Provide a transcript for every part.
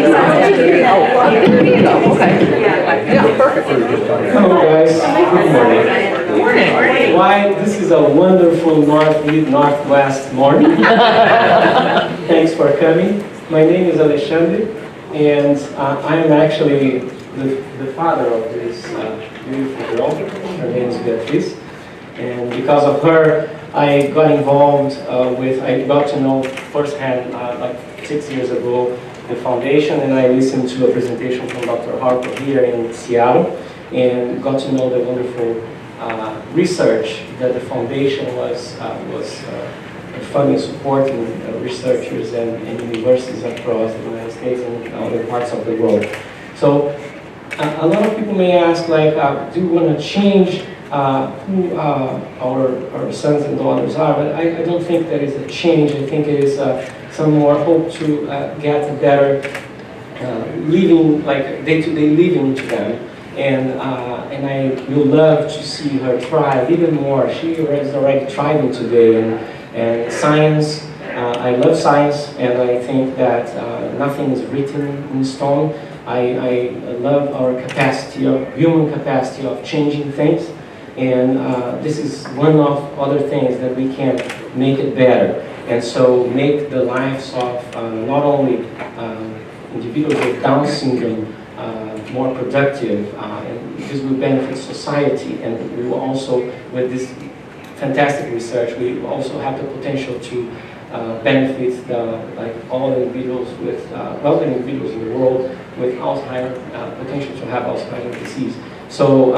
Yeah, perfect. Hello guys, good morning. Why, this is a wonderful northwest morning. Thanks for coming. My name is Alexandre, and I am actually the father of this beautiful girl. Her name is Beatriz, and because of her, I got involved I got to know firsthand, like 6 years ago, the foundation, and I listened to a presentation from Dr. Harpold here in Seattle, and got to know the wonderful research that the foundation was funding, supporting researchers and universities across the United States and other parts of the world. So a lot of people may ask, like, do we want to change who our sons and daughters are? But I don't think that is a change. I think it is some more hope to get a better living, like day-to-day living to them. And I will love to see her thrive even more. She is already thriving today. And science, I love science, and I think that nothing is written in stone. I love our capacity, human capacity of changing things. And this is one of other things that we can make it better. And so make the lives of not only individuals with Down syndrome more productive, and this will benefit society. And we will also, with this fantastic research, we also have the potential to benefit like all the individuals with, well, individuals in the world with Alzheimer, potential to have Alzheimer's disease. So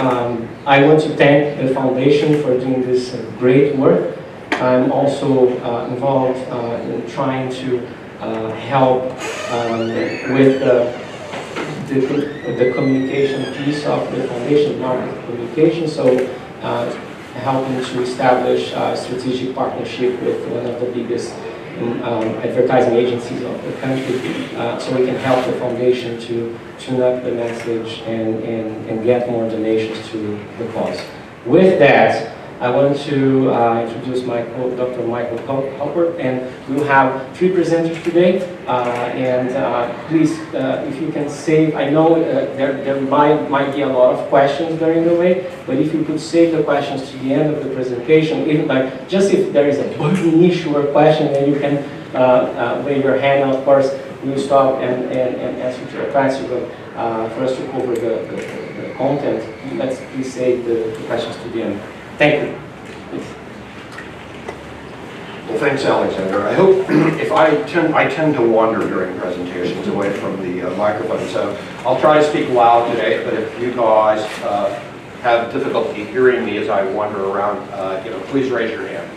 I want to thank the foundation for doing this great work. I'm also involved in trying to help with the communication piece of the foundation, market communication. So helping to establish a strategic partnership with one of the biggest advertising agencies of the country, so we can help the foundation to tune up the message and get more donations to the cause. With that, I want to introduce Dr. Michael Harpold, and we will have 3 presenters today. Please, if you can save, I know there might be a lot of questions during the way, but if you could save the questions to the end of the presentation, even like just if there is a burning issue or question, then you can wave your hand. And of course, we'll stop and answer to the question. But for us to cover the content, let's please save the questions to the end. Thank you. Please. Well, thanks, Alexander. I hope if I tend to wander during presentations away from the microphone, so I'll try to speak loud today. But if you guys have difficulty hearing me as I wander around, please raise your hand.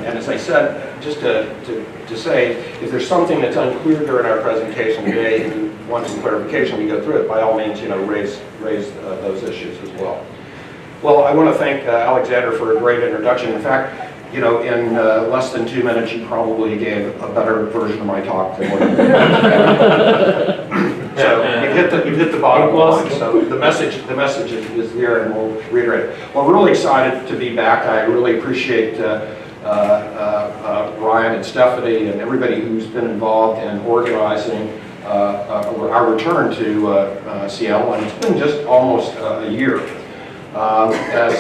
And as I said, just to say, if there's something that's unclear during our presentation today and you want some clarification, we go through it. By all means, raise those issues as well. Well, I want to thank Alexander for a great introduction. In fact, in less than 2 minutes, you probably gave a better version of my talk than what I did. So you've hit the bottom line. So the message is there, and we'll reiterate it. Well, we're really excited to be back. I really appreciate Ryan and Stephanie and everybody who's been involved in organizing our return to Seattle, and it's been just almost a year. As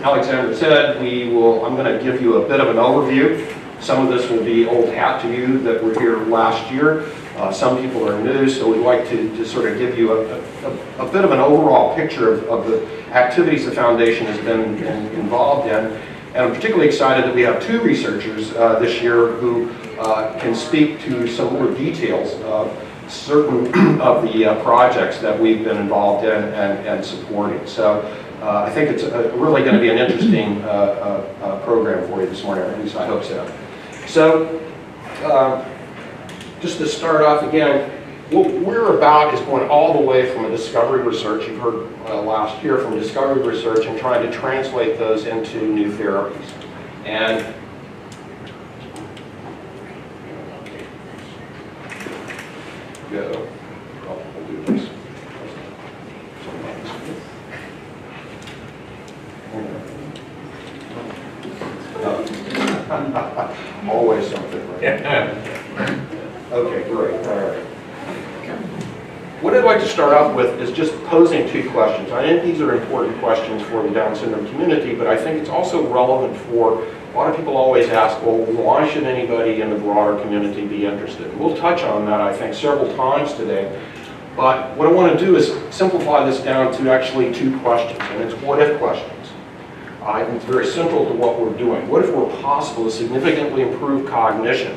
Alexander said, I'm going to give you a bit of an overview. Some of this will be old hat to you that were here last year. Some people are new, so we'd like to sort of give you a bit of an overall picture of the activities the foundation has been involved in. And I'm particularly excited that we have 2 researchers this year who can speak to some more details of certain of the projects that we've been involved in and supporting. So I think it's really going to be an interesting program for you this morning, or at least I hope so. So just to start off again, what we're about is going all the way from a discovery research, you've heard last year, from discovery research and trying to translate those into new therapies. And go. I'll do this. Always something, right? Okay, great. All right. what I'd like to start off with is just posing two questions. I think these are important questions for the Down syndrome community, but I think it's also relevant for a lot of people always ask, well, why should anybody in the broader community be interested? And we'll touch on that, I think, several times today. But what I want to do is simplify this down to actually two questions, and it's what-if questions. It's very central to what we're doing. What if we're possible to significantly improve cognition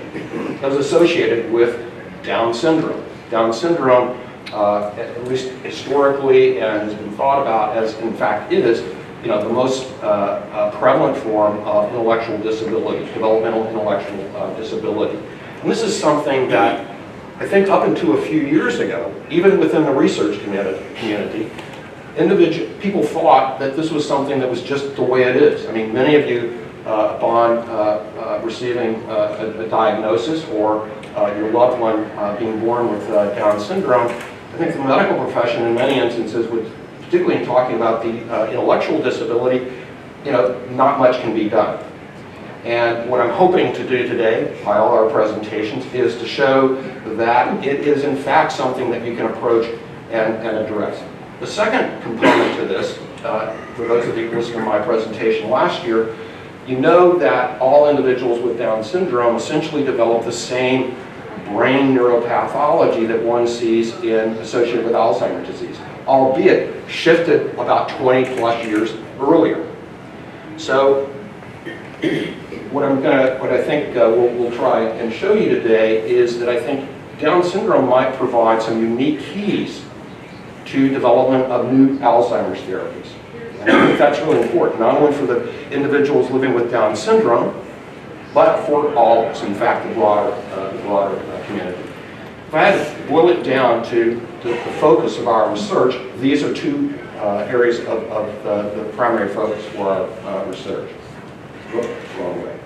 as associated with Down syndrome? Down syndrome, at least historically, and has been thought about as, in fact, is the most prevalent form of intellectual disability, developmental intellectual disability. And this is something that I think up until a few years ago, even within the research community, people thought that this was something that was just the way it is. I mean, many of you, upon receiving a diagnosis or your loved one being born with Down syndrome, I think the medical profession in many instances would, particularly in talking about the intellectual disability, not much can be done. And what I'm hoping to do today, by all our presentations, is to show that it is in fact something that you can approach and address. The second component to this, for those of you who listened to my presentation last year, you know that all individuals with Down syndrome essentially develop the same brain neuropathology that one sees associated with Alzheimer's disease, albeit shifted about 20 plus years earlier. So what I think we'll try and show you today is that I think Down syndrome might provide some unique keys to development of new Alzheimer's therapies. And I think that's really important, not only for the individuals living with Down syndrome, but for all of us, in fact, the broader community. If I had to boil it down to the focus of our research, these are two areas of the primary focus for our research. Whoops, wrong way.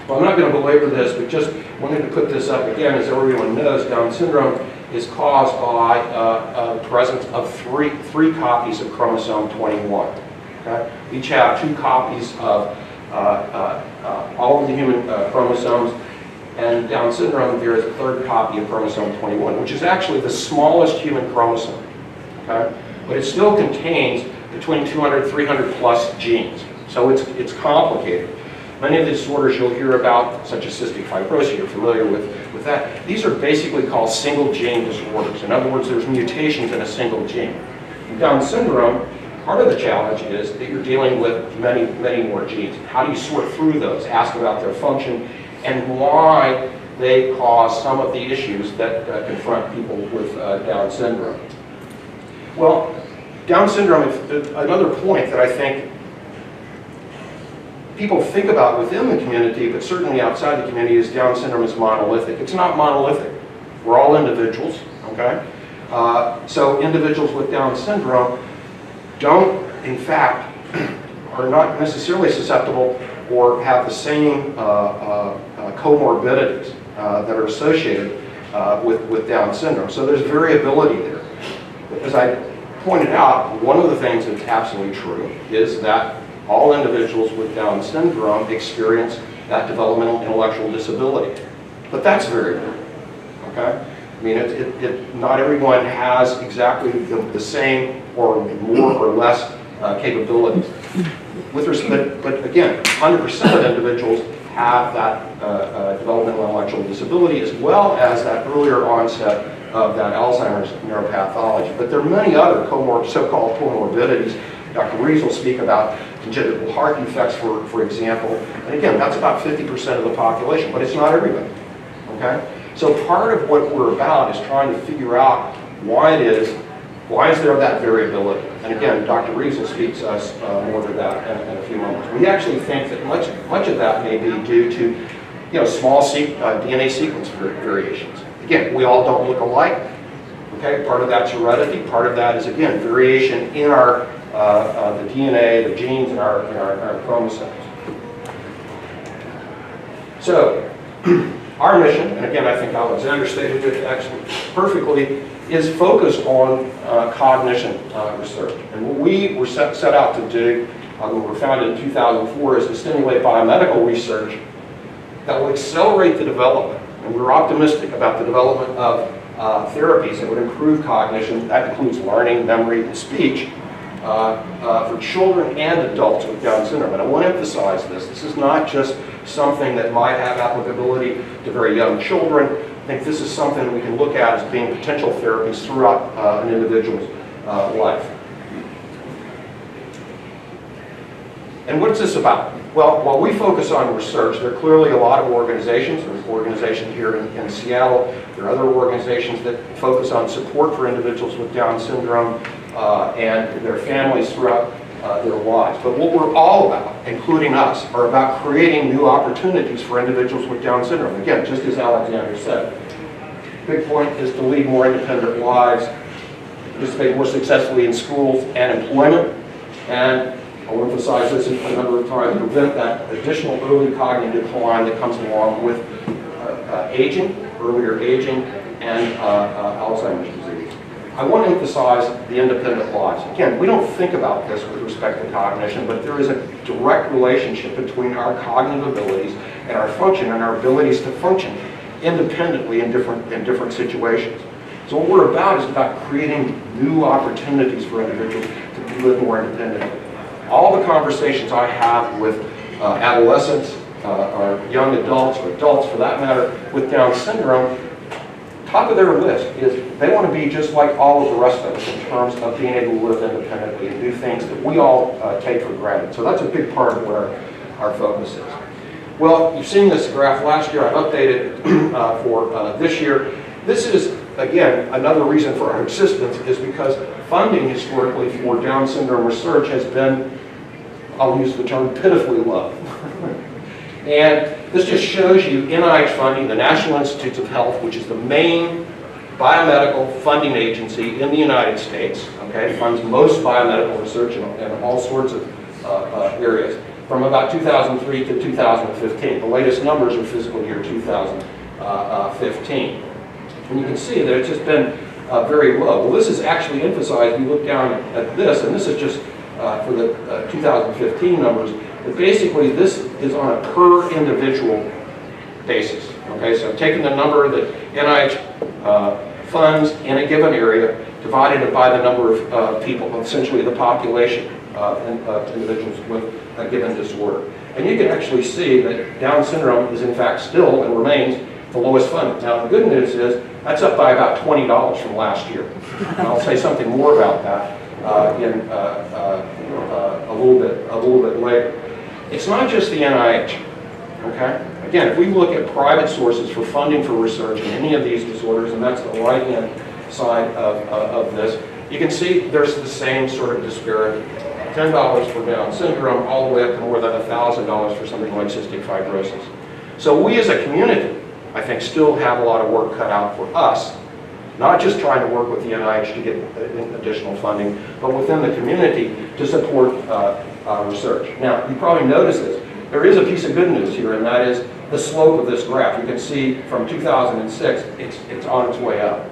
Well, I'm not going to belabor this, but just wanted to put this up again. As everyone knows, Down syndrome is caused by the presence of three copies of chromosome 21. Okay? We each have 2 copies of all of the human chromosomes, and Down syndrome, there is a 3rd copy of chromosome 21, which is actually the smallest human chromosome. Okay? But it still contains between 200, 300 plus genes. So it's complicated. Many of the disorders you'll hear about, such as cystic fibrosis, you're familiar with that. These are basically called single gene disorders. In other words, there's mutations in a single gene. In Down syndrome, part of the challenge is that you're dealing with many, many more genes. How do you sort through those, ask about their function, and why they cause some of the issues that confront people with Down syndrome? Well, Down syndrome, another point that I think people think about within the community, but certainly outside the community, is Down syndrome is monolithic. It's not monolithic. We're all individuals, okay? So individuals with Down syndrome don't, in fact, are not necessarily susceptible or have the same comorbidities that are associated with Down syndrome. So there's variability there. As I pointed out, one of the things that's absolutely true is that all individuals with Down syndrome experience that developmental intellectual disability. But that's variable, okay? I mean, not everyone has exactly the same or more or less capabilities. But again, 100% of individuals have that developmental intellectual disability, as well as that earlier onset of that Alzheimer's neuropathology. But there are many other so-called comorbidities. Dr. Reeves will speak about congenital heart defects, for example. And again, that's about 50% of the population, but it's not everybody, okay? So part of what we're about is trying to figure out why is there that variability? And again, Dr. Reeves will speak to us more to that in a few moments. We actually think that much of that may be due to small DNA sequence variations. Again, we all don't look alike. Okay, part of that's heredity. Part of that is, again, variation in our the DNA, the genes in our chromosomes. So, our mission, and again, I think Alexander stated it actually perfectly, is focused on cognition research. And what we were set out to do, when we were founded in 2004, is to stimulate biomedical research that will accelerate the development, and we're optimistic about the development of therapies that would improve cognition. That includes learning, memory, and speech for children and adults with Down syndrome. And I want to emphasize this. This is not just something that might have applicability to very young children. I think this is something that we can look at as being potential therapies throughout an individual's life. And what's this about? Well, while we focus on research, there are clearly a lot of organizations. There's an organization here in Seattle. There are other organizations that focus on support for individuals with Down syndrome and their families throughout their lives. But what we're all about, including us, are about creating new opportunities for individuals with Down syndrome. Again, just as Alexander said, big point is to lead more independent lives, participate more successfully in schools and employment, and I'll emphasize this a number of times, prevent that additional early cognitive decline that comes along with aging, earlier aging, and Alzheimer's disease. I want to emphasize the independent lives. Again, we don't think about this with respect to cognition, but there is a direct relationship between our cognitive abilities and our function and our abilities to function independently in different situations. So what we're about is about creating new opportunities for individuals to live more independently. All the conversations I have with adolescents, or young adults, or adults for that matter, with Down syndrome, top of their list is they want to be just like all of the rest of us in terms of being able to live independently and do things that we all take for granted. So that's a big part of what our focus is. Well, you've seen this graph last year. I've updated it for this year. This is, again, another reason for our existence is because funding historically for Down syndrome research has been, I'll use the term, pitifully low. And this just shows you NIH funding, the National Institutes of Health, which is the main biomedical funding agency in the United States, okay, funds most biomedical research in all sorts of areas, from about 2003 to 2015. The latest numbers are fiscal year 2015. And you can see that it's just been very low. Well, this is actually emphasized. You look down at this, and this is just for the 2015 numbers. But basically, this is on a per individual basis. Okay, so taking the number that NIH funds in a given area, divided it by the number of people, essentially the population of individuals with a given disorder. And you can actually see that Down syndrome is in fact still and remains the lowest funded. Now the good news is that's up by about $20 from last year. And I'll say something more about that in a little bit later. It's not just the NIH, okay? Again, if we look at private sources for funding for research in any of these disorders, and that's the right-hand side of this, you can see there's the same sort of disparity. $10 for Down syndrome, all the way up to more than $1,000 for something like cystic fibrosis. So we as a community, I think, still have a lot of work cut out for us, not just trying to work with the NIH to get additional funding, but within the community to support research. Now, you probably noticed this. There is a piece of good news here, and that is the slope of this graph. You can see from 2006, it's on its way up.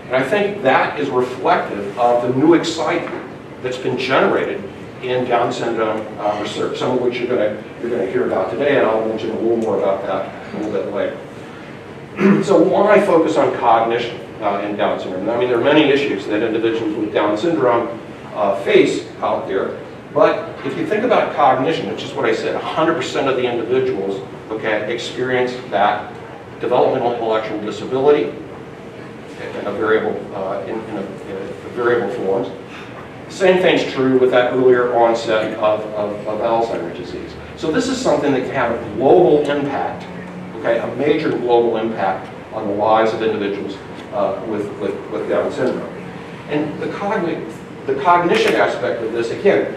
And I think that is reflective of the new excitement that's been generated in Down syndrome research, some of which you're going to hear about today, and I'll mention a little more about that a little bit later. So why focus on cognition in Down syndrome? I mean, there are many issues that individuals with Down syndrome face out there, but if you think about cognition, which is what I said, 100% of the individuals, okay, experience that developmental intellectual disability in a variable variable forms. Same thing's true with that earlier onset of Alzheimer's disease. So this is something that can have a global impact, okay, a major global impact on the lives of individuals with Down syndrome. And the cognition aspect of this, again,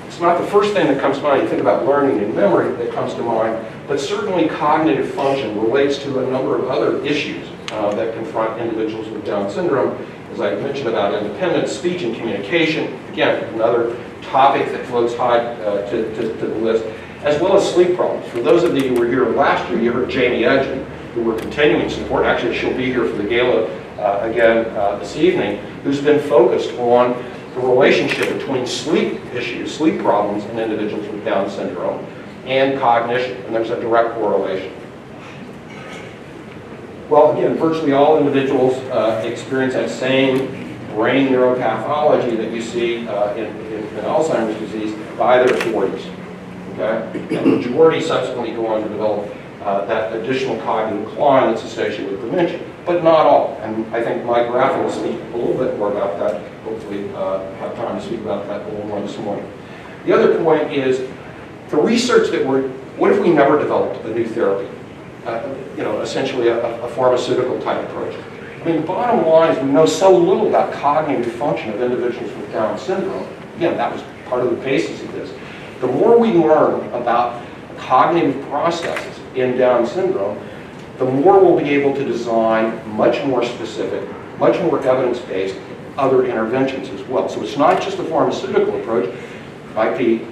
it's not the first thing that comes to mind. You think about learning and memory that comes to mind, but certainly cognitive function relates to a number of other issues that confront individuals with Down syndrome. As I mentioned about independence, speech and communication, again, another topic that floats high to the list, as well as sleep problems. For those of you who were here last year, you heard Jamie Edgen, who we're continuing to support. Actually, she'll be here for the gala again this evening, who's been focused on the relationship between sleep issues, sleep problems in individuals with Down syndrome and cognition, and there's a direct correlation. Well, again, virtually all individuals experience that same brain neuropathology that you see in Alzheimer's disease by their 40s. Okay? And the majority subsequently go on to develop that additional cognitive decline that's associated with dementia, but not all. And I think Mike Rafii will speak a little bit more about that, hopefully have time to speak about that a little more this morning. The other point is the research that what if we never developed a new therapy? Essentially a pharmaceutical type approach. I mean, bottom line is we know so little about cognitive function of individuals with Down syndrome. Again, that was part of the basis of this. The more we learn about cognitive processes in Down syndrome, the more we'll be able to design much more specific, much more evidence-based other interventions as well. So it's not just a pharmaceutical approach. It might be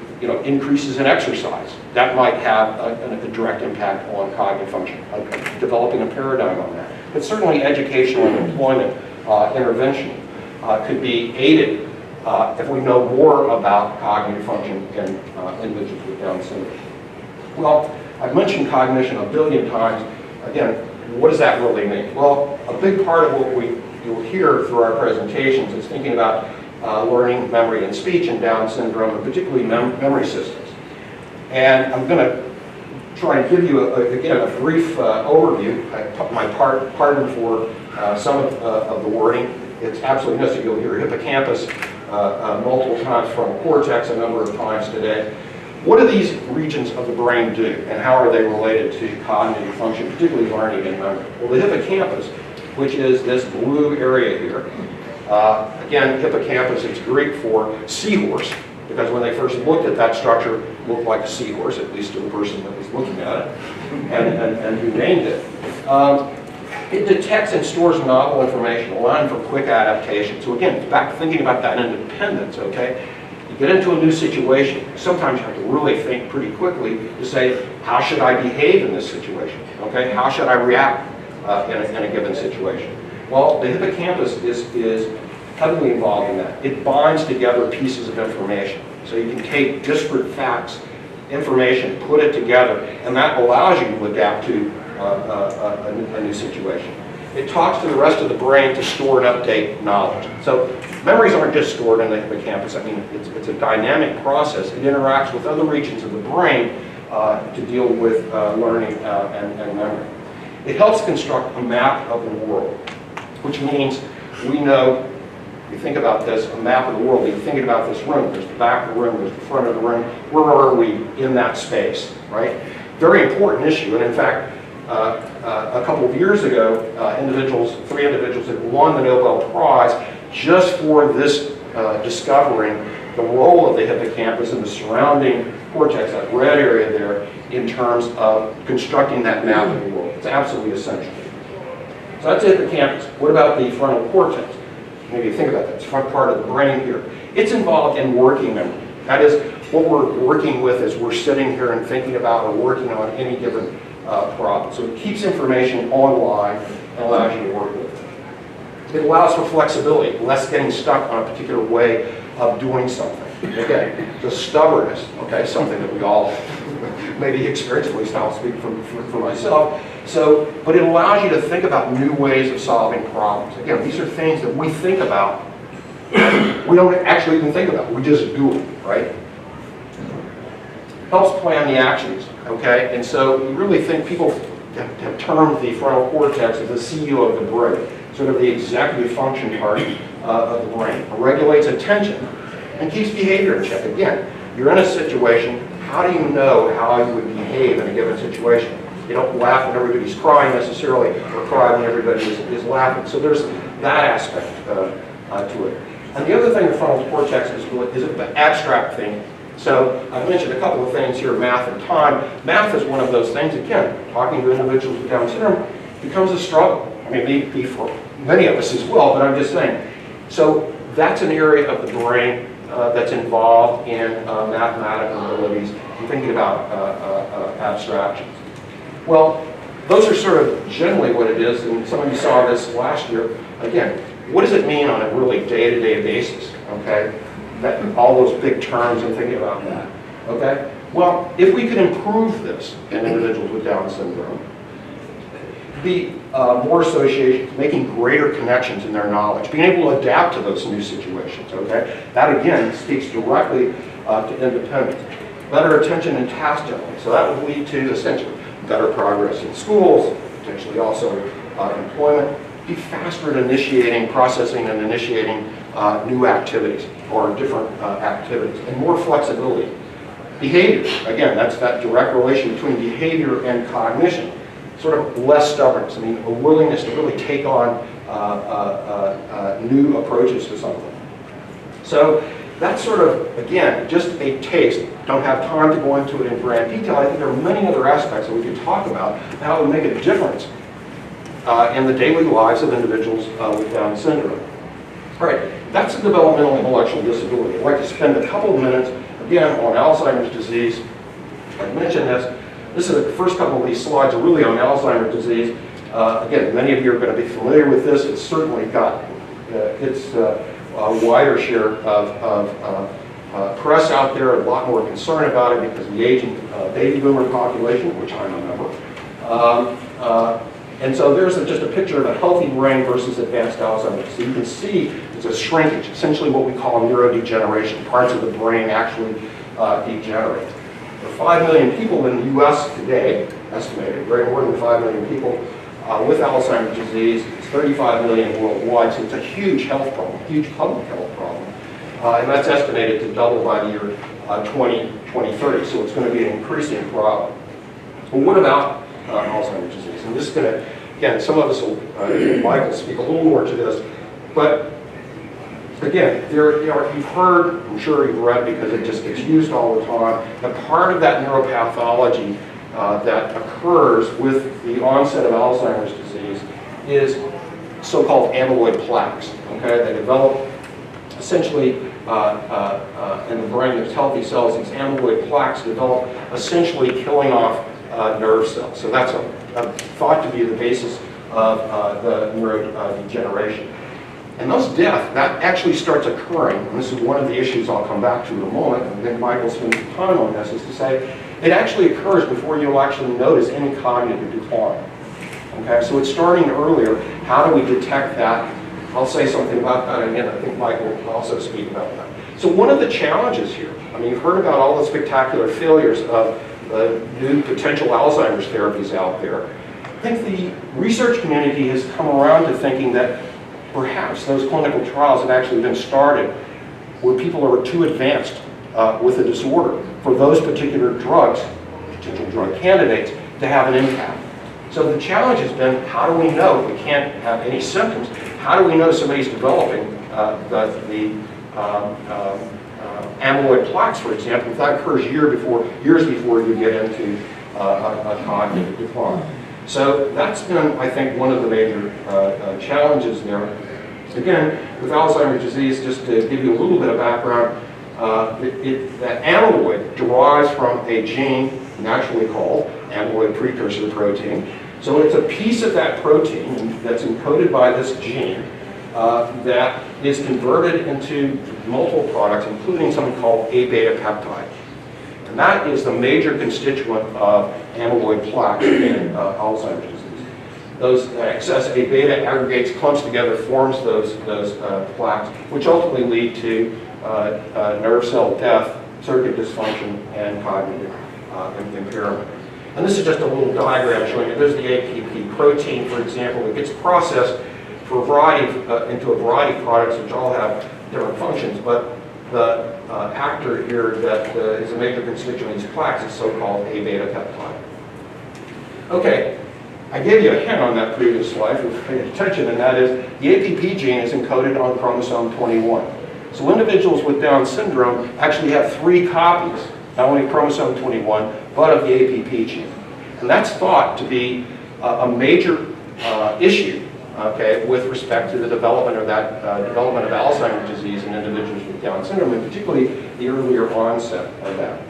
increases in exercise. That might have a direct impact on cognitive function, developing a paradigm on that. But certainly educational and employment intervention could be aided if we know more about cognitive function in individuals with Down syndrome. Well, I've mentioned cognition a billion times. Again, what does that really mean? Well, a big part of what you'll hear through our presentations is thinking about learning, memory, and speech in Down syndrome, and particularly memory systems. And I'm going to try and give you, again, a brief overview. My pardon for some of the wording. It's absolutely necessary. You'll hear hippocampus multiple times, frontal cortex a number of times today. What do these regions of the brain do, and how are they related to cognitive function, particularly learning and memory? Well, the hippocampus, which is this blue area here, again, hippocampus is Greek for seahorse, because when they first looked at that structure, it looked like a seahorse, at least to the person that was looking at it, and who named it. It detects and stores novel information, allowing for quick adaptation. So again, back to thinking about that independence, okay? You get into a new situation, sometimes you have to really think pretty quickly to say, how should I behave in this situation, okay? How should I react in a given situation? Well, the hippocampus is heavily involved in that. It binds together pieces of information. So you can take disparate facts, information, put it together, and that allows you to adapt to a new situation. It talks to the rest of the brain to store and update knowledge. So memories aren't just stored in the hippocampus. I mean, it's a dynamic process. It interacts with other regions of the brain to deal with learning and memory. It helps construct a map of the world, which means we know, you think about this, a map of the world, you're thinking about this room, there's the back of the room, there's the front of the room, where are we in that space, right? Very important issue, and in fact, a couple of years ago, three individuals had won the Nobel Prize just for this discovering the role of the hippocampus and the surrounding cortex, that red area there, in terms of constructing that map of the world. It's absolutely essential. So that's the hippocampus. What about the frontal cortex? Maybe think about that. It's front part of the brain here. It's involved in working memory. That is what we're working with as we're sitting here and thinking about or working on any given problem. So it keeps information online and allows you to work with it. It allows for flexibility, less getting stuck on a particular way of doing something. Again, the stubbornness, okay, something that we all maybe experience, at least I'll speak for myself. So, but it allows you to think about new ways of solving problems. Again, these are things that we think about, we don't actually even think about, we just do it, right? Helps plan the actions, okay? And so you really think people have termed the frontal cortex as the CEO of the brain, sort of the executive function part of the brain. It regulates attention and keeps behavior in check. Again, you're in a situation, how do you know how you would behave in a given situation? You don't laugh when everybody's crying necessarily, or cry when everybody is laughing. So there's that aspect to it. And the other thing the frontal cortex is an abstract thing. So I've mentioned a couple of things here, math and time. Math is one of those things, again, talking to individuals with Down syndrome becomes a struggle. I mean, maybe for many of us as well, but I'm just saying. So that's an area of the brain that's involved in mathematical abilities and thinking about abstractions. Well, those are sort of generally what it is, and some of you saw this last year. Again, what does it mean on a really day-to-day basis, okay? All those big terms and thinking about that, okay? Well, if we could improve this in individuals with Down syndrome, be more associations, making greater connections in their knowledge, being able to adapt to those new situations, okay? That again speaks directly to independence. Better attention and task juggling, so that would lead to essentially better progress in schools, potentially also employment, be faster at initiating, processing and initiating new activities or different activities, and more flexibility. Behavior, again, that's that direct relation between behavior and cognition. Sort of less stubbornness, I mean, a willingness to really take on new approaches to something. So that's sort of, again, just a taste. Don't have time to go into it in grand detail. I think there are many other aspects that we could talk about how it would make a difference in the daily lives of individuals with Down syndrome. All right, that's a developmental intellectual disability. I'd like to spend a couple of minutes, again, on Alzheimer's disease. I mentioned this. This is the first couple of these slides are really on Alzheimer's disease. Again, many of you are going to be familiar with this. It's certainly got a wider share of press out there, a lot more concern about it because of the aging baby boomer population, which I'm a member. And so there's just a picture of a healthy brain versus advanced Alzheimer's. So you can see it's a shrinkage, essentially what we call neurodegeneration. Parts of the brain actually degenerate. There are 5 million people in the U.S. today, estimated, very more than 5 million people with Alzheimer's disease. It's 35 million worldwide, so it's a huge health problem, huge public health problem. And that's estimated to double by the year 2030, so it's going to be an increasing problem. Well, what about Alzheimer's disease? And this is going to, again, some of us will, Mike will speak a little more to this, but again, you've heard, I'm sure you've read because it just gets used all the time, that part of that neuropathology that occurs with the onset of Alzheimer's disease is so-called amyloid plaques. Okay, they develop essentially in the brain. There's healthy cells. These amyloid plaques develop, essentially killing off nerve cells. So that's thought to be the basis of the neurodegeneration. And those deaths, that actually starts occurring, and this is one of the issues I'll come back to in a moment, and then Michael spends some time on this, is to say it actually occurs before you'll actually notice any cognitive decline. Okay, so it's starting earlier. How do we detect that? I'll say something about that again. I think Michael will also speak about that. So one of the challenges here, I mean, you've heard about all the spectacular failures of new potential Alzheimer's therapies out there. I think the research community has come around to thinking that perhaps those clinical trials have actually been started where people are too advanced with a disorder for those particular drugs, potential drug candidates, to have an impact. So the challenge has been, how do we know if we can't have any symptoms? How do we know somebody's developing the amyloid plaques, for example, if that occurs years before you get into a cognitive decline? So that's been, I think, one of the major challenges there. Again, with Alzheimer's disease, just to give you a little bit of background, that amyloid derives from a gene naturally called amyloid precursor protein. So it's a piece of that protein that's encoded by this gene that is converted into multiple products, including something called A-beta peptide. And that is the major constituent of amyloid plaques in Alzheimer's disease. Those excess A-beta aggregates, clumps together, forms those plaques, which ultimately lead to nerve cell death, circuit dysfunction, and cognitive impairment. And this is just a little diagram showing you. There's the APP protein, for example. It gets processed for into a variety of products, which all have different functions. But the actor here that is a major constituent of these plaques is so-called A-beta peptide. Okay, I gave you a hint on that previous slide, if you paid attention, and that is the APP gene is encoded on chromosome 21. So individuals with Down syndrome actually have 3 copies, not only chromosome 21, but of the APP gene. And that's thought to be a major issue, okay, with respect to the development of that development of Alzheimer's disease in individuals with Down syndrome, and particularly the earlier onset of that.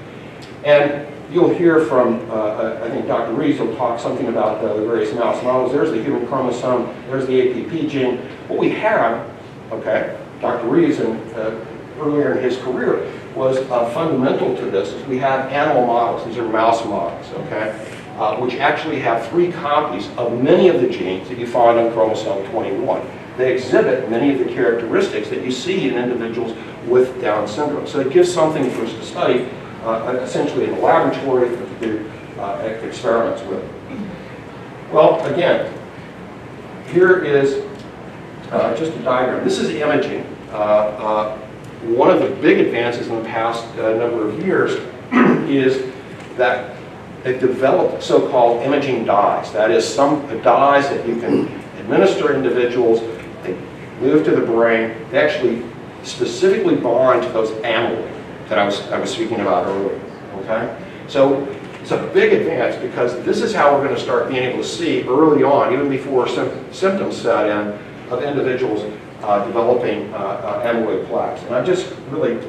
And you'll hear from, I think Dr. Reeves will talk something about the various mouse models. There's the human chromosome, there's the APP gene. What we have, okay, Dr. Reeves, earlier in his career, was fundamental to this, is we have animal models. These are mouse models, okay? which actually have 3 copies of many of the genes that you find on chromosome 21. They exhibit many of the characteristics that you see in individuals with Down syndrome. So it gives something for us to study, essentially in the laboratory, to do experiments with. Well, again, here is just a diagram. This is imaging. One of the big advances in the past number of years is that they've developed so-called imaging dyes. That is, some dyes that you can administer individuals. They move to the brain. They actually specifically bond to those amyloid that I was speaking about earlier. Okay, so it's a big advance because this is how we're going to start being able to see early on, even before symptoms set in, of individuals developing amyloid plaques. And I've just really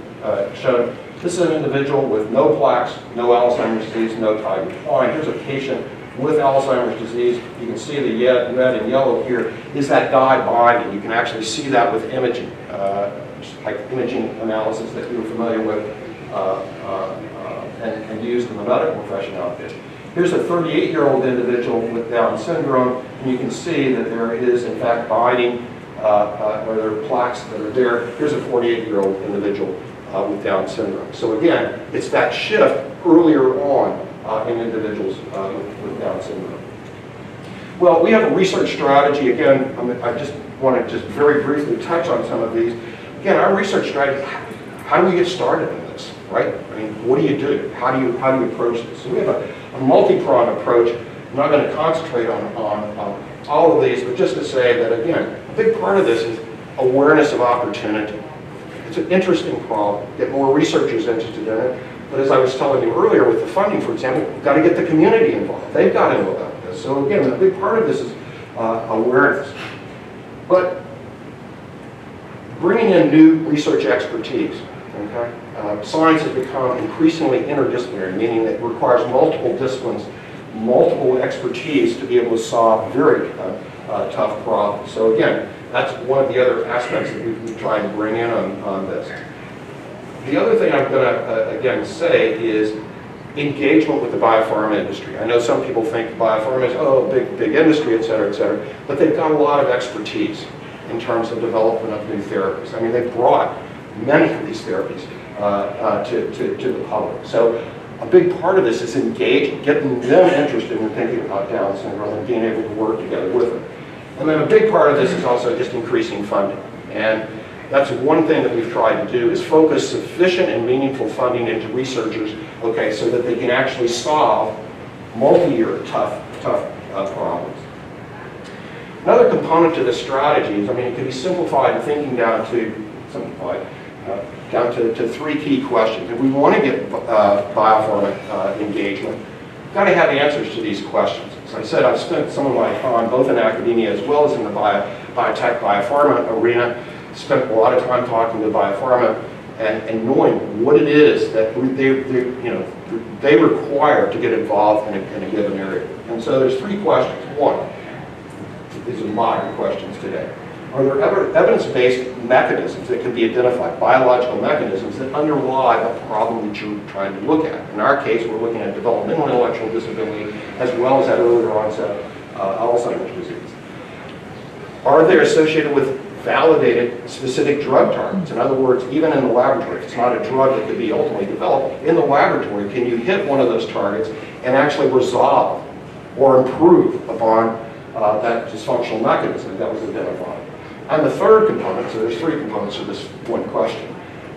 shown, this is an individual with no plaques, no Alzheimer's disease, no tide decline. Here's a patient with Alzheimer's disease. You can see the red and yellow here is that dye binding. You can actually see that with imaging, like imaging analysis that you're familiar with and used in the medical profession out there. Here's a 38-year-old individual with Down syndrome, and you can see that there is, in fact, binding, or there are plaques that are there. Here's a 48-year-old individual with Down syndrome. So again, it's that shift earlier on in individuals with Down syndrome. Well, we have a research strategy. Again, I just want to just very briefly touch on some of these. Again, our research strategy, how do we get started in this, right? I mean, what do you do? How do you approach this? So we have a multi-pronged approach. I'm not going to concentrate on all of these, but just to say that, again, a big part of this is awareness of opportunity. It's an interesting problem. Get more researchers interested in it. But as I was telling you earlier with the funding, for example, we've got to get the community involved. They've got to know about this. So again, a big part of this is awareness. But bringing in new research expertise. Okay? Science has become increasingly interdisciplinary, meaning that it requires multiple disciplines, multiple expertise to be able to solve very tough problems. So again, that's one of the other aspects that we've tried to bring in on this. The other thing I'm going to, again, say is engagement with the biopharma industry. I know some people think biopharma is, oh, big industry, et cetera, but they've got a lot of expertise in terms of development of new therapies. I mean, they've brought many of these therapies to the public. So a big part of this is engaging, getting them interested in thinking about Down syndrome and being able to work together with them. And then a big part of this is also just increasing funding. And that's one thing that we've tried to do is focus sufficient and meaningful funding into researchers, okay, so that they can actually solve multi-year tough problems. Another component to this strategy is, I mean, it can be simplified thinking down to 3 key questions. If we want to get biopharma engagement, we've got to have answers to these questions. As I said, I've spent some of my time both in academia as well as in the biotech, biopharma arena, spent a lot of time talking to biopharma and knowing what it is that they require to get involved in a given area. And so there's 3 questions. One, these are modern questions today. Are there evidence-based mechanisms that can be identified, biological mechanisms that underlie the problem that you're trying to look at? In our case, we're looking at developmental intellectual disability as well as that earlier onset Alzheimer's disease. Are they associated with validated specific drug targets? In other words, even in the laboratory, if it's not a drug that could be ultimately developed, in the laboratory, can you hit one of those targets and actually resolve or improve upon that dysfunctional mechanism that was identified? And the third component, so there's 3 components to this one question,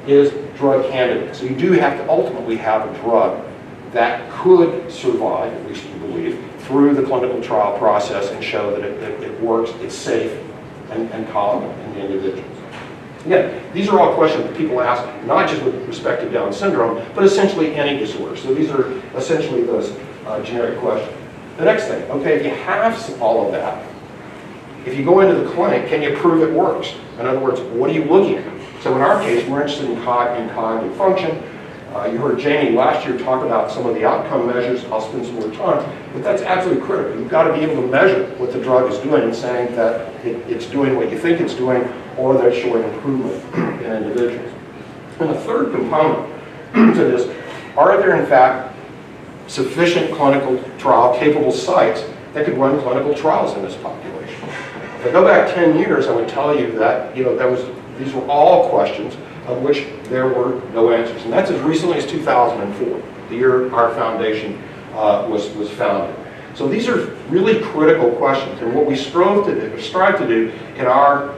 is drug candidates. So you do have to ultimately have a drug that could survive, at least you believe, through the clinical trial process and show that it works, it's safe, and tolerable in the individuals. Again, these are all questions that people ask, not just with respect to Down syndrome, but essentially any disorder. So these are essentially those generic questions. The next thing, okay, if you have all of that, if you go into the clinic, can you prove it works? In other words, what are you looking at? So in our case, we're interested in cognitive function. You heard Jamie last year talk about some of the outcome measures. I'll spend some more time, but that's absolutely critical. You've got to be able to measure what the drug is doing and saying that it's doing what you think it's doing, or they're showing improvement in individuals. And the third component to this, are there in fact sufficient clinical trial capable sites that could run clinical trials in this population. If I go back 10 years, I would tell you that these were all questions of which there were no answers. And that's as recently as 2004, the year our foundation was founded. So these are really critical questions. And what we strive to do in our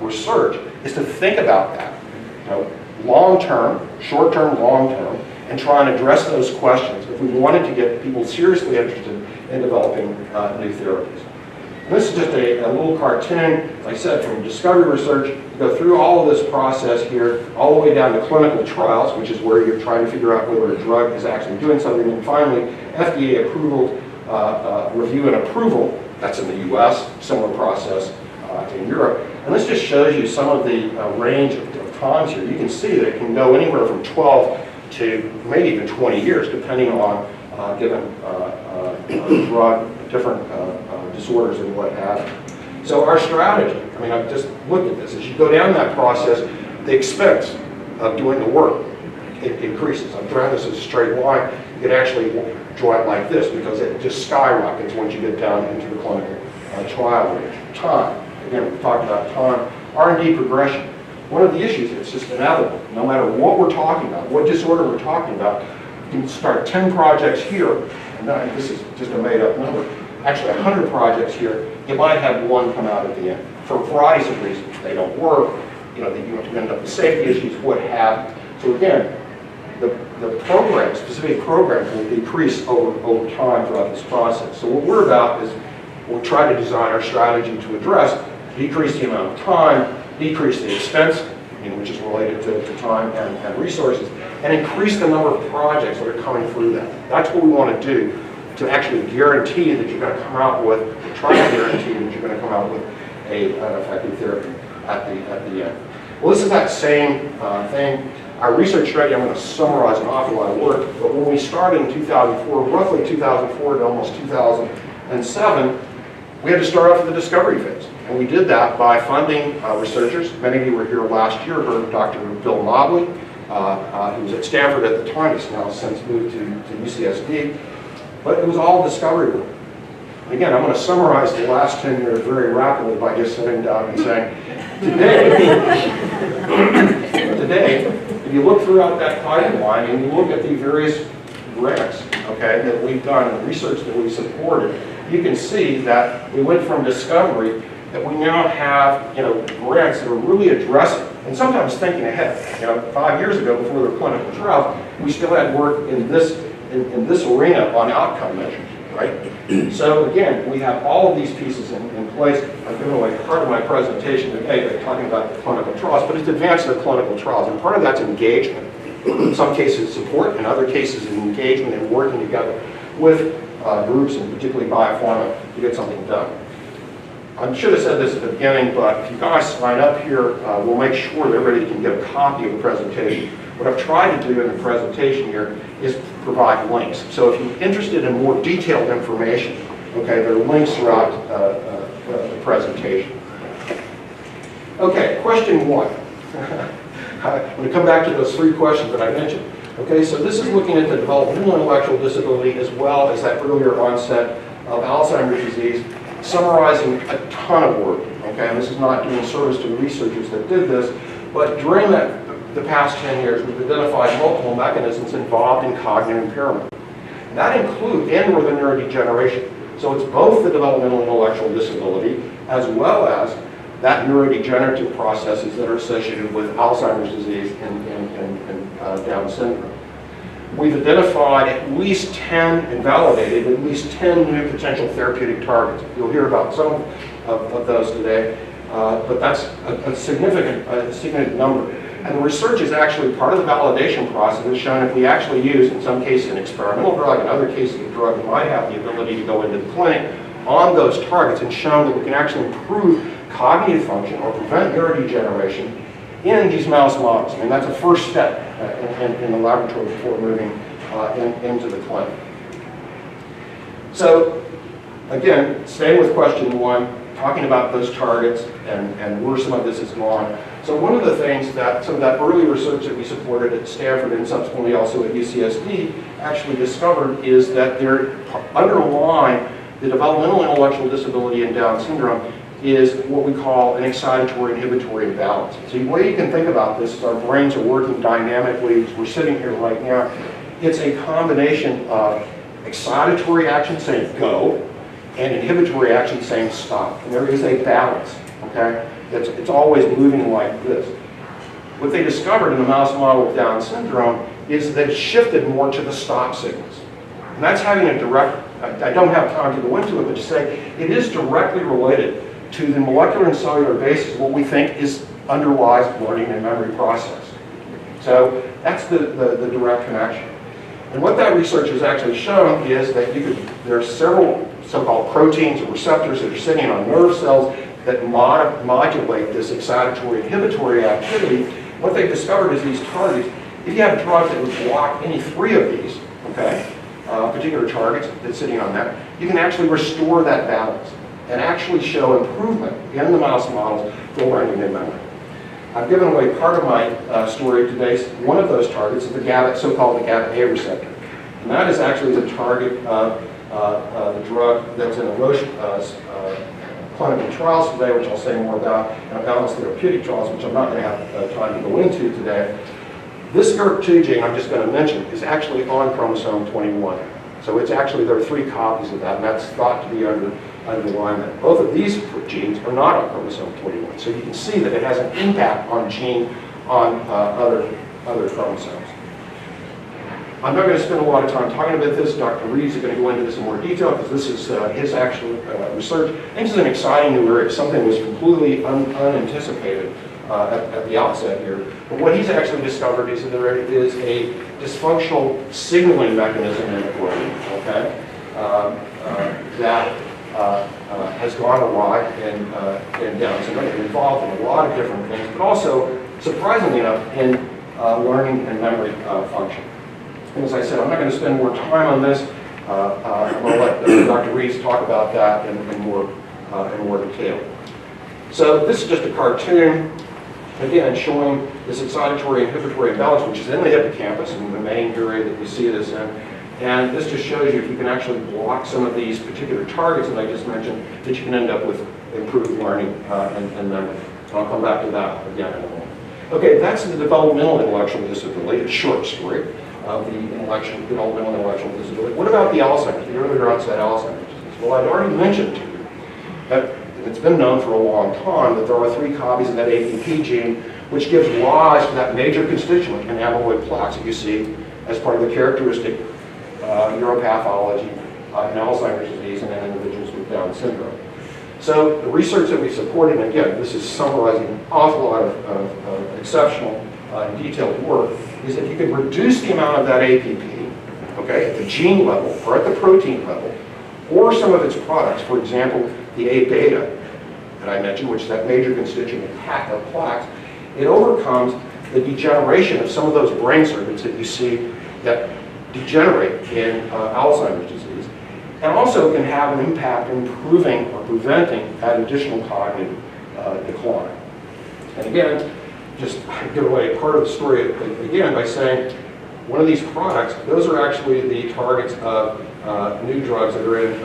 research is to think about that, long-term, short-term, long-term, and try and address those questions if we wanted to get people seriously interested in developing new therapies. And this is just a little cartoon, as I said, from discovery research. You go through all of this process here, all the way down to clinical trials, which is where you're trying to figure out whether a drug is actually doing something, and finally, FDA approval, review and approval. That's in the US, similar process in Europe. And this just shows you some of the range of times here. You can see that it can go anywhere from 12 to maybe even 20 years, depending on given drug, different disorders and what have you. So our strategy, I've just looked at this, as you go down that process, the expense of doing the work, it increases. I've drawn this as a straight line. You could actually draw it like this because it just skyrockets once you get down into the clinical trial range. Time, again, we talked about time. R&D progression. One of the issues, it's just inevitable. No matter what we're talking about, what disorder we're talking about, you can start 10 projects here, and this is just a made-up number, actually 100 projects here, you might have one come out at the end. For varieties of reasons. They don't work, you end up with safety issues, what have you. So again, the program, specific programs will decrease over time throughout this process. So what we're about is we'll try to design our strategy to address, decrease the amount of time, decrease the expense, which is related to time and resources, and increase the number of projects that are coming through that. That's what we want to do to actually guarantee that you're going to come out with, try to guarantee that you're going to come out with an effective therapy at the end. Well, this is that same thing. Our research strategy, I'm going to summarize an awful lot of work, but when we started in 2004, roughly 2004 to almost 2007, we had to start off with the discovery phase. And we did that by funding researchers. Many of you were here last year, heard of Dr. Bill Mobley, who was at Stanford at the time. He's now since moved to UCSD. But it was all discovery work. Again, I'm going to summarize the last 10 years very rapidly by just sitting down and saying, today, if you look throughout that pipeline and you look at the various grants, that we've done, the research that we've supported, you can see that we went from discovery that we now have, grants that are really addressing and sometimes thinking ahead. 5 years ago, before the clinical trials, we still had work in this arena on outcome measures, right? So again, we have all of these pieces in place. I've given away part of my presentation today by talking about the clinical trials, but it's advanced the clinical trials, and part of that's engagement. In some cases, support, in other cases, engagement and working together with groups, and particularly biopharma, to get something done. I should have said this at the beginning, but if you guys sign up here, we'll make sure that everybody can get a copy of the presentation. What I've tried to do in the presentation here is provide links. So if you're interested in more detailed information, there are links throughout the presentation. Okay, question one. I'm going to come back to those 3 questions that I mentioned. So this is looking at the developmental intellectual disability as well as that earlier onset of Alzheimer's disease, summarizing a ton of work. And this is not doing service to the researchers that did this, but during the past 10 years, we've identified multiple mechanisms involved in cognitive impairment. And that includes and/or the neurodegeneration. So it's both the developmental intellectual disability as well as that neurodegenerative processes that are associated with Alzheimer's disease and Down syndrome. We've identified at least 10 and validated at least 10 new potential therapeutic targets. You'll hear about some of those today, but that's a significant number. And the research is actually part of the validation process. Has shown if we actually use, in some cases, an experimental drug, in other cases, a drug that might have the ability to go into the clinic on those targets, and shown that we can actually improve cognitive function or prevent neurodegeneration in these mouse models. That's a first step in the laboratory before moving into the clinic. So, again, staying with question one, talking about those targets and where some of this is gone. So one of the things that some of that early research that we supported at Stanford and subsequently also at UCSD actually discovered is that there underlying the developmental intellectual disability in Down syndrome is what we call an excitatory inhibitory imbalance. So the way you can think about this is our brains are working dynamically as we're sitting here right now. It's a combination of excitatory action saying go and inhibitory action saying stop. And there is a balance, okay? It's always moving like this. What they discovered in the mouse model of Down syndrome is that it shifted more to the stop signals. And that's having a direct, I don't have time to go into it, but to say it is directly related to the molecular and cellular basis of what we think underlies learning and memory process. So that's the direct connection. And what that research has actually shown is that there are several so-called proteins or receptors that are sitting on nerve cells that modulate this excitatory inhibitory activity. What they've discovered is these targets, if you have drugs that would block any three of these, okay, particular targets that's sitting on that, you can actually restore that balance and actually show improvement in the mouse models for learning and memory. I've given away part of my story today. One of those targets is the GABA, so-called the GABA-A receptor. And that is actually the target of the drug that's in a Roche clinical trials today, which I'll say more about, and a balanced therapeutic trials, which I'm not going to have time to go into today. This ERK2 gene I'm just going to mention is actually on chromosome 21. So it's actually, there are 3 copies of that, and that's thought to be underlying that. Both of these genes are not on chromosome 21. So you can see that it has an impact on other chromosomes. I'm not going to spend a lot of time talking about this. Dr. Reeves is going to go into this in more detail because this is his actual research. I think this is an exciting new area. Something was completely unanticipated at the outset here. But what he's actually discovered is that there is a dysfunctional signaling mechanism in the brain, okay, that has gone awry in Down syndrome, involved in a lot of different things, but also, surprisingly enough, in learning and memory function. And as I said, I'm not going to spend more time on this. I'm going to let Dr. Reeves talk about that in more detail. So this is just a cartoon, again, showing this excitatory inhibitory imbalance, which is in the hippocampus, in the main area that you see this in. And this just shows you if you can actually block some of these particular targets that I just mentioned, that you can end up with improved learning and memory. And I'll come back to that again in a moment. Okay, that's the developmental intellectual disability, a short story of the developmental intellectual disability. What about the Alzheimer's, the earlier onset Alzheimer's disease? Well, I'd already mentioned to you that it's been known for a long time that there are 3 copies of that APP gene, which gives rise to that major constituent in amyloid plaques that you see as part of the characteristic neuropathology in Alzheimer's disease and in individuals with Down syndrome. So the research that we supported, and again, this is summarizing an awful lot of exceptional and detailed work, is that you can reduce the amount of that APP, okay, at the gene level or at the protein level, or some of its products, for example, the A-beta that I mentioned, which is that major constituent of plaques. It overcomes the degeneration of some of those brain circuits that you see that degenerate in Alzheimer's disease, and also can have an impact in improving or preventing that additional cognitive decline. And again, just give away part of the story again by saying one of these products, those are actually the targets of new drugs that are in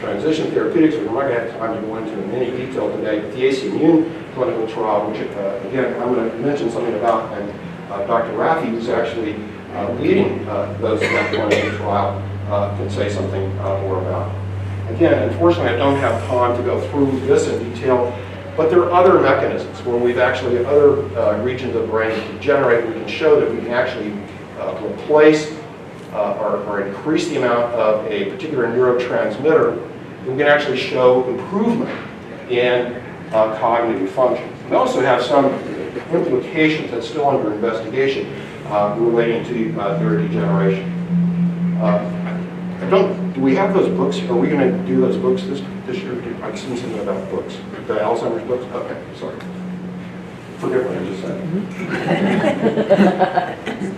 transition therapeutics. We're not going to have time to go into in any detail today, but the AC Immune clinical trial, which again, I'm going to mention something about, and Dr. Rafii, who's actually leading that clinical trial, can say something more about. Again, unfortunately, I don't have time to go through this in detail, but there are other mechanisms where we've actually, other regions of the brain that degenerate. We can show that we can actually replace or increase the amount of a particular neurotransmitter. We can actually show improvement in cognitive function. We also have some implications that's still under investigation relating to neurodegeneration. Do we have those books? Are we going to do those books this year? I've seen something about books. The Alzheimer's books? Okay, sorry. Forget what I just said.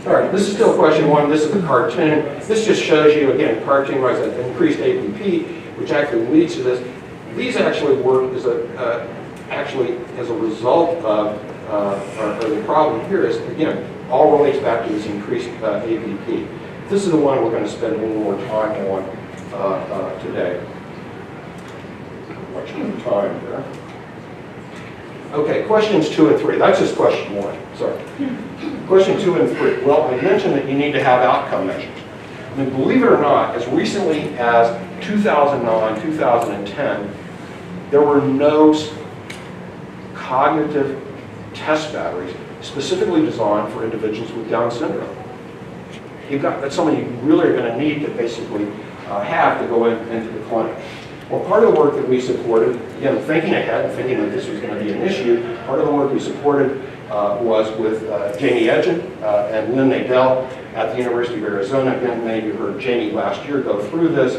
All right, this is still question 1. This is the cartoon. This just shows you, again, cartoon wise, an increased APP, which actually leads to this. these actually work as actually as a result of, or the problem here is, again, all relates back to this increased APP. This is the one we're going to spend a little more time on today. Watching the time there. Okay, questions 2 and 3. That's just question 1. Sorry. Question 2 and 3. Well, I mentioned that you need to have outcome measures. I mean, believe it or not, as recently as 2009, 2010, there were no cognitive test batteries specifically designed for individuals with Down syndrome. That's something you really are going to need to basically have to go into the clinic. Well, part of the work that we supported, again, thinking ahead and thinking that this was going to be an issue, part of the work we supported was with Jamie Edgen and Lynn Nadell at the University of Arizona. Again, many of you heard Jamie last year go through this.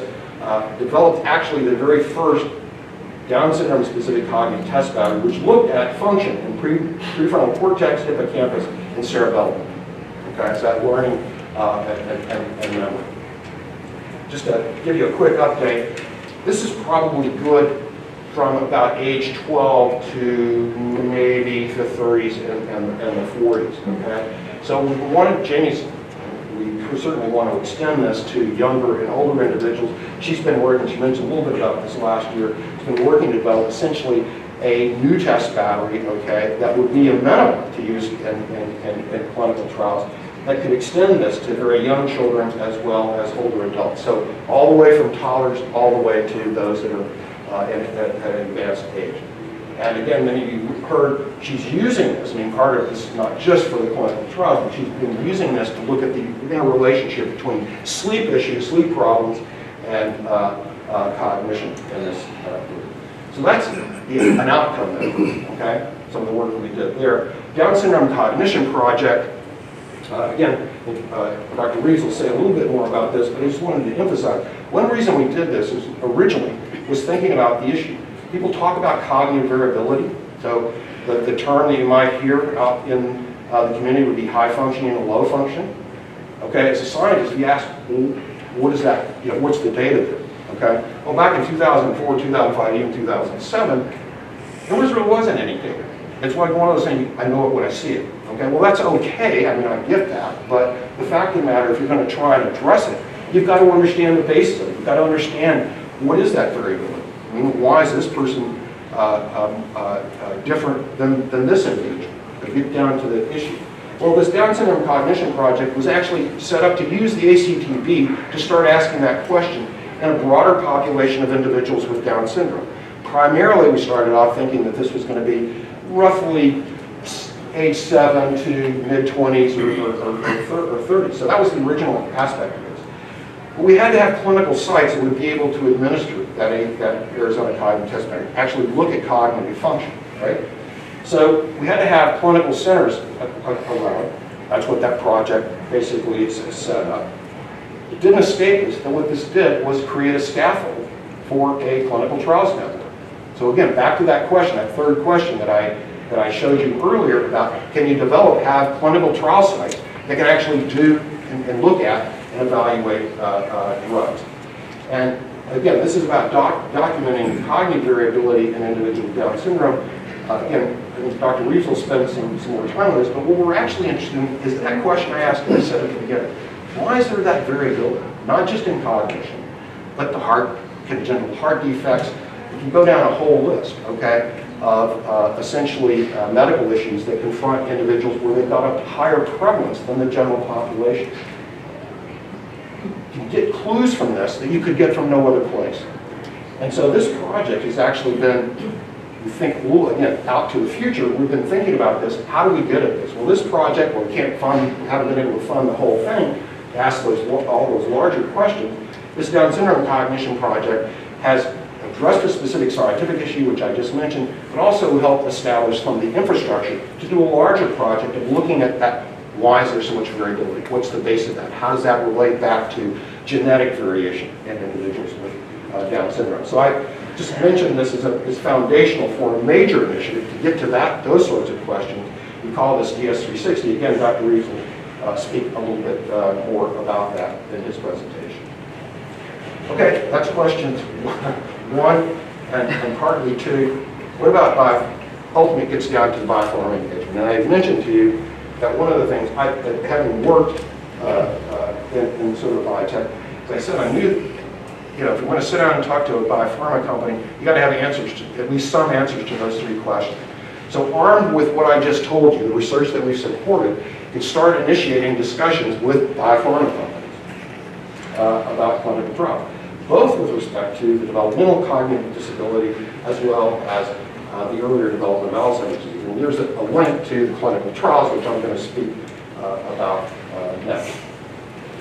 Developed actually the very first Down syndrome specific cognitive test battery, which looked at function in prefrontal cortex, hippocampus, and cerebellum. Okay, so that learning and memory. Just to give you a quick update, this is probably good from about age 12 to maybe the 30s and the 40s. Okay, so we wanted we certainly want to extend this to younger and older individuals. She's been working, she mentioned a little bit about this last year, she's been working to develop essentially a new test battery, okay, that would be amenable to use in clinical trials that could extend this to very young children as well as older adults. So all the way from toddlers all the way to those that are at an advanced age. And again, many of you heard she's using this. I mean, part of this is not just for the clinical trials, but she's been using this to look at the interrelationship between sleep issues, sleep problems, and cognition in this group. So that's an outcome measure, okay? Some of the work that we did there. Down syndrome cognition project, again, Dr. Reeves will say a little bit more about this, but I just wanted to emphasize, one reason we did this is originally was thinking about the issue. People talk about cognitive variability, so the term that you might hear out in the community would be high functioning and low function. Okay, as a scientist, we ask, well, what is that, what's the data there? Okay, well, back in 2004, 2005, even 2007, there really wasn't any data. It's like one of those things, I know it when I see it. Okay, well, that's okay, I mean, I get that, but the fact of the matter, if you're going to try and address it, you've got to understand the basis of it. You've got to understand what is that variability. I mean, why is this person different than this individual? To get down to the issue. Well, this Down syndrome cognition project was actually set up to use the ACTB to start asking that question in a broader population of individuals with Down syndrome. Primarily, we started off thinking that this was going to be roughly age 7 to mid-20s or 30s. So that was the original aspect of this. But we had to have clinical sites that would be able to administer that Arizona cognitive test battery, actually look at cognitive function, right? So we had to have clinical centers around. That's what that project basically is set up. It didn't escape us, and what this did was create a scaffold for a clinical trials network. So again, back to that question, that third question that I showed you earlier about, can you have clinical trial sites that can actually do and look at and evaluate drugs. And again, this is about documenting cognitive variability in individuals with Down syndrome. Again, I think Dr. Reeves will spend some more time on this, but what we're actually interested in is that question I asked and I said at the beginning. Why is there that variability? Not just in cognition, but the congenital heart defects. You can go down a whole list, okay, of essentially medical issues that confront individuals where they've got a higher prevalence than the general population. You can get clues from this that you could get from no other place. And so this project has actually been, we think, again, out to the future, we've been thinking about this, how do we get at this? Well, this project, we haven't been able to fund the whole thing, to ask all those larger questions. This Down syndrome cognition project has addressed a specific scientific issue, which I just mentioned, but also helped establish some of the infrastructure to do a larger project of looking at that. Why is there so much variability? What's the base of that? How does that relate back to genetic variation in individuals with Down syndrome? So I just mentioned this as foundational for a major initiative to get to those sorts of questions. We call this DS360. Again, Dr. Reeves will speak a little bit more about that in his presentation. Okay, that's questions 1 and partly to, what about ultimately gets down to the biopharma engagement? And I've mentioned to you that one of the things, having worked in sort of biotech, as I said, I knew, you know, if you want to sit down and talk to a biopharma company, you got to have answers to, at least some answers to those three questions. So armed with what I just told you, the research that we've supported, it started initiating discussions with biopharma companies about clinical trials, both with respect to the developmental cognitive disability as well as the earlier development of Alzheimer's disease. And there's a link to the clinical trials, which I'm going to speak about next.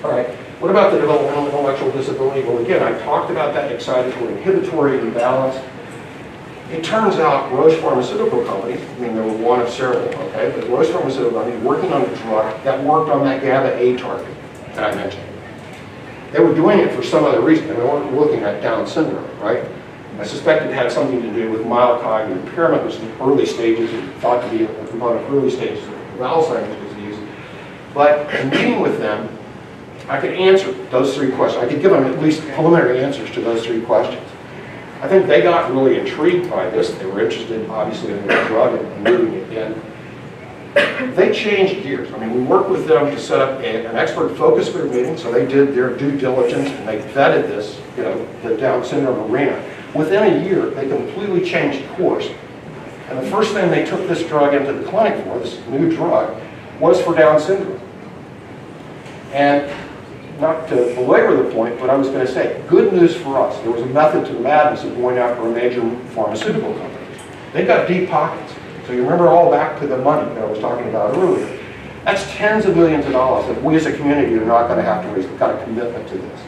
All right, what about the developmental intellectual disability? Well, again, I talked about that excitatory inhibitory imbalance. It turns out Roche Pharmaceutical Company, I mean, there were one of several, okay, but Roche Pharmaceutical Company working on a drug that worked on that GABA A target that I mentioned. They were doing it for some other reason. They weren't looking at Down syndrome, right? I suspect it had something to do with mild cognitive impairment, which is the early stages, thought to be a component of early stages of Alzheimer's disease. But in meeting with them, I could answer those three questions. I could give them at least preliminary answers to those three questions. I think they got really intrigued by this. They were interested, obviously, in the drug and moving it in. They changed gears. I mean, we worked with them to set up an expert focus group meeting, so they did their due diligence and they vetted this, you know, the Down syndrome arena. Within a year, they completely changed course. And the first thing they took this drug into the clinic for, this new drug, was for Down syndrome. And not to belabor the point, but I was going to say, good news for us. There was a method to the madness of going after a major pharmaceutical company. They've got deep pockets. So you remember all back to the money that I was talking about earlier. That's tens of millions of dollars that we as a community are not going to have to raise. We've got a commitment to this.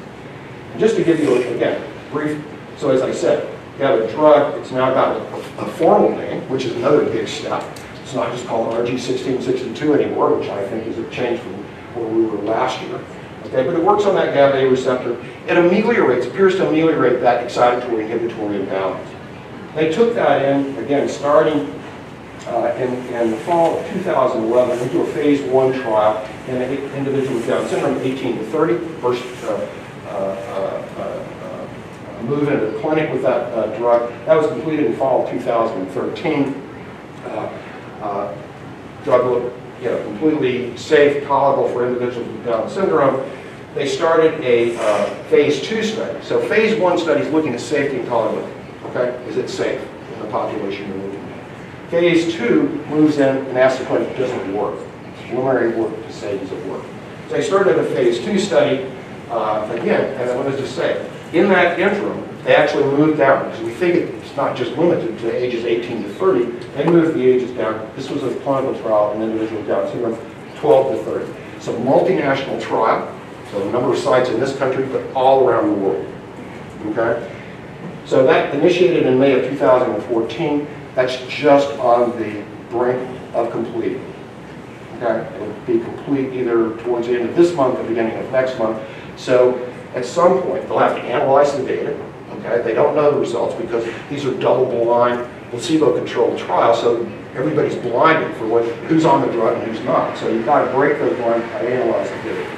And just to give you, again, brief, so as I said, you have a drug, it's now got a formal name, which is another big step. It's not just called RG1662 anymore, which I think is a change from where we were last year. Okay, but it works on that GABA A receptor. It ameliorates, appears to ameliorate that excitatory inhibitory imbalance. They took that in, again, starting in the fall of 2011 into a phase 1 trial in an individual with Down syndrome, 18 to 30. First move into the clinic with that drug. That was completed in fall of 2013. Drug looked, you know, completely safe, tolerable for individuals with Down syndrome. They started a phase 2 study. So phase 1 study is looking at safety and tolerability. Okay, is it safe in the population you're looking at? Phase 2 moves in and asks the question, does it work? Preliminary work to say, does it work? So they started a phase 2 study. Again, and I want to just say, in that interim, they actually moved down, because we think it's not just limited to ages 18 to 30. They moved the ages down. This was a clinical trial in individuals with Down syndrome, 12 to 30. So multinational trial, so a number of sites in this country, but all around the world. Okay? So that initiated in May of 2014. That's just on the brink of completing. Okay? It'll be complete either towards the end of this month or beginning of next month. So at some point, they'll have to analyze the data. Okay? They don't know the results because these are double-blind, placebo-controlled trials, so everybody's blinded for who's on the drug and who's not. So you've got to break those lines by analyzing the data.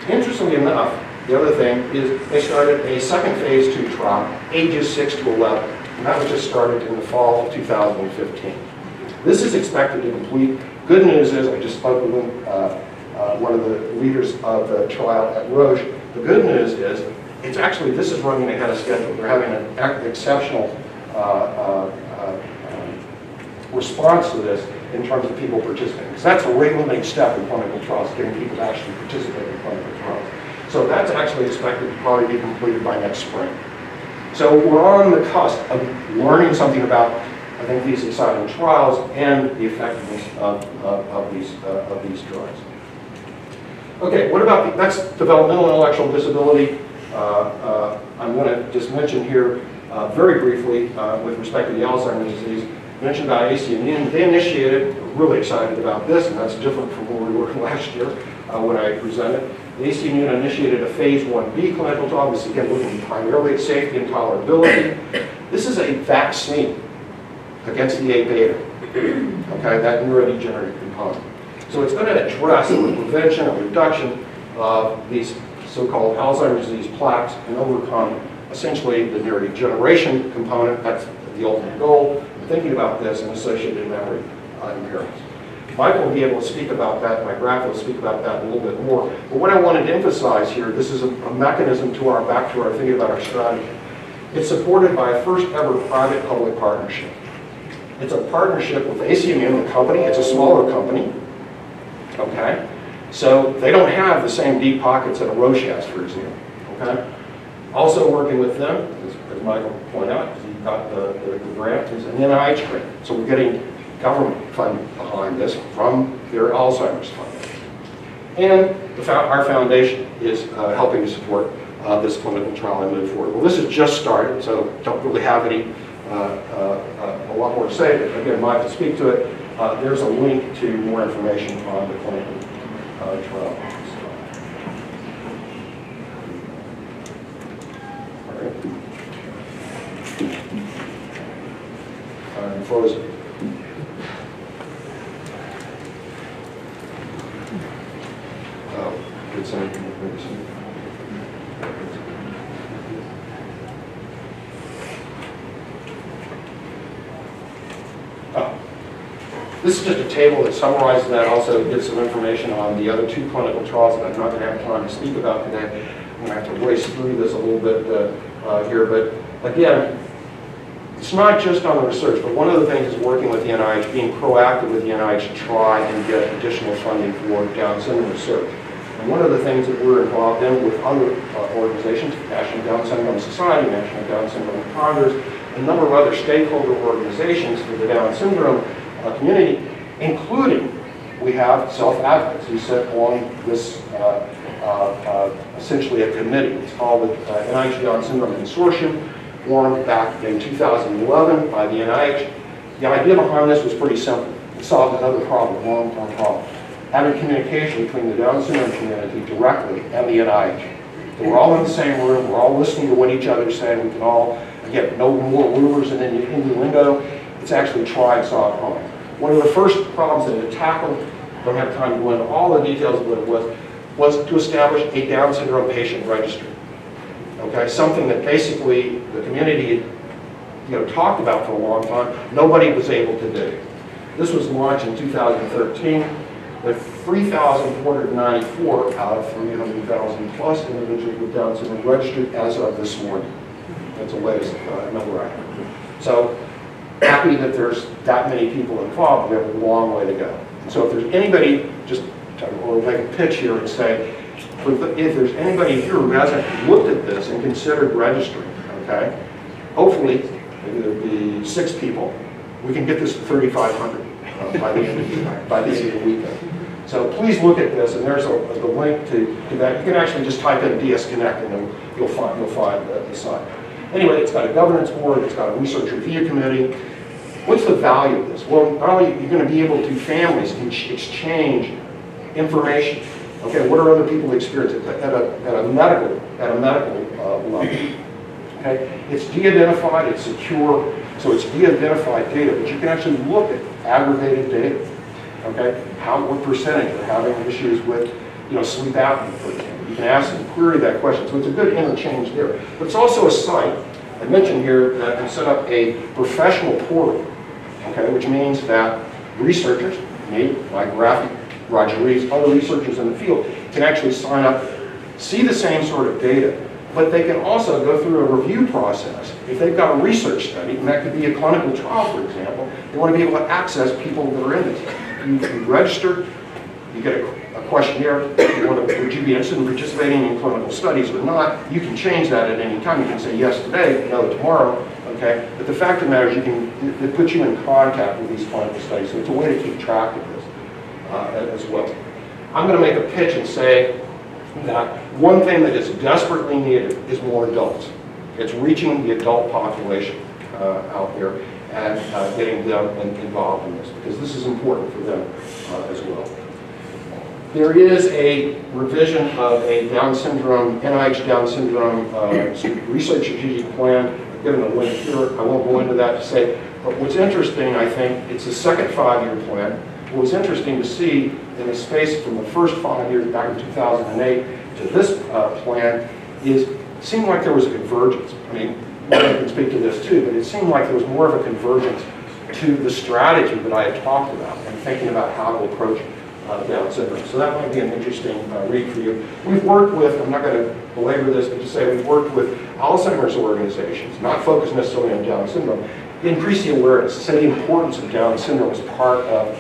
Interestingly enough, the other thing is they started a second phase 2 trial, ages 6 to 11. And that was just started in the fall of 2015. This is expected to complete. Good news is, I just spoke with one of the leaders of the trial at Roche. The good news is, it's actually, this is running ahead of schedule. They're having an exceptional response to this in terms of people participating. Because that's a rate-limiting step in clinical trials, getting people to actually participate in clinical trials. So that's actually expected to probably be completed by next spring. So we're on the cusp of learning something about, I think, these exciting trials and the effectiveness of these drugs. Okay, what about, that's developmental intellectual disability. I'm going to just mention here very briefly with respect to the Alzheimer's disease, mention about AC and Univ. They initiated, we're really excited about this, and that's different from where we were last year when I presented. The AC and Univ initiated a phase 1B clinical trial. This is again looking primarily at safety and tolerability. This is a vaccine against the A-beta, okay, that neurodegenerative component. So it's going to address the prevention and reduction of these so-called Alzheimer's disease plaques and overcome essentially the neurodegeneration component. That's the ultimate goal. Thinking about this and associated memory impairments. Michael will be able to speak about that. My graph will speak about that a little bit more. But what I wanted to emphasize here, this is a mechanism back to our thinking about our strategy. It's supported by a first ever private-public partnership. It's a partnership with ACMM, the company. It's a smaller company, okay? So they don't have the same deep pockets that a Roche has, for example, okay? Also working with them, as Michael pointed out, he got the grant, is an NIH grant. So we're getting government funding behind this from their Alzheimer's fund. And our foundation is helping to support this clinical trial and move forward. Well, this has just started, so don't really have any a lot more to say, but again, Mike will speak to it. There's a link to more information on the clinical trial. All right. I'm frozen. Oh, it's This is just a table that summarizes that, also gives some information on the other two clinical trials that I'm not going to have time to speak about today. I'm going to have to race through this a little bit here, but again, it's not just on the research, but one of the things is working with the NIH, being proactive with the NIH to try and get additional funding for Down syndrome research. And one of the things that we're involved in with other organizations, National Down Syndrome Society, National Down Syndrome Congress, a number of other stakeholder organizations for the Down syndrome community, including we have self-advocates who sit on this, essentially a committee. It's called the NIH Down Syndrome Consortium, formed back in 2011 by the NIH. The idea behind this was pretty simple. It solved another problem, a long-term problem. Having communication between the Down syndrome community directly and the NIH. We're all in the same room, we're all listening to what each other's saying, we can all, again, no more rumors and innuendo. It's actually try and solve problems. One of the first problems that it tackled, don't have time to go into all the details of what it was to establish a Down syndrome patient registry. Okay, something that basically the community talked about for a long time, nobody was able to do. This was launched in 2013 with 3,494 out of 300,000 plus individuals with Down syndrome registered as of this morning. That's the latest number I have. So happy that there's that many people involved. We have a long way to go. So if there's anybody, just we'll make a pitch here and say, if there's anybody here who hasn't looked at this and considered registering, okay, hopefully maybe there'll be 6 people. We can get this to 3,500 by the end of the weekend. So please look at this, and there's the link to that. You can actually just type in DS Connect, and you'll find the site. Anyway, it's got a governance board, it's got a research review committee. What's the value of this? Well, not only are you going to be able to, families can exchange information. Okay, what are other people experiencing at a medical level? Okay, it's de-identified, it's secure, so it's de-identified data, but you can actually look at aggregated data. Okay, what percentage are having issues with, sleep apnea, for example. You can ask and query that question, so it's a good interchange there. But it's also a site. I mentioned here that we set up a professional portal, okay, which means that researchers, me, like Rafii, Roger Reeves, other researchers in the field, can actually sign up, see the same sort of data, but they can also go through a review process. If they've got a research study, and that could be a clinical trial, for example, they want to be able to access people that are in it. You register, you get a questionnaire, would you be interested in participating in clinical studies or not? You can change that at any time. You can say yes today, no tomorrow, okay? But the fact of the matter is it puts you in contact with these clinical studies, so it's a way to keep track of this as well. I'm going to make a pitch and say that one thing that is desperately needed is more adults. It's reaching the adult population out there and getting them involved in this, because this is important for them as well. There is a revision of a Down syndrome, NIH Down syndrome research strategic plan. I've given a link here. I won't go into that to say, but what's interesting, I think, it's the second 5-year plan. What was interesting to see in the space from the first 5 years back in 2008 to this plan is it seemed like there was a convergence. I mean, Ryan can speak to this too, but it seemed like there was more of a convergence to the strategy that I had talked about and thinking about how to approach Down syndrome. So that might be an interesting read for you. We've worked with, I'm not going to belabor this, but to say we've worked with Alzheimer's organizations, not focused necessarily on Down syndrome, to increase the awareness, to say the importance of Down syndrome as part of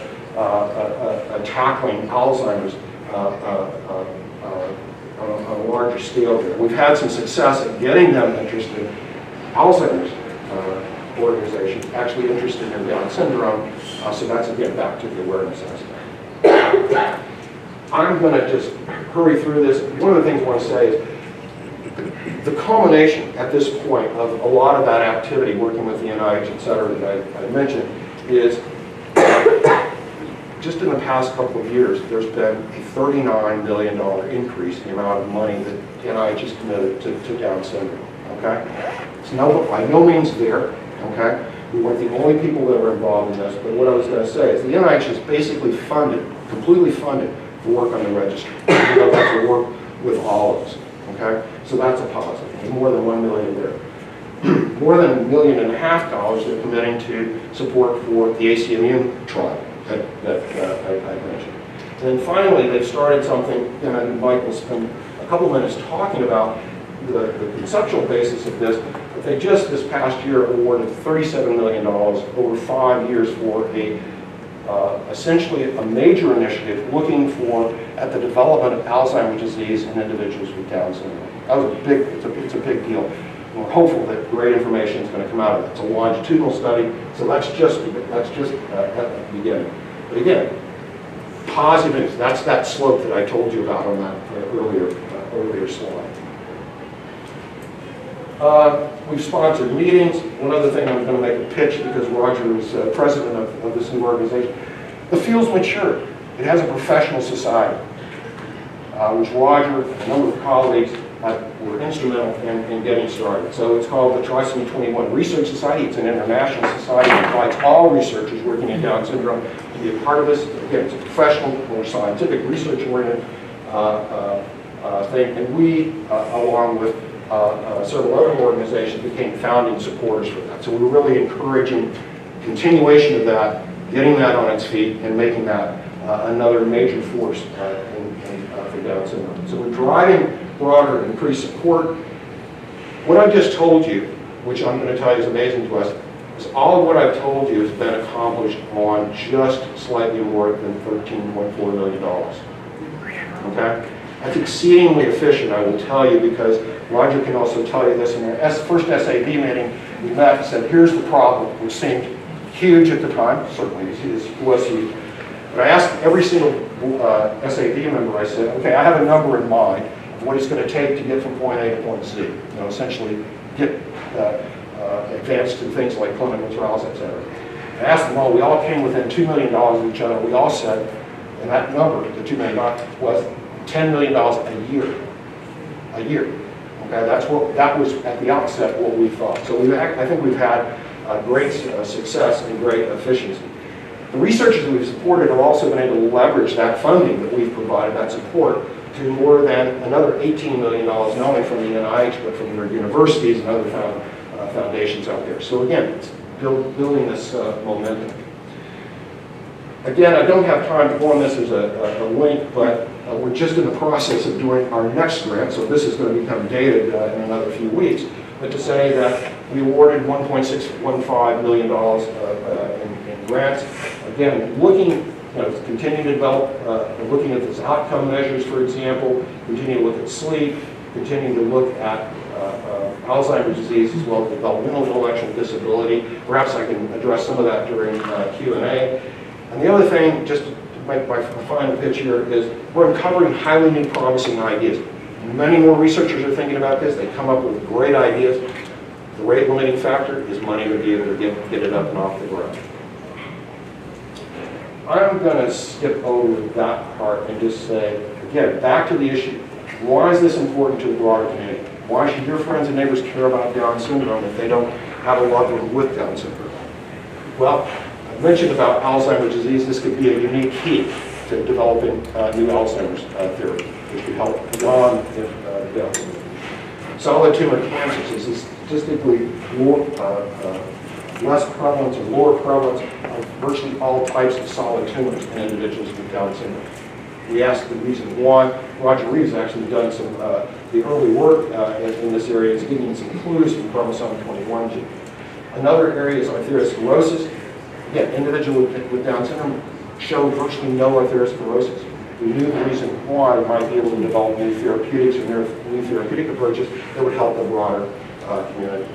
tackling Alzheimer's on a larger scale here. We've had some success in getting them interested. Alzheimer's organizations actually interested in Down syndrome, so that's again back to the awareness aspect. I'm going to just hurry through this. One of the things I want to say is the culmination at this point of a lot of that activity, working with the NIH, et cetera, that I mentioned, is just in the past couple of years, there's been a $39 million increase in the amount of money that NIH has committed to Down syndrome, okay? It's by no means there, okay? We weren't the only people that were involved in this, but what I was going to say is the NIH is basically funded, completely funded, for work on the registry. That's to work with all of us, okay? So that's a positive. There's more than $1 million there. More than $1.5 million they're committing to support for the ACMU trial that I mentioned. And then finally, they've started something, and Mike will spend a couple minutes talking about the conceptual basis of this, but they just this past year awarded $37 million over 5 years for essentially a major initiative looking at the development of Alzheimer's disease in individuals with Down syndrome. That was it's a big deal. And we're hopeful that great information is going to come out of it. It's a longitudinal study, so that's just at the beginning. But again, positive news. That's that slope that I told you about on that earlier slide. We've sponsored meetings. One other thing I'm going to make a pitch because Roger is president of this new organization. The field's matured. It has a professional society, which Roger and a number of colleagues were instrumental in getting started. So it's called the Trisomy 21 Research Society. It's an international society that invites all researchers working in Down syndrome to be a part of this. Again, it's a professional, more scientific, research-oriented thing. And we, along with several other organizations, became founding supporters for that. So we're really encouraging continuation of that, getting that on its feet, and making that another major force for Down syndrome. So we're driving broader and increased support. What I've just told you, which I'm going to tell you is amazing to us, is all of what I've told you has been accomplished on just slightly more than $13.4 million. Okay? That's exceedingly efficient, I will tell you, because Roger can also tell you this. In our first SAB meeting, we met and said, here's the problem, which seemed huge at the time. Certainly it was huge. But I asked every single SAB member, I said, okay, I have a number in mind of what it's going to take to get from point A to point Z. Essentially get advanced to things like clinical trials, et cetera. I asked them all, we all came within $2 million of each other. We all said, and that number, the $2 million, was $10 million a year. A year. Okay, that was at the outset what we thought. So I think we've had great success and great efficiency. The researchers that we've supported have also been able to leverage that funding that we've provided, that support, to more than another $18 million, not only from the NIH, but from their universities and other foundations out there. So again, it's building this momentum. Again, I don't have time to go on this as a link, but we're just in the process of doing our next grant, so this is going to become dated in another few weeks. But to say that we awarded $1.615 million in grants. Again, looking, continue to develop, looking at these outcome measures, for example, continue to look at sleep, continue to look at Alzheimer's disease as well as developmental intellectual disability. Perhaps I can address some of that during Q&A. And the other thing, just to make my final pitch here, is we're uncovering highly new promising ideas. Many more researchers are thinking about this. They come up with great ideas. The rate limiting factor is money to be able to get it up and off the ground. I'm going to skip over that part and just say, again, back to the issue. Why is this important to the broader community? Why should your friends and neighbors care about Down syndrome if they don't have a loved one with Down syndrome? Well, I mentioned about Alzheimer's disease. This could be a unique key to developing new Alzheimer's therapy, which could help beyond Down syndrome. Solid tumor cancers is statistically less prevalence or lower prevalence of virtually all types of solid tumors in individuals with Down syndrome. We asked the reason why. Roger Reeves actually done some the early work in this area is giving some clues from chromosome 21 gene. Another area is arteriosclerosis. Again, individuals with Down syndrome show virtually no arteriosclerosis. We knew the reason why we might be able to develop new therapeutics or new therapeutic approaches that would help the broader community.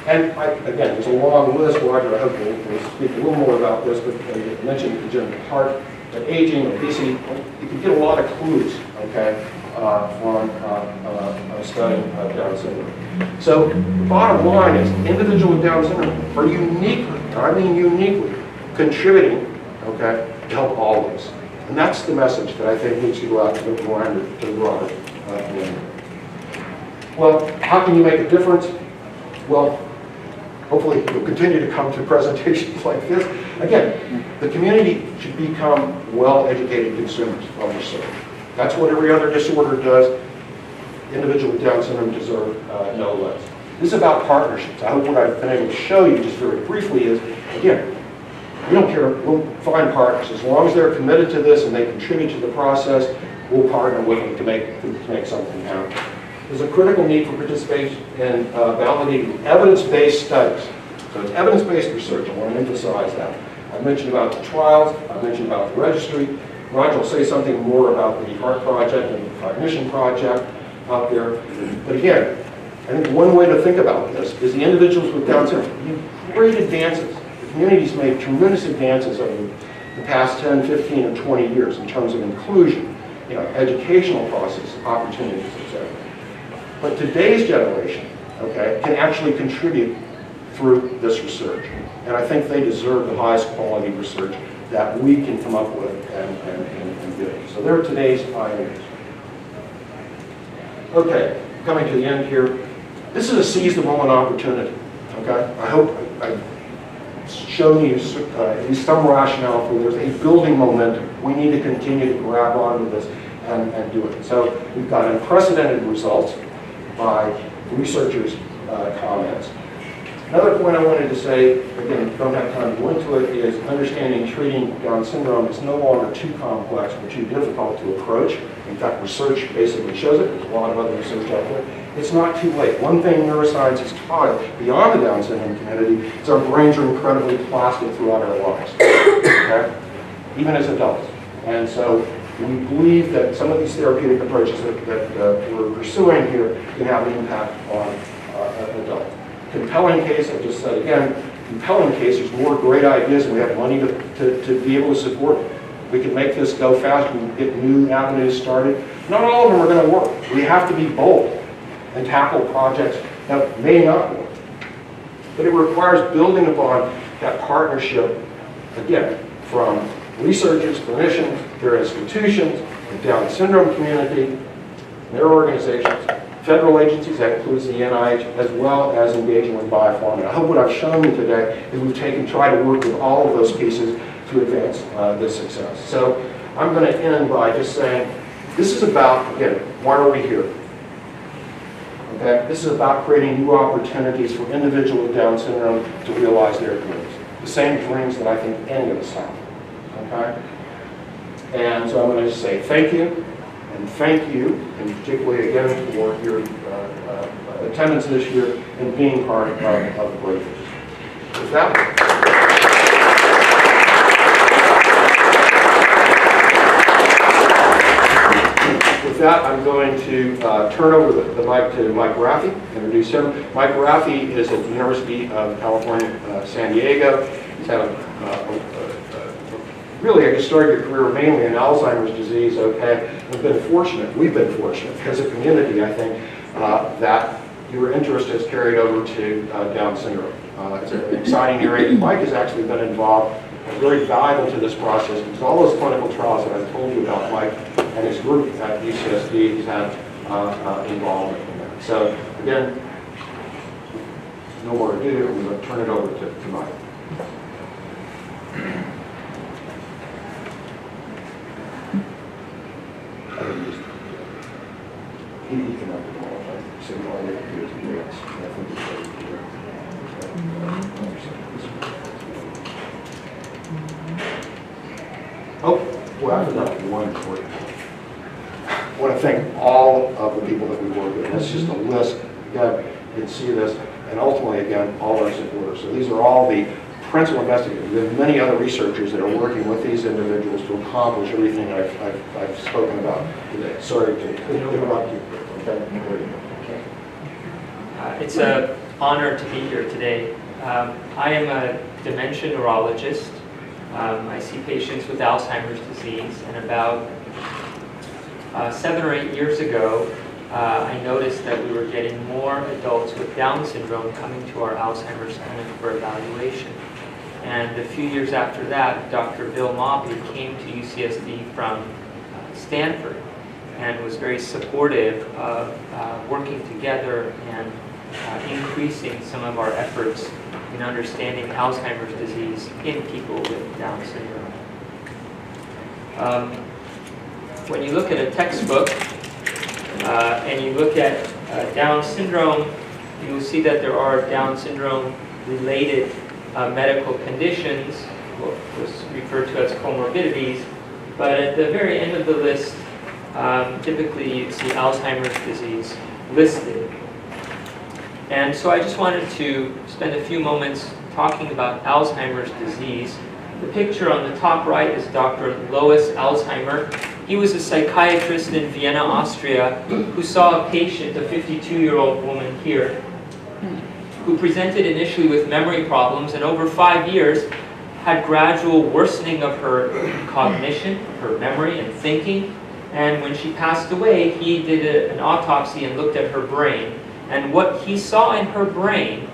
And again, there's a long list. Roger, I hope we'll speak a little more about this, but I mentioned congenital heart, aging, obesity. You can get a lot of clues, okay, from studying Down syndrome. So the bottom line is individuals with Down syndrome are uniquely, and I mean uniquely, contributing, okay, to help all of us. And that's the message that I think needs to go out to the broader community. Well, how can you make a difference? Well, hopefully you'll continue to come to presentations like this. Again, the community should become well-educated consumers of research. That's what every other disorder does. Individuals with Down syndrome deserve no less. This is about partnerships. I hope what I've been able to show you just very briefly is, again, we don't care, we'll find partners. As long as they're committed to this and they contribute to the process, we'll partner with them to make something happen. There's a critical need for participation in validating evidence-based studies. So it's evidence-based research. I want to emphasize that. I mentioned about the trials. I mentioned about the registry. Roger will say something more about the Heart Project and the Cognition Project out there. But again, I think one way to think about this is the individuals with Down syndrome. You have great advances. The community's made tremendous advances over the past 10, 15, and 20 years in terms of inclusion, educational process, opportunities, etc. But today's generation, okay, can actually contribute through this research. And I think they deserve the highest quality research that we can come up with and do. So they're today's pioneers. Okay, coming to the end here. This is a seize the moment opportunity, okay? I hope I've shown you at least some rationale for there's a building momentum. We need to continue to grab onto this and do it. So we've got unprecedented results by researchers' comments. Another point I wanted to say, again, don't have time to go into it, is understanding treating Down syndrome is no longer too complex or too difficult to approach. In fact, research basically shows it. There's a lot of other research out there. It's not too late. One thing neuroscience has taught beyond the Down syndrome community is our brains are incredibly plastic throughout our lives, okay? Even as adults. And so we believe that some of these therapeutic approaches that we're pursuing here can have an impact on adults. Compelling case, I just said again, compelling case, there's more great ideas and we have money to be able to support it. We can make this go fast, we can get new avenues started. Not all of them are going to work. We have to be bold and tackle projects that may not work. But it requires building upon that partnership, again, from researchers, clinicians, their institutions, the Down syndrome community, their organizations, federal agencies, that includes the NIH, as well as engaging with biopharma. And I hope what I've shown you today is we've tried to work with all of those pieces to advance this success. So I'm going to end by just saying, this is about, again, why are we here? Okay? This is about creating new opportunities for individuals with Down syndrome to realize their dreams. The same dreams that I think any of us have. Okay? And so I'm going to just say thank you. And thank you, and particularly again for your attendance this year and being part of the breakthrough. With that, I'm going to turn over the mic to Mike Rafii, introduce him. Mike Rafii is at the University of California, San Diego. He's had really, I guess, started your career mainly in Alzheimer's disease, okay? We've been fortunate as a community, I think, that your interest has carried over to Down syndrome. It's an exciting area. Mike has actually been involved and very valuable to this process because all those clinical trials that I've told you about, Mike and his group at UCSD, he's had involvement in that. So, again, no more ado, I'm going to turn it over to Mike. He can have the ball, right? So and all they can do is advance. And I think it's very clear. Oh, well, I forgot one important point. I want to thank all of the people that we work with. That's just a list. Again, you can see this. And ultimately, again, all our supporters. So these are all the principal investigators. We have many other researchers that are working with these individuals to accomplish everything I've spoken about today. Sorry to interrupt you. Okay. It's an honor to be here today. I am a dementia neurologist. I see patients with Alzheimer's disease, and about 7 or 8 years ago, I noticed that we were getting more adults with Down syndrome coming to our Alzheimer's clinic for evaluation. And a few years after that, Dr. Bill Mobley came to UCSD from Stanford and was very supportive of working together and increasing some of our efforts in understanding Alzheimer's disease in people with Down syndrome. When you look at a textbook and you look at Down syndrome, you will see that there are Down syndrome related medical conditions, what's referred to as comorbidities, but at the very end of the list, typically you see Alzheimer's disease listed. And so I just wanted to spend a few moments talking about Alzheimer's disease. The picture on the top right is Dr. Lois Alzheimer. He was a psychiatrist in Vienna, Austria, who saw a patient, a 52-year-old woman here, who presented initially with memory problems and over 5 years had gradual worsening of her cognition, her memory and thinking. And when she passed away, he did an autopsy and looked at her brain. And what he saw in her brain,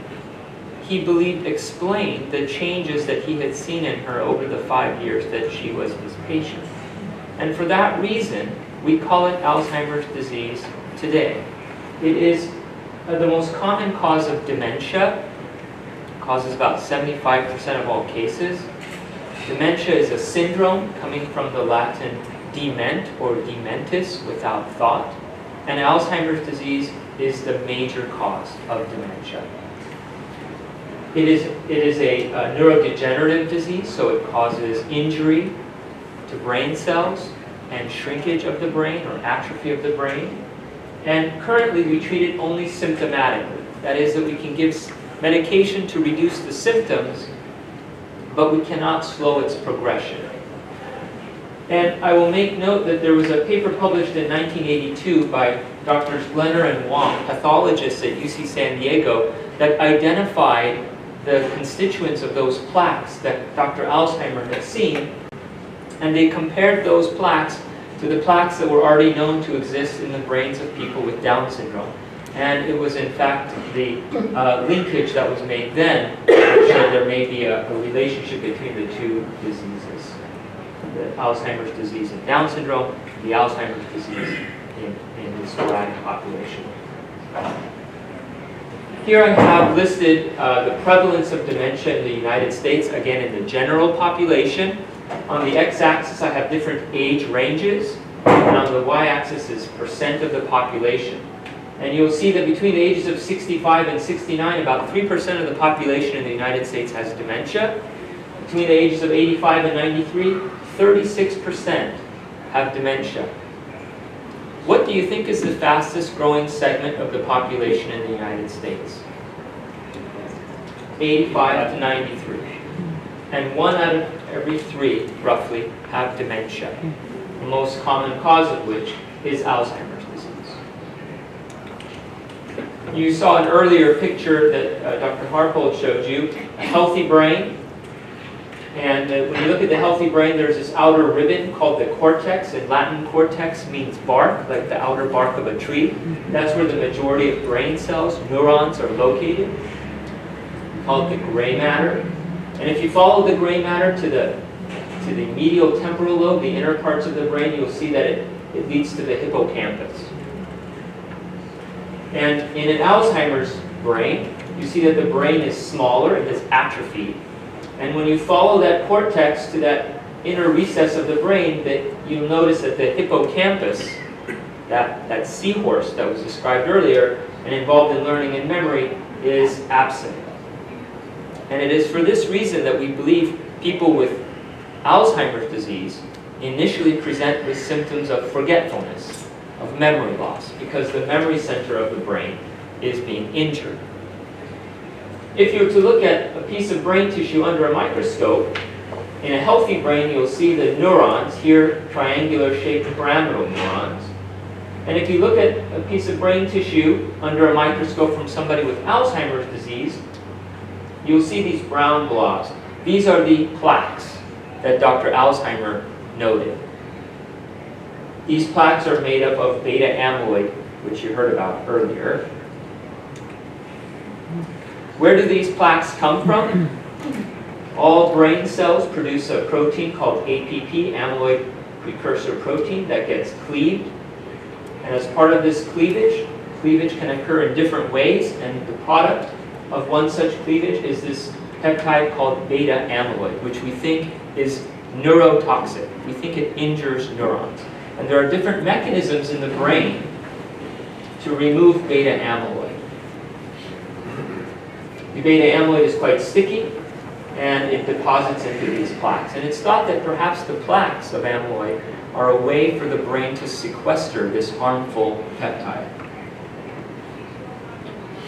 he believed explained the changes that he had seen in her over the 5 years that she was his patient. And for that reason, we call it Alzheimer's disease today. It is the most common cause of dementia. It causes about 75% of all cases. Dementia is a syndrome coming from the Latin dement or dementis, without thought. And Alzheimer's disease is the major cause of dementia. It is a neurodegenerative disease, so it causes injury to brain cells and shrinkage of the brain or atrophy of the brain. And currently we treat it only symptomatically. That is, that we can give medication to reduce the symptoms, but we cannot slow its progression. And I will make note that there was a paper published in 1982 by Drs. Glenner and Wong, pathologists at UC San Diego, that identified the constituents of those plaques that Dr. Alzheimer had seen, and they compared those plaques to the plaques that were already known to exist in the brains of people with Down syndrome. And it was in fact the linkage that was made then that showed there may be a relationship between the two diseases. The Alzheimer's disease and Down syndrome, and the Alzheimer's disease in the sporadic population. Here I have listed the prevalence of dementia in the United States, again in the general population. On the x-axis I have different age ranges, and on the y-axis is percent of the population. And you'll see that between the ages of 65 and 69, about 3% of the population in the United States has dementia. Between the ages of 85 and 93, 36% have dementia. What do you think is the fastest growing segment of the population in the United States? 85 to 93. And 1 out of every 3, roughly, have dementia. The most common cause of which is Alzheimer's disease. You saw an earlier picture that Dr. Harpold showed you, a healthy brain. And when you look at the healthy brain, there's this outer ribbon called the cortex. In Latin, cortex means bark, like the outer bark of a tree. That's where the majority of brain cells, neurons, are located. We call it the gray matter. And if you follow the gray matter to the medial temporal lobe, the inner parts of the brain, you'll see that it leads to the hippocampus. And in an Alzheimer's brain, you see that the brain is smaller, it has atrophy. And when you follow that cortex to that inner recess of the brain, that you'll notice that the hippocampus, that seahorse that was described earlier, and involved in learning and memory is absent. And it is for this reason that we believe people with Alzheimer's disease initially present with symptoms of forgetfulness, of memory loss, because the memory center of the brain is being injured. If you were to look at a piece of brain tissue under a microscope, in a healthy brain you'll see the neurons, here triangular-shaped pyramidal neurons. And if you look at a piece of brain tissue under a microscope from somebody with Alzheimer's disease, you'll see these brown blobs. These are the plaques that Dr. Alzheimer noted. These plaques are made up of beta amyloid, which you heard about earlier. Where do these plaques come from? All brain cells produce a protein called APP, amyloid precursor protein, that gets cleaved. And as part of this cleavage can occur in different ways, and the product of one such cleavage is this peptide called beta amyloid, which we think is neurotoxic. We think it injures neurons. And there are different mechanisms in the brain to remove beta amyloid. The beta amyloid is quite sticky, and it deposits into these plaques. And it's thought that perhaps the plaques of amyloid are a way for the brain to sequester this harmful peptide.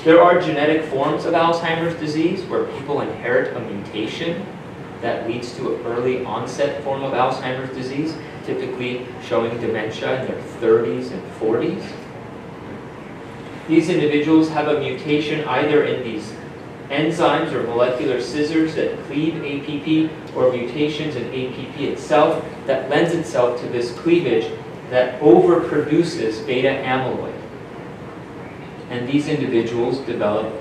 There are genetic forms of Alzheimer's disease where people inherit a mutation that leads to an early onset form of Alzheimer's disease, typically showing dementia in their 30s and 40s. These individuals have a mutation either in these enzymes or molecular scissors that cleave APP, or mutations in APP itself that lends itself to this cleavage that overproduces beta amyloid. And these individuals develop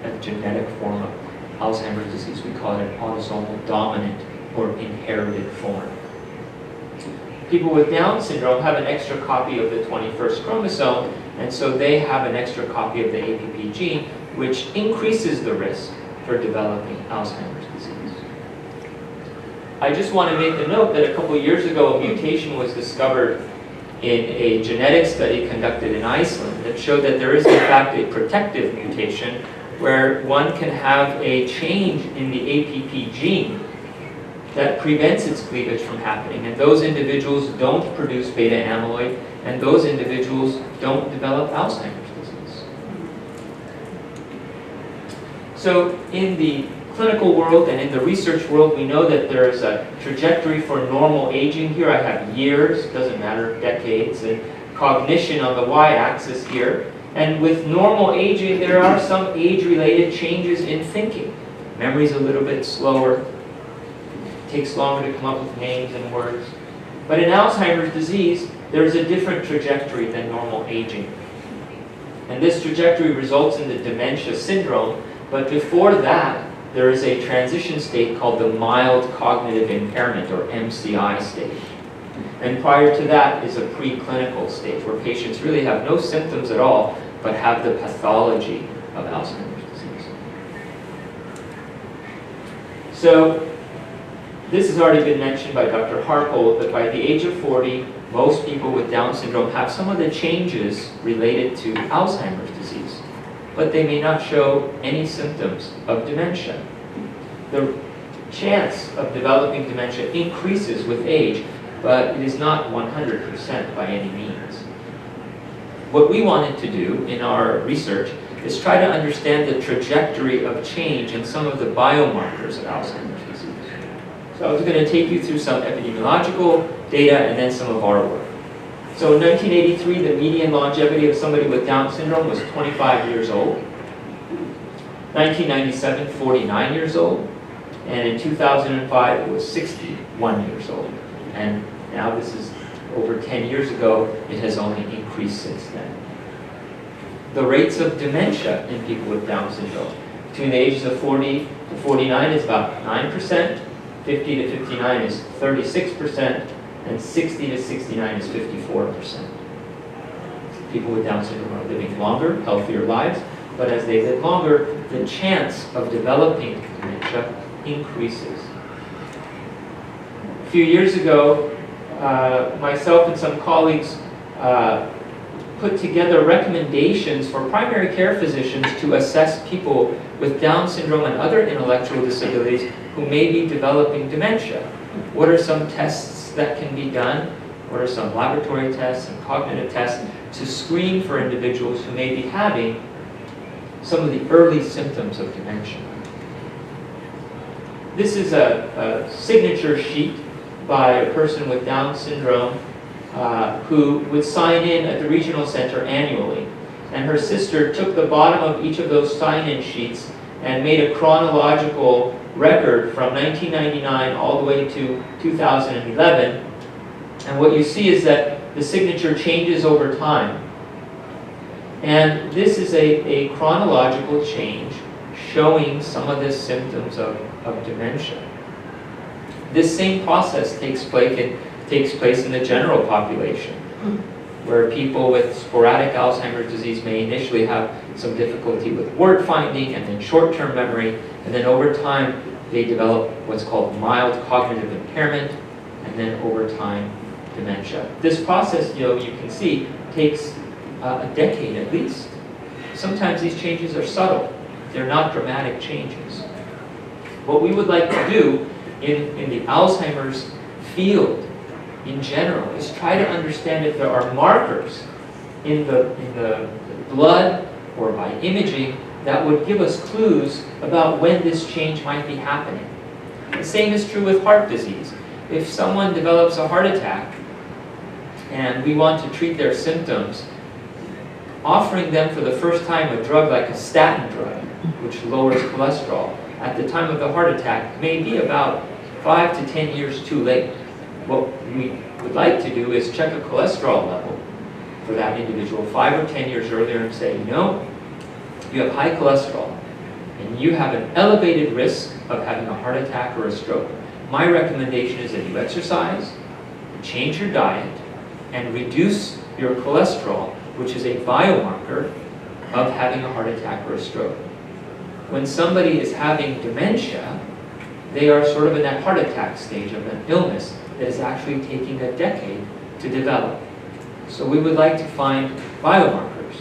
a genetic form of Alzheimer's disease. We call it an autosomal dominant or inherited form. People with Down syndrome have an extra copy of the 21st chromosome, and so they have an extra copy of the APP gene, which increases the risk for developing Alzheimer's disease. I just want to make the note that a couple of years ago a mutation was discovered in a genetic study conducted in Iceland that showed that there is in fact a protective mutation where one can have a change in the APP gene that prevents its cleavage from happening, and those individuals don't produce beta amyloid, and those individuals don't develop Alzheimer's disease. So in the clinical world and in the research world, we know that there is a trajectory for normal aging. Here I have years, doesn't matter, decades, and cognition on the y-axis here. And with normal aging, there are some age-related changes in thinking. Memory's a little bit slower, takes longer to come up with names and words. But in Alzheimer's disease, there is a different trajectory than normal aging. And this trajectory results in the dementia syndrome, but before that, there is a transition state called the mild cognitive impairment, or MCI stage. And prior to that is a preclinical stage, where patients really have no symptoms at all, but have the pathology of Alzheimer's disease. So, this has already been mentioned by Dr. Harpold, that by the age of 40, most people with Down syndrome have some of the changes related to Alzheimer's disease, but they may not show any symptoms of dementia. The chance of developing dementia increases with age, but it is not 100% by any means. What we wanted to do in our research is try to understand the trajectory of change in some of the biomarkers of Alzheimer's disease. So I was going to take you through some epidemiological data and then some of our work. So in 1983, the median longevity of somebody with Down syndrome was 25 years old. 1997, 49 years old. And in 2005, it was 61 years old. And now this is over 10 years ago. It has only increased since then. The rates of dementia in people with Down syndrome between the ages of 40 to 49 is about 9%, 50 to 59 is 36%, and 60 to 69 is 54%. People with Down syndrome are living longer, healthier lives, but as they live longer, the chance of developing dementia increases. A few years ago, myself and some colleagues put together recommendations for primary care physicians to assess people with Down syndrome and other intellectual disabilities who may be developing dementia. What are some tests that can be done? What are some laboratory tests and cognitive tests to screen for individuals who may be having some of the early symptoms of dementia? This is a signature sheet by a person with Down syndrome who would sign in at the regional center annually. And her sister took the bottom of each of those sign-in sheets and made a chronological record from 1999 all the way to 2011. And what you see is that the signature changes over time. And this is a chronological change showing some of the symptoms of dementia. This same process takes place in the general population, where people with sporadic Alzheimer's disease may initially have some difficulty with word finding and then short-term memory, and then over time they develop what's called mild cognitive impairment, and then over time dementia. This process, you can see, takes a decade at least. Sometimes these changes are subtle. They're not dramatic changes. What we would like to do in the Alzheimer's field in general is try to understand if there are markers in the blood or by imaging that would give us clues about when this change might be happening. The same is true with heart disease. If someone develops a heart attack and we want to treat their symptoms, offering them for the first time a drug like a statin drug, which lowers cholesterol, at the time of the heart attack may be about 5 to 10 years too late. What we would like to do is check a cholesterol level for that individual 5 or 10 years earlier and say, you have high cholesterol and you have an elevated risk of having a heart attack or a stroke. My recommendation is that you exercise, change your diet, and reduce your cholesterol, which is a biomarker of having a heart attack or a stroke. When somebody is having dementia, they are sort of in that heart attack stage of an illness that is actually taking a decade to develop. So we would like to find biomarkers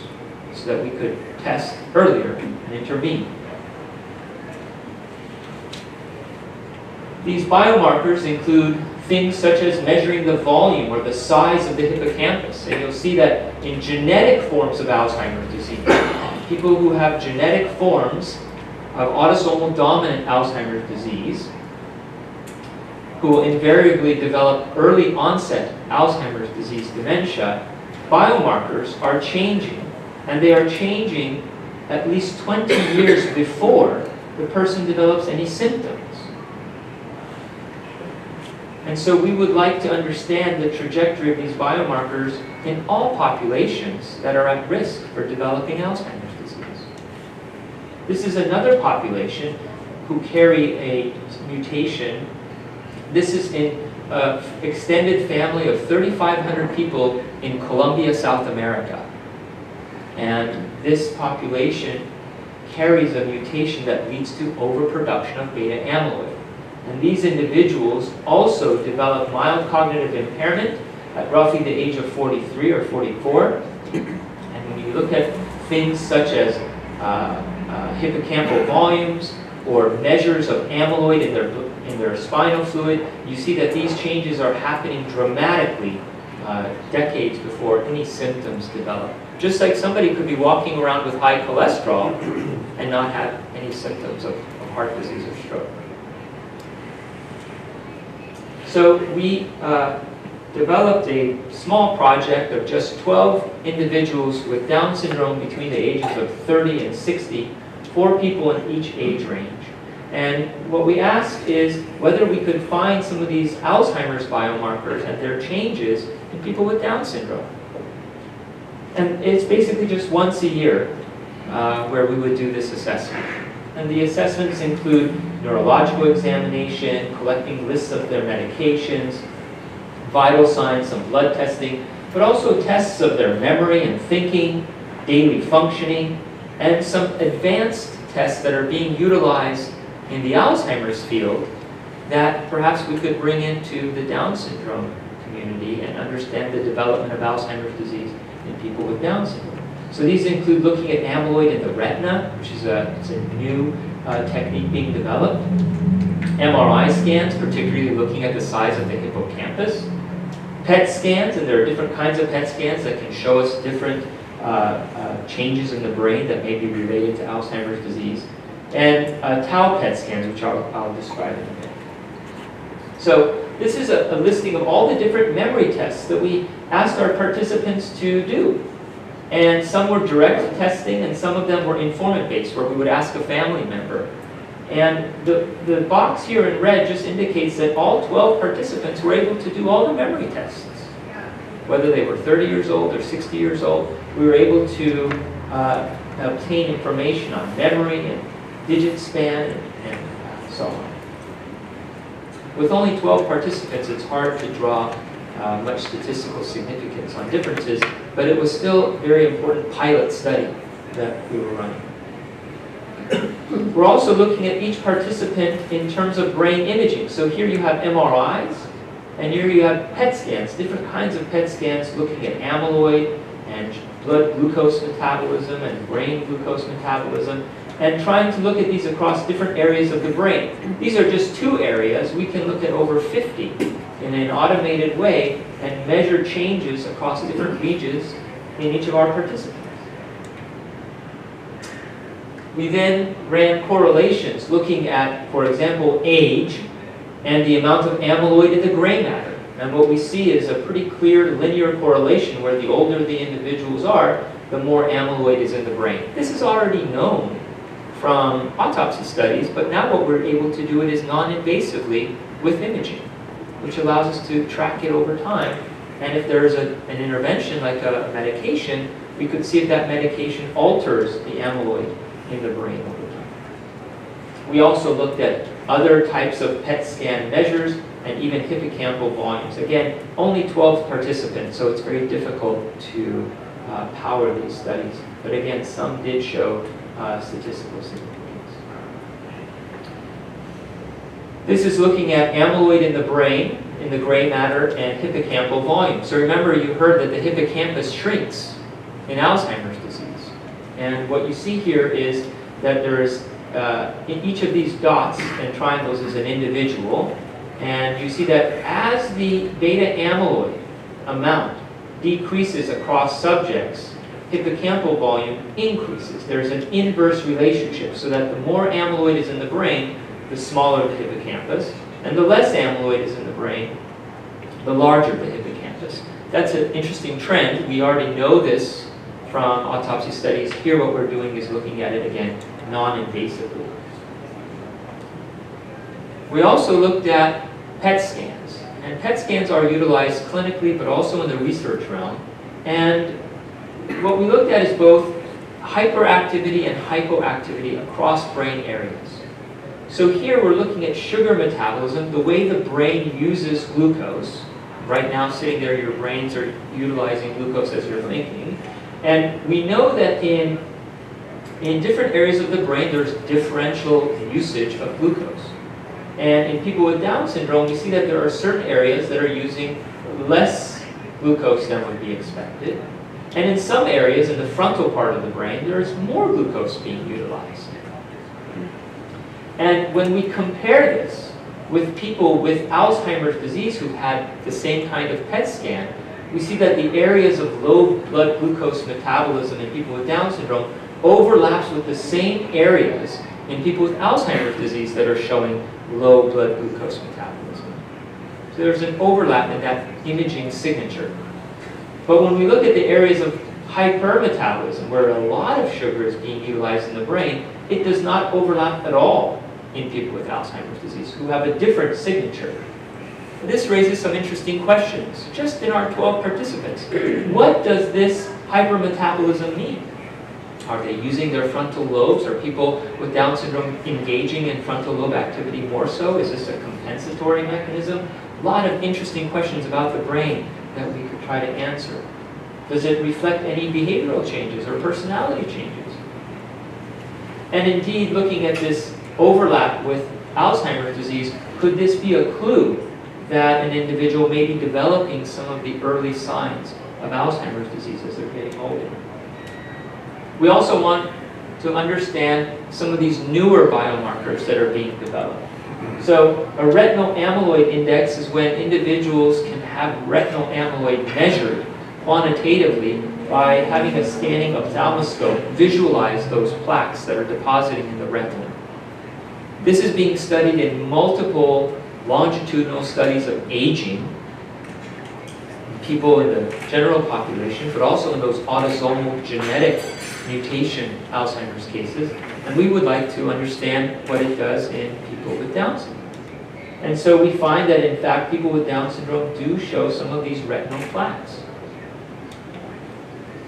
so that we could test earlier and intervene. These biomarkers include things such as measuring the volume or the size of the hippocampus. And you'll see that in genetic forms of Alzheimer's disease, people who have genetic forms of autosomal dominant Alzheimer's disease, who will invariably develop early onset Alzheimer's disease dementia, biomarkers are changing. And they are changing at least 20 years before the person develops any symptoms. And so we would like to understand the trajectory of these biomarkers in all populations that are at risk for developing Alzheimer's disease. This is another population who carry a mutation. This is in an extended family of 3,500 people in Colombia, South America. And this population carries a mutation that leads to overproduction of beta amyloid. And these individuals also develop mild cognitive impairment at roughly the age of 43 or 44. And when you look at things such as hippocampal volumes or measures of amyloid in their spinal fluid, you see that these changes are happening dramatically decades before any symptoms develop. Just like somebody could be walking around with high cholesterol and not have any symptoms of heart disease or stroke. So we developed a small project of just 12 individuals with Down syndrome between the ages of 30 and 60, 4 people in each age range. And what we asked is whether we could find some of these Alzheimer's biomarkers and their changes in people with Down syndrome. And it's basically just once a year where we would do this assessment. And the assessments include neurological examination, collecting lists of their medications, vital signs, some blood testing, but also tests of their memory and thinking, daily functioning, and some advanced tests that are being utilized in the Alzheimer's field that perhaps we could bring into the Down syndrome community and understand the development of Alzheimer's disease in people with Down syndrome. So these include looking at amyloid in the retina, which is it's a new technique being developed. MRI scans, particularly looking at the size of the hippocampus. PET scans, and there are different kinds of PET scans that can show us different changes in the brain that may be related to Alzheimer's disease. And tau PET scans, which I'll describe in a minute. So this is a listing of all the different memory tests that we asked our participants to do. And some were direct testing, and some of them were informant-based, where we would ask a family member. And the box here in red just indicates that all 12 participants were able to do all the memory tests. Whether they were 30 years old or 60 years old, we were able to obtain information on memory and digit span and so on. With only 12 participants, it's hard to draw much statistical significance on differences, but it was still a very important pilot study that we were running. We're also looking at each participant in terms of brain imaging. So here you have MRIs, and here you have PET scans, different kinds of PET scans looking at amyloid and blood glucose metabolism and brain glucose metabolism, and trying to look at these across different areas of the brain. These are just 2 areas. We can look at over 50 in an automated way and measure changes across different regions in each of our participants. We then ran correlations looking at, for example, age and the amount of amyloid in the gray matter. And what we see is a pretty clear linear correlation where the older the individuals are, the more amyloid is in the brain. This is already known from autopsy studies, but now what we're able to do it is non-invasively with imaging, which allows us to track it over time. And if there is an intervention like a medication, we could see if that medication alters the amyloid in the brain over time. We also looked at other types of PET scan measures and even hippocampal volumes. Again, only 12 participants, so it's very difficult to power these studies. But again, some did show statistical significance. This is looking at amyloid in the brain, in the gray matter, and hippocampal volume. So remember, you heard that the hippocampus shrinks in Alzheimer's disease. And what you see here is that there is, in each of these dots and triangles is an individual. And you see that as the beta amyloid amount decreases across subjects, hippocampal volume increases. There's an inverse relationship, so that the more amyloid is in the brain, the smaller the hippocampus, and the less amyloid is in the brain, the larger the hippocampus. That's an interesting trend. We already know this from autopsy studies. Here what we're doing is looking at it again non-invasively. We also looked at PET scans. And PET scans are utilized clinically but also in the research realm. And what we looked at is both hyperactivity and hypoactivity across brain areas. So here we're looking at sugar metabolism, the way the brain uses glucose. Right now, sitting there, your brains are utilizing glucose as you're thinking. And we know that in different areas of the brain, there's differential usage of glucose. And in people with Down syndrome, we see that there are certain areas that are using less glucose than would be expected. And in some areas, in the frontal part of the brain, there's more glucose being utilized. And when we compare this with people with Alzheimer's disease who've had the same kind of PET scan, we see that the areas of low blood glucose metabolism in people with Down syndrome overlaps with the same areas in people with Alzheimer's disease that are showing low blood glucose metabolism. So there's an overlap in that imaging signature. But when we look at the areas of hypermetabolism, where a lot of sugar is being utilized in the brain, it does not overlap at all in people with Alzheimer's disease who have a different signature. This raises some interesting questions, just in our 12 participants. What does this hypermetabolism mean? Are they using their frontal lobes? Are people with Down syndrome engaging in frontal lobe activity more so? Is this a compensatory mechanism? A lot of interesting questions about the brain that we could try to answer. Does it reflect any behavioral changes or personality changes? And indeed, looking at this overlap with Alzheimer's disease, could this be a clue that an individual may be developing some of the early signs of Alzheimer's disease as they're getting older. We also want to understand some of these newer biomarkers that are being developed. So a retinal amyloid index is when individuals can have retinal amyloid measured quantitatively by having a scanning ophthalmoscope visualize those plaques that are depositing in the retina. This is being studied in multiple longitudinal studies of aging, people in the general population, but also in those autosomal genetic mutation Alzheimer's cases. And we would like to understand what it does in people with Down syndrome. And so we find that, in fact, people with Down syndrome do show some of these retinal plaques.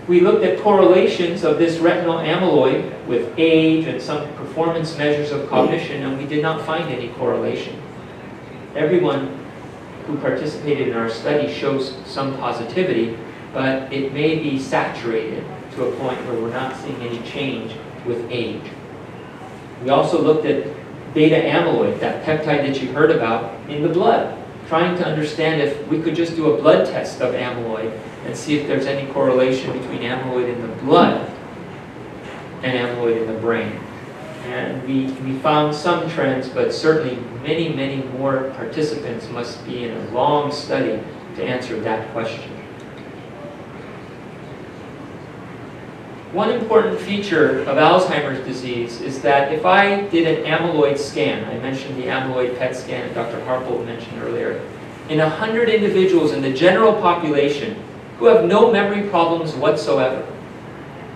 We looked at correlations of this retinal amyloid with age and some performance measures of cognition, and we did not find any correlation. Everyone who participated in our study shows some positivity, but it may be saturated to a point where we're not seeing any change with age. We also looked at beta amyloid, that peptide that you heard about, in the blood, trying to understand if we could just do a blood test of amyloid and see if there's any correlation between amyloid in the blood and amyloid in the brain. And we found some trends, but certainly many, many more participants must be in a long study to answer that question. One important feature of Alzheimer's disease is that if I did an amyloid scan, I mentioned the amyloid PET scan that Dr. Harpold mentioned earlier, in 100 individuals in the general population who have no memory problems whatsoever,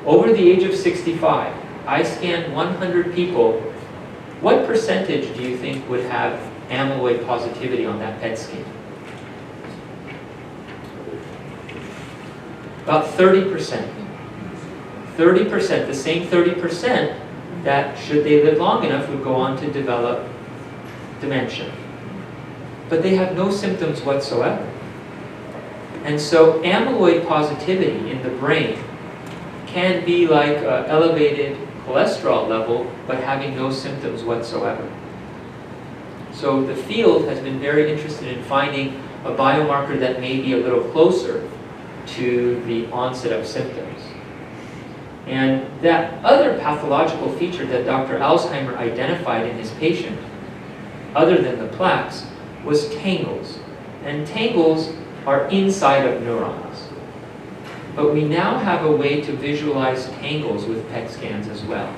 over the age of 65, I scanned 100 people, what percentage do you think would have amyloid positivity on that PET scan? About 30%. 30%, the same 30% that, should they live long enough, would go on to develop dementia. But they have no symptoms whatsoever. And so amyloid positivity in the brain can be like an elevated cholesterol level, but having no symptoms whatsoever. So the field has been very interested in finding a biomarker that may be a little closer to the onset of symptoms. And that other pathological feature that Dr. Alzheimer identified in his patient, other than the plaques, was tangles. And tangles are inside of neurons. But we now have a way to visualize tangles with PET scans as well.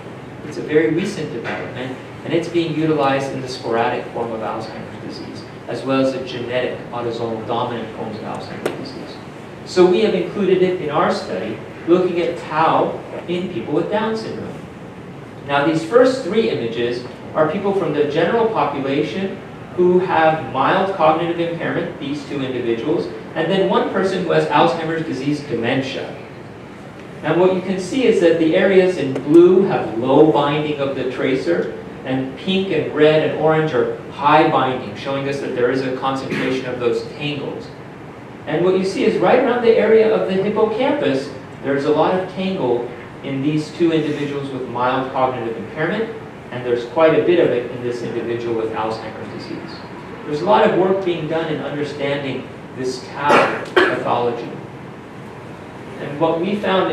It's a very recent development, and it's being utilized in the sporadic form of Alzheimer's disease, as well as the genetic autosomal dominant forms of Alzheimer's disease. So we have included it in our study, looking at tau in people with Down syndrome. Now, these first three images are people from the general population who have mild cognitive impairment, these two individuals, and then one person who has Alzheimer's disease dementia. And what you can see is that the areas in blue have low binding of the tracer, and pink and red and orange are high binding, showing us that there is a concentration of those tangles. And what you see is right around the area of the hippocampus, there's a lot of tangle in these two individuals with mild cognitive impairment, and there's quite a bit of it in this individual with Alzheimer's disease. There's a lot of work being done in understanding this tau pathology. And what we found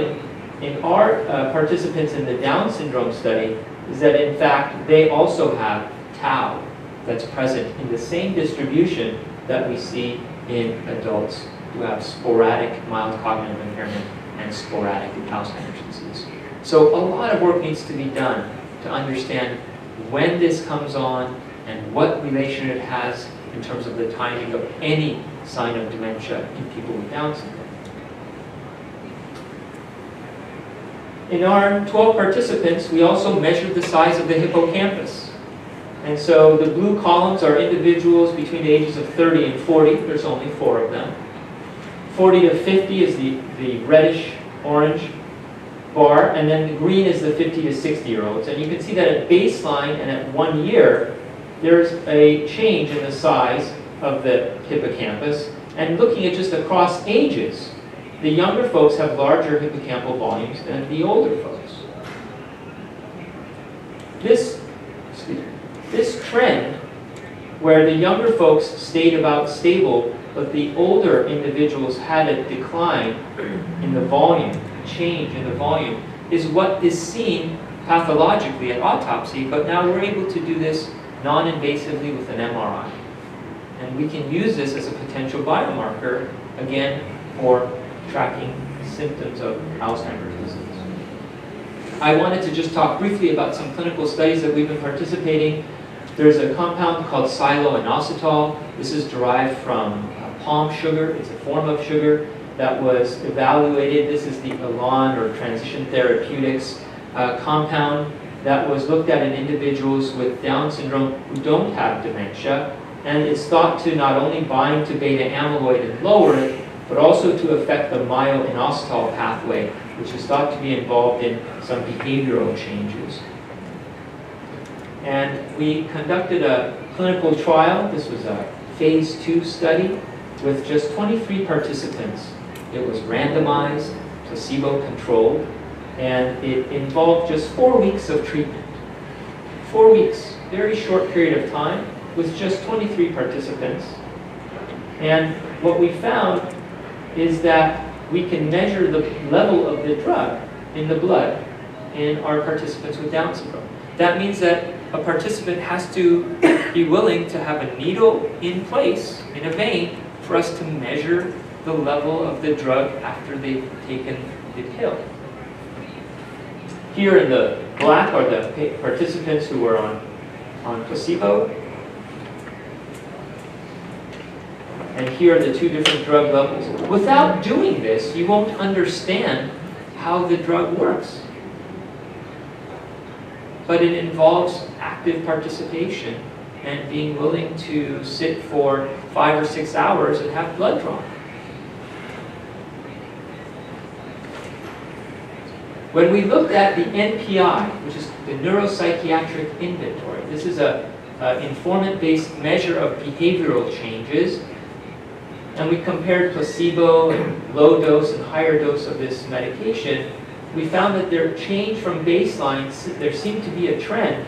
in our participants in the Down syndrome study is that, in fact, they also have tau that's present in the same distribution that we see in adults who have sporadic mild cognitive impairment and sporadic Alzheimer's disease. So a lot of work needs to be done to understand when this comes on and what relation it has in terms of the timing of any sign of dementia in people with Down syndrome. In our 12 participants, we also measured the size of the hippocampus. And so the blue columns are individuals between the ages of 30 and 40. There's only 4 of them. 40 to 50 is the reddish orange bar, and then the green is the 50 to 60-year-olds. And you can see that at baseline and at 1 year, there's a change in the size of the hippocampus. And looking at just across ages, the younger folks have larger hippocampal volumes than the older folks. This trend where the younger folks stayed about stable, but the older individuals had a decline in the volume, change in the volume, is what is seen pathologically at autopsy, but now we're able to do this non-invasively with an MRI. And we can use this as a potential biomarker, again, for tracking symptoms of Alzheimer's disease. I wanted to just talk briefly about some clinical studies that we've been participating. There's a compound called siloinositol. This is derived from palm sugar. It's a form of sugar that was evaluated. This is the Elan or Transition Therapeutics compound that was looked at in individuals with Down syndrome who don't have dementia. And it's thought to not only bind to beta amyloid and lower it, but also to affect the myoinositol pathway, which is thought to be involved in some behavioral changes. And we conducted a clinical trial. This was a phase 2 study with just 23 participants. It was randomized, placebo-controlled, and it involved just 4 weeks of treatment. 4 weeks, very short period of time, with just 23 participants. And what we found is that we can measure the level of the drug in the blood in our participants with Down syndrome. That means that a participant has to be willing to have a needle in place, in a vein, for us to measure the level of the drug after they've taken the pill. Here in the black are the participants who were on placebo. And here are the two different drug levels. Without doing this, you won't understand how the drug works. But it involves active participation and being willing to sit for 5 or 6 hours and have blood drawn. When we looked at the NPI, which is the Neuropsychiatric Inventory, this is an informant-based measure of behavioral changes, and we compared placebo and low dose and higher dose of this medication, we found that their change from baseline, there seemed to be a trend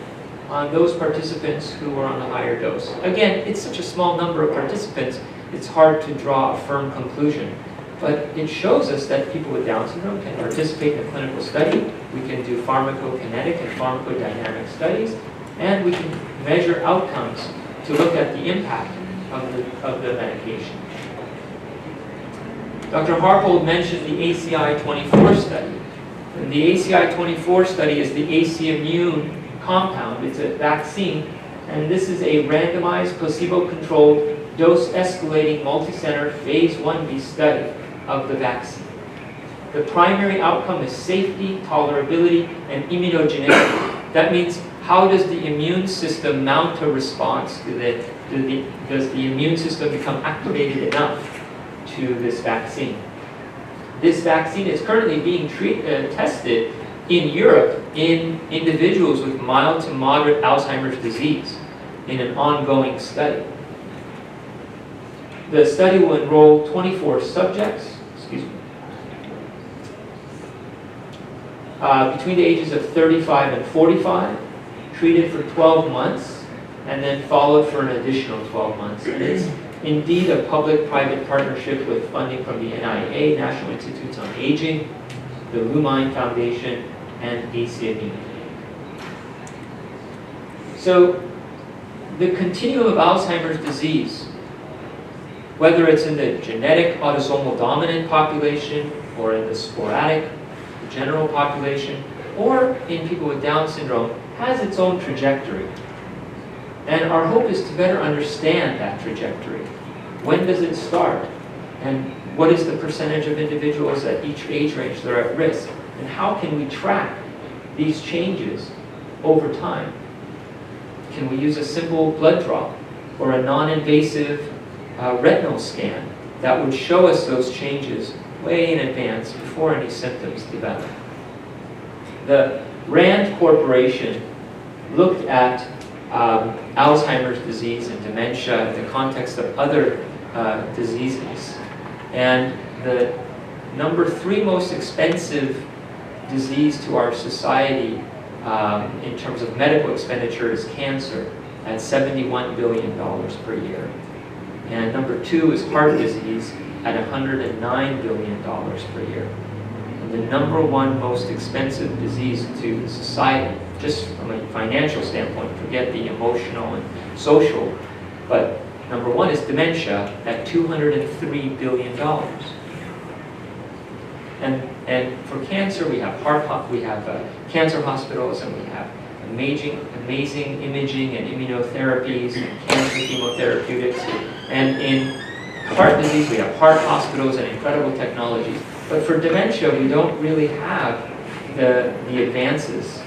on those participants who were on a higher dose. Again, it's such a small number of participants, it's hard to draw a firm conclusion. But it shows us that people with Down syndrome can participate in a clinical study. We can do pharmacokinetic and pharmacodynamic studies, and we can measure outcomes to look at the impact of the medication. Dr. Harpold mentioned the ACI-24 study. And the ACI-24 study is the AC Immune compound. It's a vaccine, and this is a randomized, placebo-controlled, dose-escalating, multi-center phase 1b study of the vaccine. The primary outcome is safety, tolerability, and immunogenicity. That means, how does the immune system mount a response? Does the immune system become activated enough to this vaccine? This vaccine is currently being tested in Europe in individuals with mild to moderate Alzheimer's disease in an ongoing study. The study will enroll 24 subjects, between the ages of 35 and 45, treated for 12 months, and then followed for an additional 12 months. And it's indeed a public-private partnership with funding from the NIA, National Institutes on Aging, the LuMind Foundation, and AC Immune. So the continuum of Alzheimer's disease, whether it's in the genetic autosomal dominant population or in the sporadic general population or in people with Down syndrome, has its own trajectory. And our hope is to better understand that trajectory. When does it start? And what is the percentage of individuals at each age range that are at risk? And how can we track these changes over time? Can we use a simple blood draw or a non-invasive retinal scan that would show us those changes way in advance before any symptoms develop? The RAND Corporation looked at Alzheimer's disease and dementia in the context of other diseases. And the number 3 most expensive disease to our society in terms of medical expenditure is cancer. at $71 billion per year. And number 2 is heart disease at $109 billion per year. And the number 1 most expensive disease to the society, just from a financial standpoint, forget the emotional and social, but number 1 is dementia at $203 billion. And for cancer, we have cancer hospitals, and we have amazing imaging and immunotherapies and cancer chemotherapeutics. And in heart disease, we have heart hospitals and incredible technologies. But for dementia, we don't really have the advances,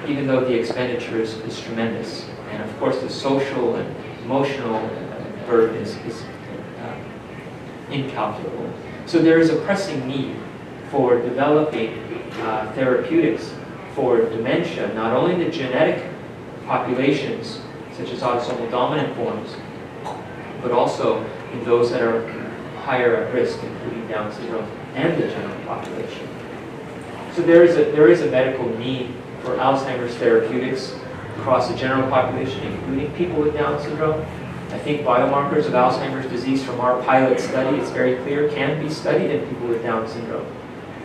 even though the expenditure is tremendous. And of course, the social and emotional burden is incalculable. So there is a pressing need for developing therapeutics for dementia, not only in the genetic populations, such as autosomal dominant forms, but also in those that are higher at risk, including Down syndrome and the general population. So there is a medical need for Alzheimer's therapeutics across the general population, including people with Down syndrome. I think biomarkers of Alzheimer's disease from our pilot study, it's very clear, can be studied in people with Down syndrome.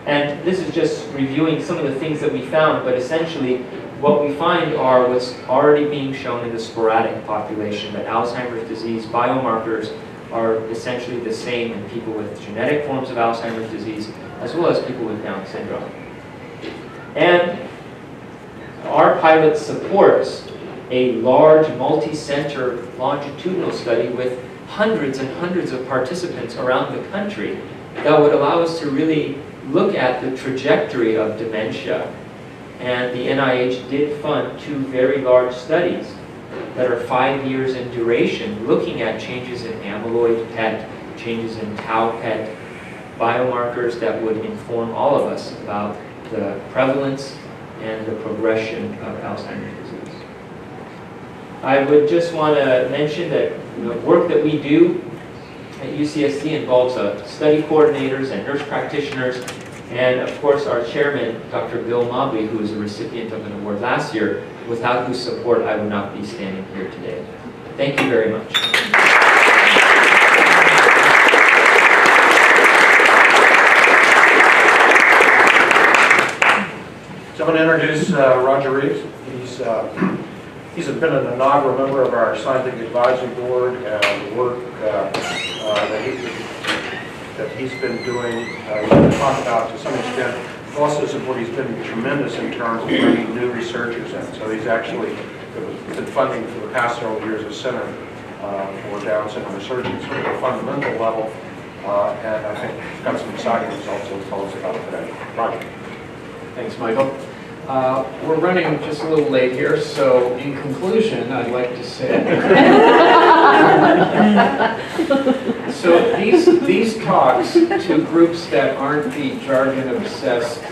And this is just reviewing some of the things that we found, but essentially what we find are what's already being shown in the sporadic population, that Alzheimer's disease biomarkers are essentially the same in people with genetic forms of Alzheimer's disease, as well as people with Down syndrome. And our pilot supports a large multi-center longitudinal study with hundreds and hundreds of participants around the country that would allow us to really look at the trajectory of dementia. And the NIH did fund 2 very large studies that are 5 years in duration, looking at changes in amyloid PET, changes in tau PET, biomarkers that would inform all of us about the prevalence and the progression of Alzheimer's disease. I would just want to mention that the work that we do at UCSD involves study coordinators and nurse practitioners, and of course our chairman, Dr. Bill Mobley, who was a recipient of an award last year, without whose support I would not be standing here today. Thank you very much. So I'm going to introduce Roger Reeves. He's been an inaugural member of our scientific advisory board, and the work that he's been doing, we're going to talk about to some extent. Also support, he's been tremendous in terms of bringing new researchers in. So he's actually been funding for the past several years a center for Down syndrome research at sort of a fundamental level, and I think he's got some exciting results he'll tell us about today. Roger. Thanks, Michael. We're running just a little late here, so in conclusion, I'd like to say, so these talks to groups that aren't the jargon-obsessed,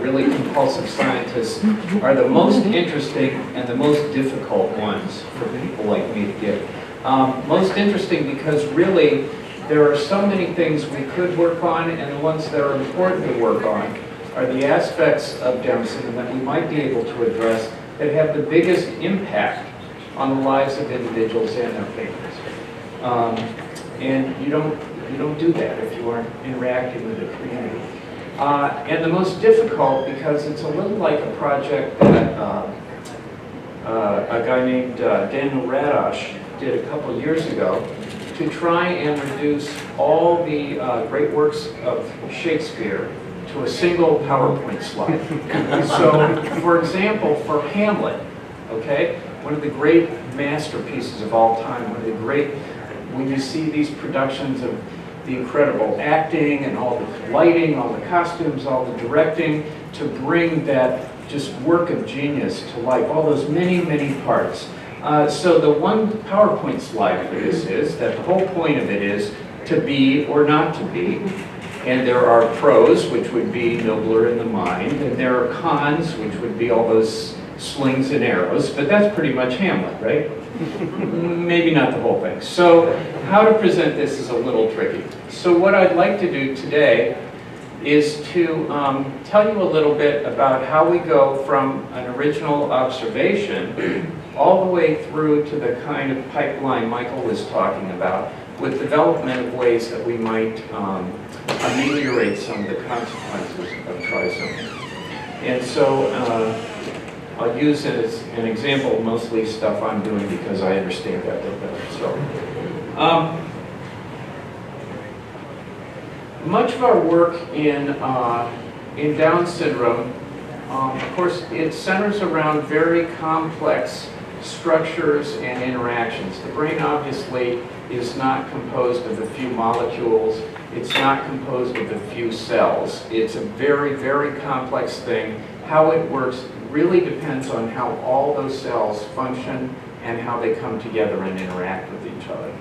really compulsive scientists are the most interesting and the most difficult ones for people like me to give. Most interesting because really there are so many things we could work on, and the ones that are important to work on are the aspects of Down syndrome that we might be able to address that have the biggest impact on the lives of individuals and their families. And you don't do that if you aren't interacting with the community. And the most difficult, because it's a little like a project that a guy named Daniel Radosh did a couple years ago, to try and reduce all the great works of Shakespeare to a single PowerPoint slide. So, for example, for Hamlet, okay, one of the great masterpieces of all time, one of the great, when you see these productions of the incredible acting and all the lighting, all the costumes, all the directing, to bring that just work of genius to life, all those many, many parts. So the one PowerPoint slide for this is that the whole point of it is to be or not to be. And there are pros, which would be nobler in the mind, and there are cons, which would be all those slings and arrows, but that's pretty much Hamlet, right? Maybe not the whole thing. So how to present this is a little tricky. So what I'd like to do today is to tell you a little bit about how we go from an original observation all the way through to the kind of pipeline Michael was talking about, with development of ways that we might ameliorate some of the consequences of trisomy. And so I'll use it as an example, mostly stuff I'm doing because I understand that a little better. So, much of our work in Down syndrome, of course, it centers around very complex structures and interactions. The brain obviously is not composed of a few molecules. It's not composed of a few cells. It's a very, very complex thing. How it works really depends on how all those cells function and how they come together and interact with each other.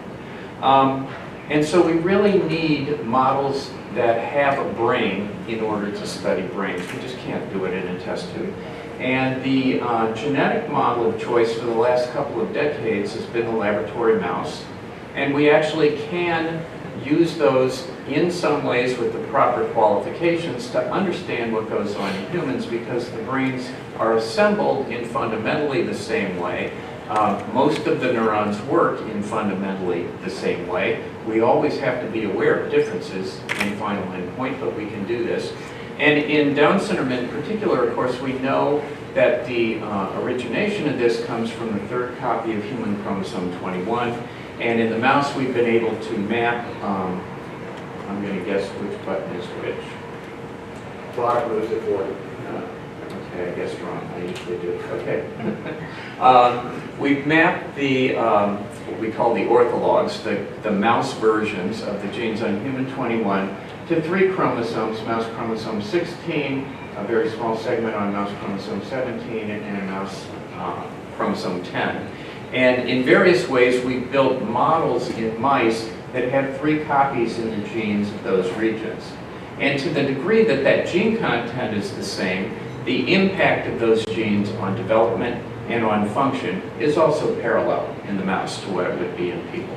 And so we really need models that have a brain in order to study brains. We just can't do it in a test tube. And the genetic model of choice for the last couple of decades has been the laboratory mouse. And we actually can use those in some ways with the proper qualifications to understand what goes on in humans, because the brains are assembled in fundamentally the same way. Most of the neurons work in fundamentally the same way. We always have to be aware of differences in final endpoint, but we can do this. And in Down syndrome in particular, of course, we know that the origination of this comes from the third copy of human chromosome 21. And in the mouse, we've been able to map, I'm going to guess which button is which. Clock moves it forward. Okay, I guess wrong. I usually do. Okay. We've mapped the, what we call the orthologs, the mouse versions of the genes on human 21 to 3 chromosomes, mouse chromosome 16, a very small segment on mouse chromosome 17, and mouse chromosome 10. And in various ways, we've built models in mice that have 3 copies in the genes of those regions. And to the degree that that gene content is the same, the impact of those genes on development and on function is also parallel in the mouse to what it would be in people.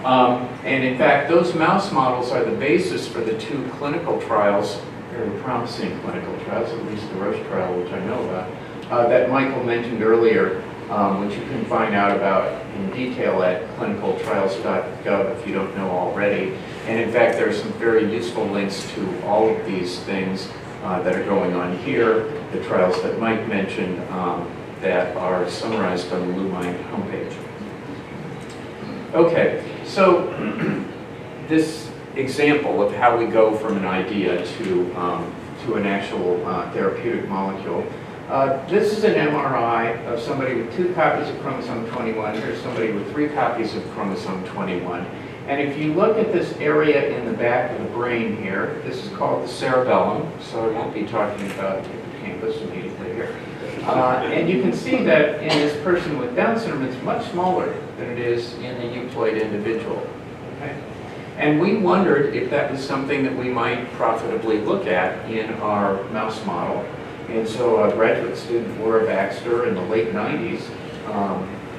And in fact, those mouse models are the basis for the 2 clinical trials, very promising clinical trials, at least the Roche trial, which I know about, that Michael mentioned earlier, which you can find out about in detail at clinicaltrials.gov if you don't know already. And in fact, there are some very useful links to all of these things that are going on here, the trials that Mike mentioned that are summarized on the LuMind homepage. Okay, so this example of how we go from an idea to an actual therapeutic molecule. This is an MRI of somebody with 2 copies of chromosome 21. Here's somebody with 3 copies of chromosome 21. And if you look at this area in the back of the brain here, this is called the cerebellum, so I won't be talking about the hippocampus immediately here. And you can see that in this person with Down syndrome, it's much smaller than it is in the euploid individual. Okay? And we wondered if that was something that we might profitably look at in our mouse model. And so a graduate student, Laura Baxter, in the late 90s,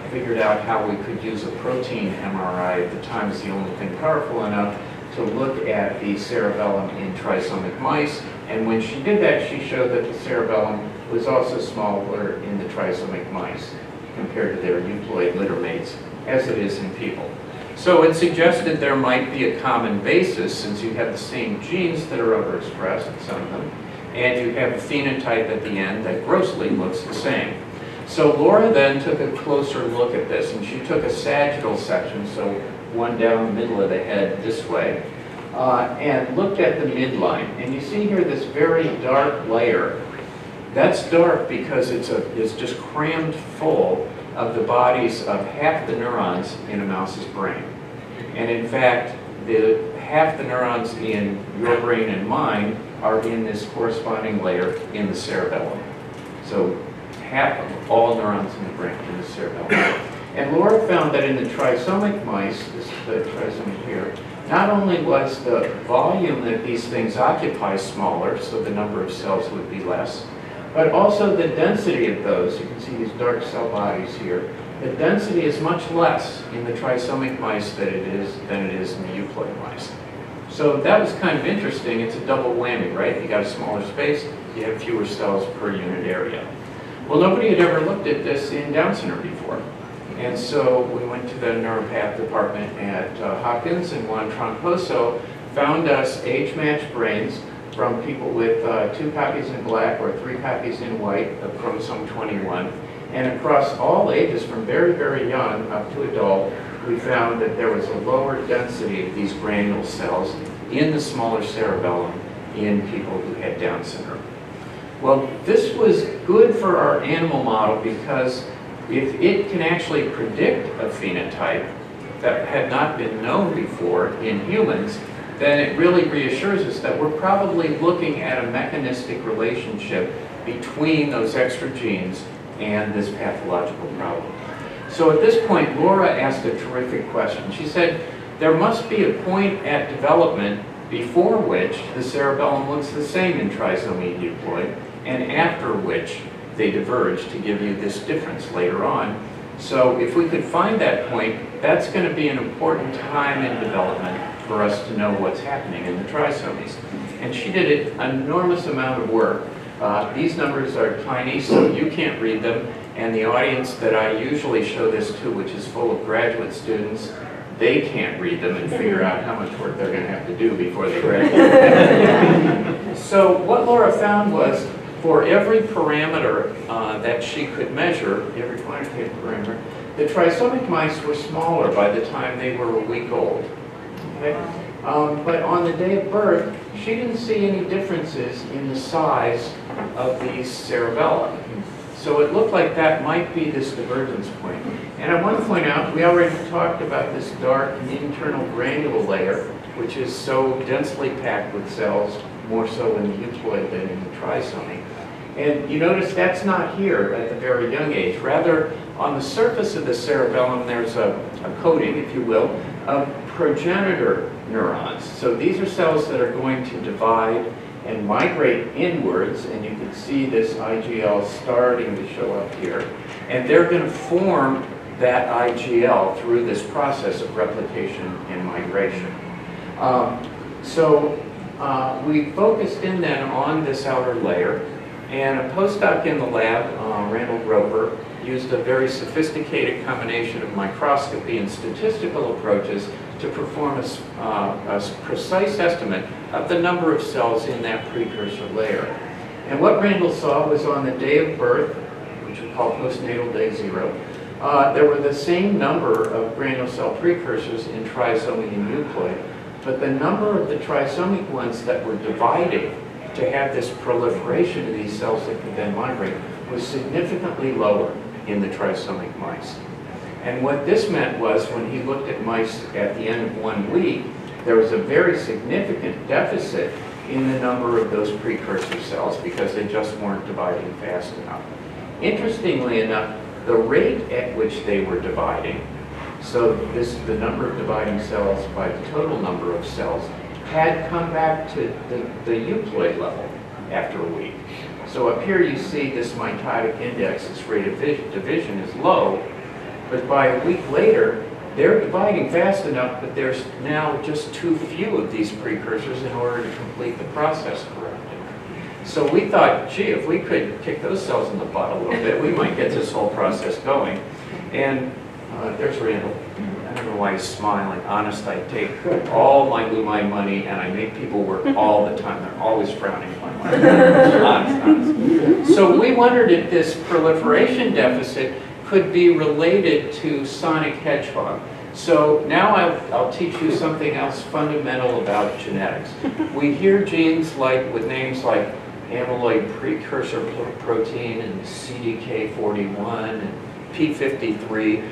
figured out how we could use a protein MRI. At the time, it's the only thing powerful enough to look at the cerebellum in trisomic mice. And when she did that, she showed that the cerebellum was also smaller in the trisomic mice compared to their euploid littermates, as it is in people. So it suggested there might be a common basis, since you have the same genes that are overexpressed, some of them, and you have a phenotype at the end that grossly looks the same. So Laura then took a closer look at this, and she took a sagittal section, so one down the middle of the head this way, and looked at the midline. And you see here this very dark layer. That's dark because it's just crammed full of the bodies of half the neurons in a mouse's brain. And in fact, half the neurons in your brain and mine are in this corresponding layer in the cerebellum. So half of all neurons in the brain in the cerebellum. And Laura found that in the trisomic mice, this is the trisomy here, not only was the volume that these things occupy smaller, so the number of cells would be less, but also the density of those. You can see these dark cell bodies here. The density is much less in the trisomic mice than it is in the euploid mice. So that was kind of interesting. It's a double whammy, right? You got a smaller space, you have fewer cells per unit area. Well, nobody had ever looked at this in Down syndrome before. And so we went to the neuropath department at Hopkins, and Juan Troncoso found us age-matched brains from people with 2 copies in black or 3 copies in white of chromosome 21. And across all ages, from very, very young up to adult, we found that there was a lower density of these granule cells in the smaller cerebellum in people who had Down syndrome. Well, this was good for our animal model because if it can actually predict a phenotype that had not been known before in humans, then it really reassures us that we're probably looking at a mechanistic relationship between those extra genes and this pathological problem. So at this point, Laura asked a terrific question. She said, there must be a point at development before which the cerebellum looks the same in trisomy euploid, and after which they diverge to give you this difference later on. So if we could find that point, that's going to be an important time in development for us to know what's happening in the trisomies. And she did an enormous amount of work. These numbers are tiny, so you can't read them, and the audience that I usually show this to, which is full of graduate students, they can't read them and figure out how much work they're going to have to do before they graduate. So what Laura found was, for every parameter that she could measure, every quantitative parameter, the trisomic mice were smaller by the time they were a week old. Okay? But on the day of birth, she didn't see any differences in the size of these cerebella. So it looked like that might be this divergence point. And I want to point out, we already talked about this dark internal granule layer, which is so densely packed with cells, more so in the euploid than in the trisomy. And you notice that's not here at the very young age. Rather, on the surface of the cerebellum, there's a coating, if you will, of progenitor neurons. So these are cells that are going to divide and migrate inwards, and you can see this IGL starting to show up here. And they're going to form that IGL through this process of replication and migration. We focused in then on this outer layer, and a postdoc in the lab, Randall Roper, used a very sophisticated combination of microscopy and statistical approaches to perform a precise estimate of the number of cells in that precursor layer. And what Randall saw was on the day of birth, which we call postnatal day 0, there were the same number of granule cell precursors in trisomy and euploid, but the number of the trisomic ones that were dividing to have this proliferation of these cells that could then migrate was significantly lower in the trisomic mice. And what this meant was, when he looked at mice at the end of 1 week, there was a very significant deficit in the number of those precursor cells because they just weren't dividing fast enough. Interestingly enough, the rate at which they were dividing, so the number of dividing cells by the total number of cells, had come back to the euploid level after a week. So up here you see this mitotic index, this rate of division is low, but by a week later, they're dividing fast enough, but there's now just too few of these precursors in order to complete the process correctly. So we thought, gee, if we could kick those cells in the butt a little bit, we might get this whole process going. And there's Randall. I don't know why he's smiling. Honest, I take all my LuMind money and I make people work all the time. They're always frowning at my money. Honest. So we wondered if this proliferation deficit could be related to sonic hedgehog. So now I'll teach you something else fundamental about genetics. We hear genes with names like amyloid precursor protein and CDK41 and P53.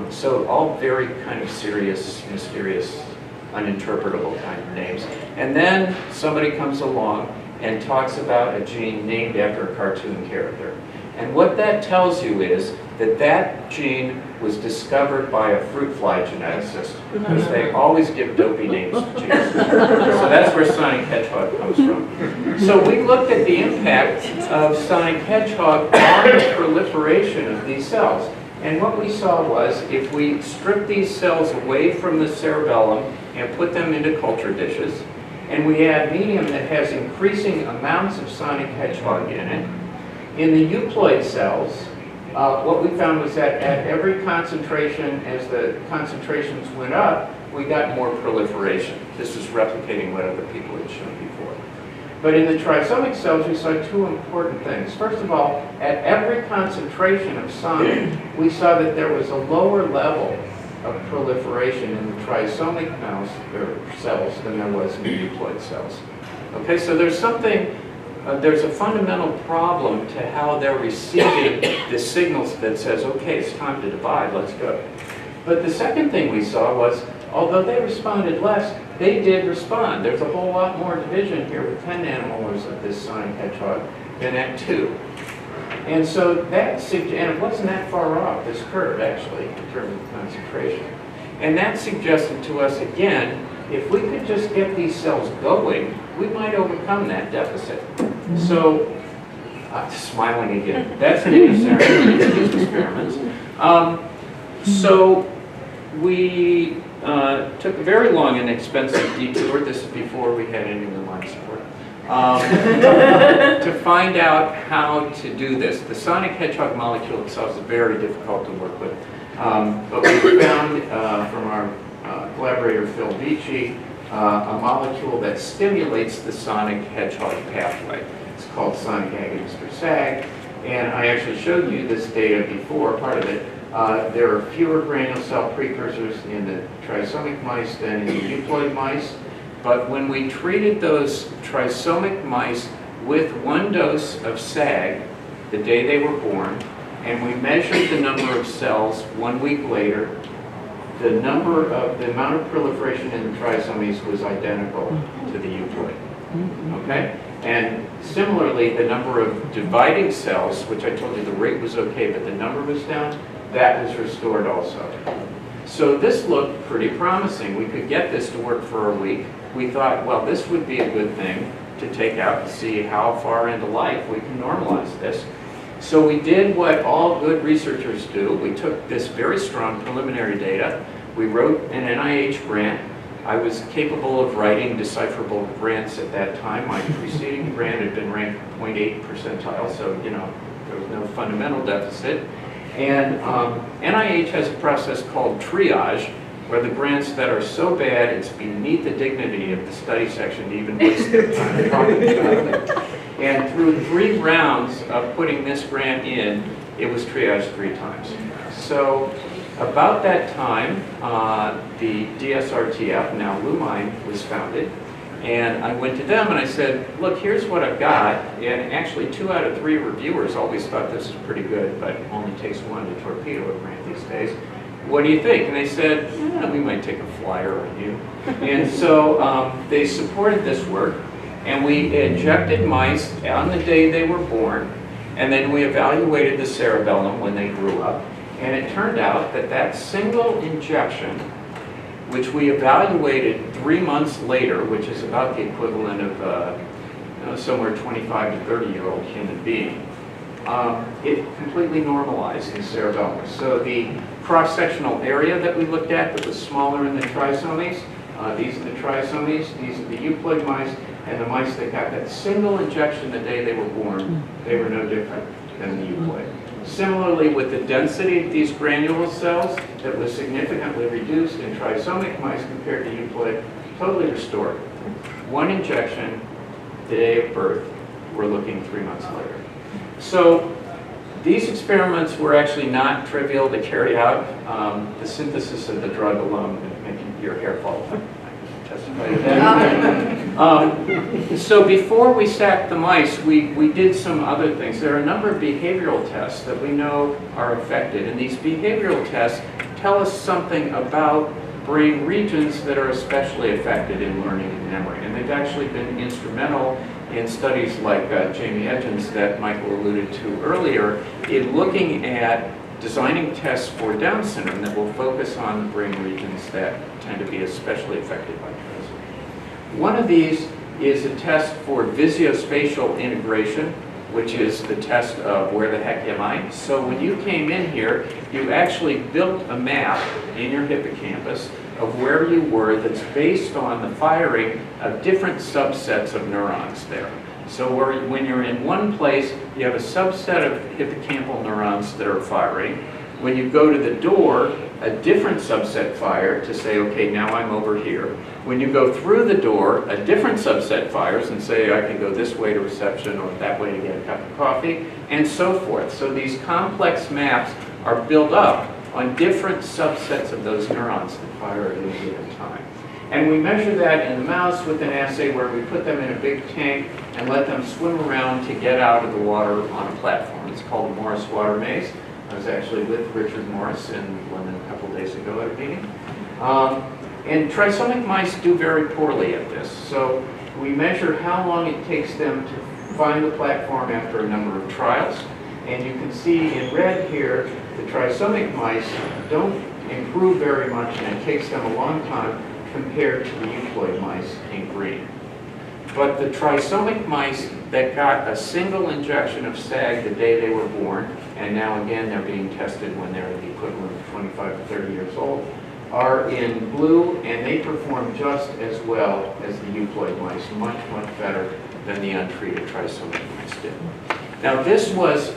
So all very kind of serious, mysterious, uninterpretable kind of names. And then somebody comes along and talks about a gene named after a cartoon character. And what that tells you is that that gene was discovered by a fruit fly geneticist, because they always give dopey names to genes. So that's where sonic hedgehog comes from. So we looked at the impact of sonic hedgehog on the proliferation of these cells. And what we saw was, if we strip these cells away from the cerebellum and put them into culture dishes, and we add medium that has increasing amounts of sonic hedgehog in it, In the euploid cells, what we found was that at every concentration, as the concentrations went up, we got more proliferation. This is replicating what other people had shown before. But in the trisomic cells, we saw two important things. First of all, at every concentration of sonic, we saw that there was a lower level of proliferation in the trisomic mouse or cells than there was in the euploid cells. Okay, so there's something, there's a fundamental problem to how they're receiving the signals that says, okay, it's time to divide, let's go. But the second thing we saw was, although they responded less, they did respond. There's a whole lot more division here with 10 nanomolars of this sonic hedgehog than at 2. And so that, and it wasn't that far off, this curve actually, in terms of concentration. And that suggested to us again, if we could just get these cells going, we might overcome that deficit. So, smiling again, that's the these experiments. So we took a very long and expensive detour, this is before we had any LuMind support, to find out how to do this. The sonic hedgehog molecule itself is very difficult to work with. But we found from our collaborator Phil Vici a molecule that stimulates the sonic hedgehog pathway. It's called sonic agonist or SAG, and I actually showed you this data before, part of it. There are fewer granule cell precursors in the trisomic mice than in the euploid mice, but when we treated those trisomic mice with 1 dose of SAG the day they were born, and we measured the number of cells 1 week later, the amount of proliferation in the trisomies was identical to the euploid. Okay? And similarly, the number of dividing cells, which I told you the rate was okay, but the number was down, that was restored also. So this looked pretty promising. We could get this to work for a week. We thought, well, this would be a good thing to take out and see how far into life we can normalize this. So we did what all good researchers do. We took this very strong preliminary data. We wrote an NIH grant. I was capable of writing decipherable grants at that time. My preceding grant had been ranked 0.8 percentile, so you know there was no fundamental deficit. And NIH has a process called triage, where the grants that are so bad it's beneath the dignity of the study section to even waste their time talking about it. And through 3 rounds of putting this grant in, it was triaged 3 times. So about that time, the DSRTF, now LuMind, was founded. And I went to them and I said, look, here's what I've got. And actually 2 out of 3 reviewers always thought this was pretty good, but it only takes 1 to torpedo a grant these days. What do you think? And they said, we might take a flyer on you. And so they supported this work. And we injected mice on the day they were born, and then we evaluated the cerebellum when they grew up. And it turned out that that single injection, which we evaluated 3 months later, which is about the equivalent of somewhere 25 to 30-year-old human being, it completely normalized the cerebellum. So the cross-sectional area that we looked at that was smaller in the trisomies, these are the trisomies, these are the euploid mice, and the mice that got that single injection the day they were born, they were no different than the euploid. Similarly, with the density of these granule cells that was significantly reduced in trisomic mice compared to euploid, totally restored. 1 injection the day of birth, we're looking 3 months later. So these experiments were actually not trivial to carry out. The synthesis of the drug alone would make your hair fall. Testify to that. So before we sacked the mice, we did some other things. There are a number of behavioral tests that we know are affected, and these behavioral tests tell us something about brain regions that are especially affected in learning and memory. And they've actually been instrumental in studies like Jamie Edgens that Michael alluded to earlier in looking at designing tests for Down syndrome that will focus on the brain regions that tend to be especially affected by trisomy. One of these is a test for visuospatial integration, which is the test of where the heck am I? So when you came in here, you actually built a map in your hippocampus of where you were that's based on the firing of different subsets of neurons there. So when you're in one place, you have a subset of hippocampal neurons that are firing. When you go to the door, a different subset fire to say, okay, now I'm over here. When you go through the door, a different subset fires and say, I can go this way to reception or that way to get a cup of coffee, and so forth. So these complex maps are built up on different subsets of those neurons that fire at any given time. And we measure that in the mouse with an assay where we put them in a big tank and let them swim around to get out of the water on a platform. It's called the Morris Water Maze. I was actually with Richard Morris in London a couple days ago at a meeting. And trisomic mice do very poorly at this. So we measure how long it takes them to find the platform after a number of trials. And you can see in red here, the trisomic mice don't improve very much, and it takes them a long time compared to the euploid mice in green. But the trisomic mice that got a single injection of SAG the day they were born, and now again they're being tested when they're the equivalent of 25 to 30 years old, are in blue, and they perform just as well as the euploid mice, much, much better than the untreated trisomic mice did. Now this was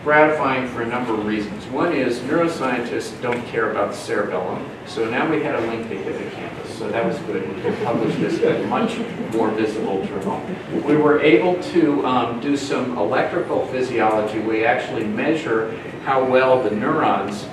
gratifying for a number of reasons. One is neuroscientists don't care about the cerebellum, so now we had a link to hippocampus, so that was good. We could publish this in a much more visible journal. We were able to do some electrical physiology. We actually measure how well the neurons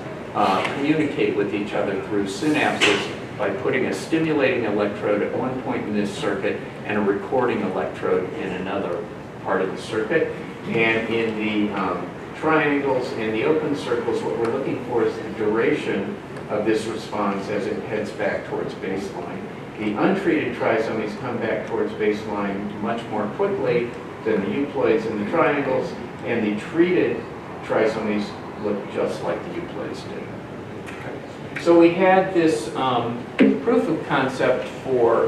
communicate with each other through synapses by putting a stimulating electrode at one point in this circuit and a recording electrode in another part of the circuit. And in the triangles and the open circles, what we're looking for is the duration of this response as it heads back towards baseline. The untreated trisomies come back towards baseline much more quickly than the euploids in the triangles, and the treated trisomies look just like the euploids did. So we had this proof of concept for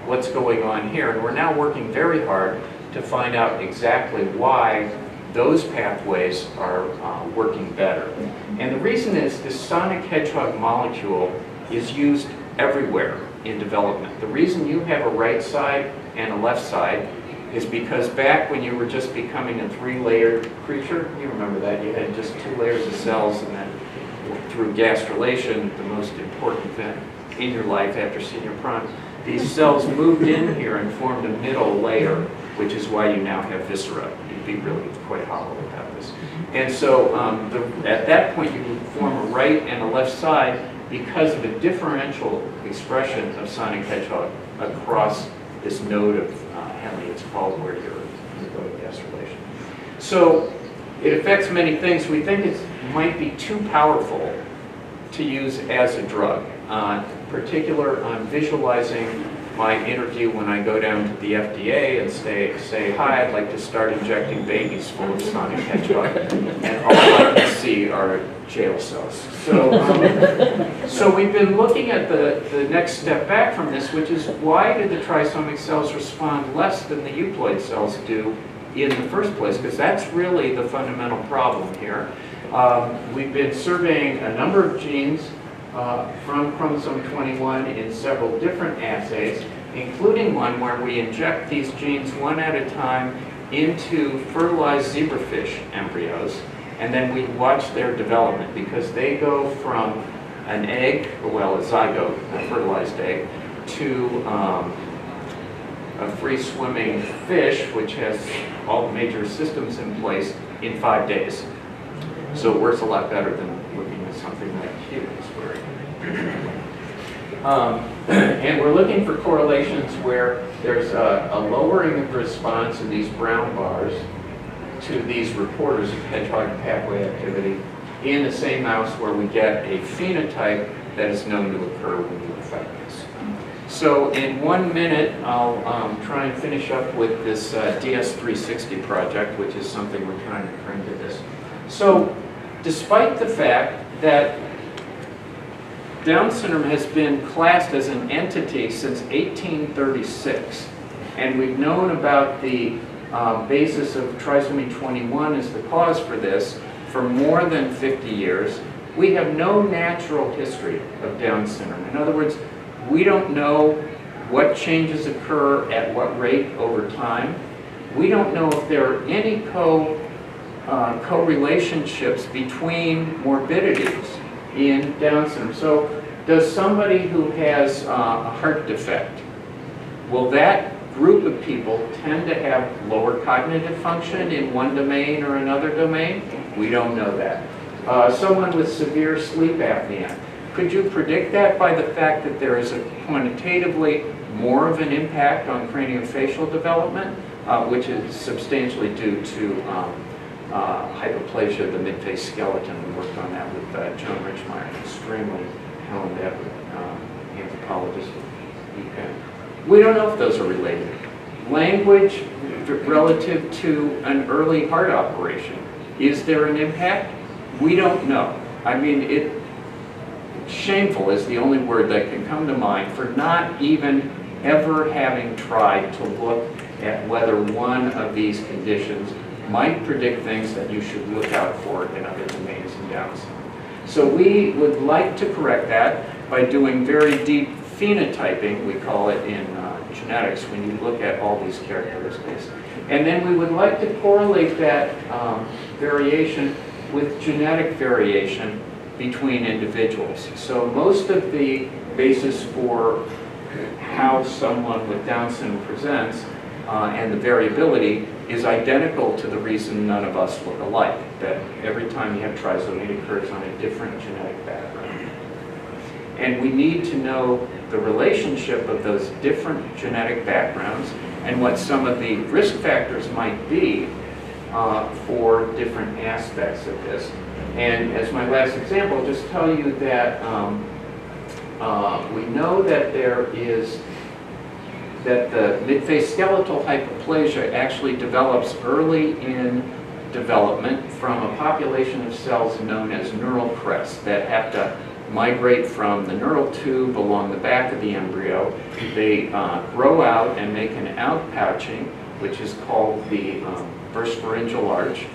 what's going on here, and we're now working very hard to find out exactly why those pathways are working better. And the reason is this sonic hedgehog molecule is used everywhere in development. The reason you have a right side and a left side is because back when you were just becoming a three-layered creature, you remember that, you had just 2 layers of cells, and then through gastrulation, the most important event in your life after senior prime, these cells moved in here and formed a middle layer, which is why you now have viscera. You'd be really quite hollow without this. And so at that point, you would form a right and a left side because of a differential expression of sonic hedgehog across this node of Henle, it's called, where you're going to gastrulation. So it affects many things. We think it might be too powerful to use as a drug. Particular, I'm visualizing my interview when I go down to the FDA and say, hi, I'd like to start injecting babies full of sonic hedgehog, and all I can see are jail cells. So we've been looking at the next step back from this, which is why do the trisomic cells respond less than the euploid cells do in the first place? Because that's really the fundamental problem here. We've been surveying a number of genes from chromosome 21 in several different assays, including one where we inject these genes one at a time into fertilized zebrafish embryos, and then we watch their development, because they go from an egg, well, a zygote, a fertilized egg, to a free-swimming fish, which has all the major systems in place, in 5 days. So it works a lot better than looking at something like humans. And we're looking for correlations where there's a lowering of response in these brown bars to these reporters of hedgehog pathway activity in the same mouse where we get a phenotype that is known to occur when you affect this. So in 1 minute, I'll try and finish up with this DS360 project, which is something we're trying to bring to this. So despite the fact that Down syndrome has been classed as an entity since 1836, and we've known about the basis of trisomy 21 as the cause for this for more than 50 years. We have no natural history of Down syndrome. In other words, we don't know what changes occur at what rate over time. We don't know if there are any co-relationships between morbidities in Down syndrome. So does somebody who has a heart defect, will that group of people tend to have lower cognitive function in one domain or another domain? We don't know that. Someone with severe sleep apnea, could you predict that by the fact that there is a quantitatively more of an impact on craniofacial development, which is substantially due to hypoplasia of the midface skeleton? We worked on that with Joan Richmeyer, an extremely talented anthropologist. We don't know if those are related. Language relative to an early heart operation, is there an impact? We don't know. I mean, shameful is the only word that can come to mind for not even ever having tried to look at whether one of these conditions might predict things that you should look out for in other domains in Down syndrome. So we would like to correct that by doing very deep phenotyping, we call it in genetics, when you look at all these characteristics. And then we would like to correlate that variation with genetic variation between individuals. So most of the basis for how someone with Down syndrome presents and the variability is identical to the reason none of us look alike, that every time you have trisomy it occurs on a different genetic background. And we need to know the relationship of those different genetic backgrounds and what some of the risk factors might be for different aspects of this. And as my last example, I'll just tell you that we know that that the midface skeletal hypoplasia actually develops early in development from a population of cells known as neural crests that have to migrate from the neural tube along the back of the embryo. They grow out and make an outpouching, which is called the first pharyngeal arch.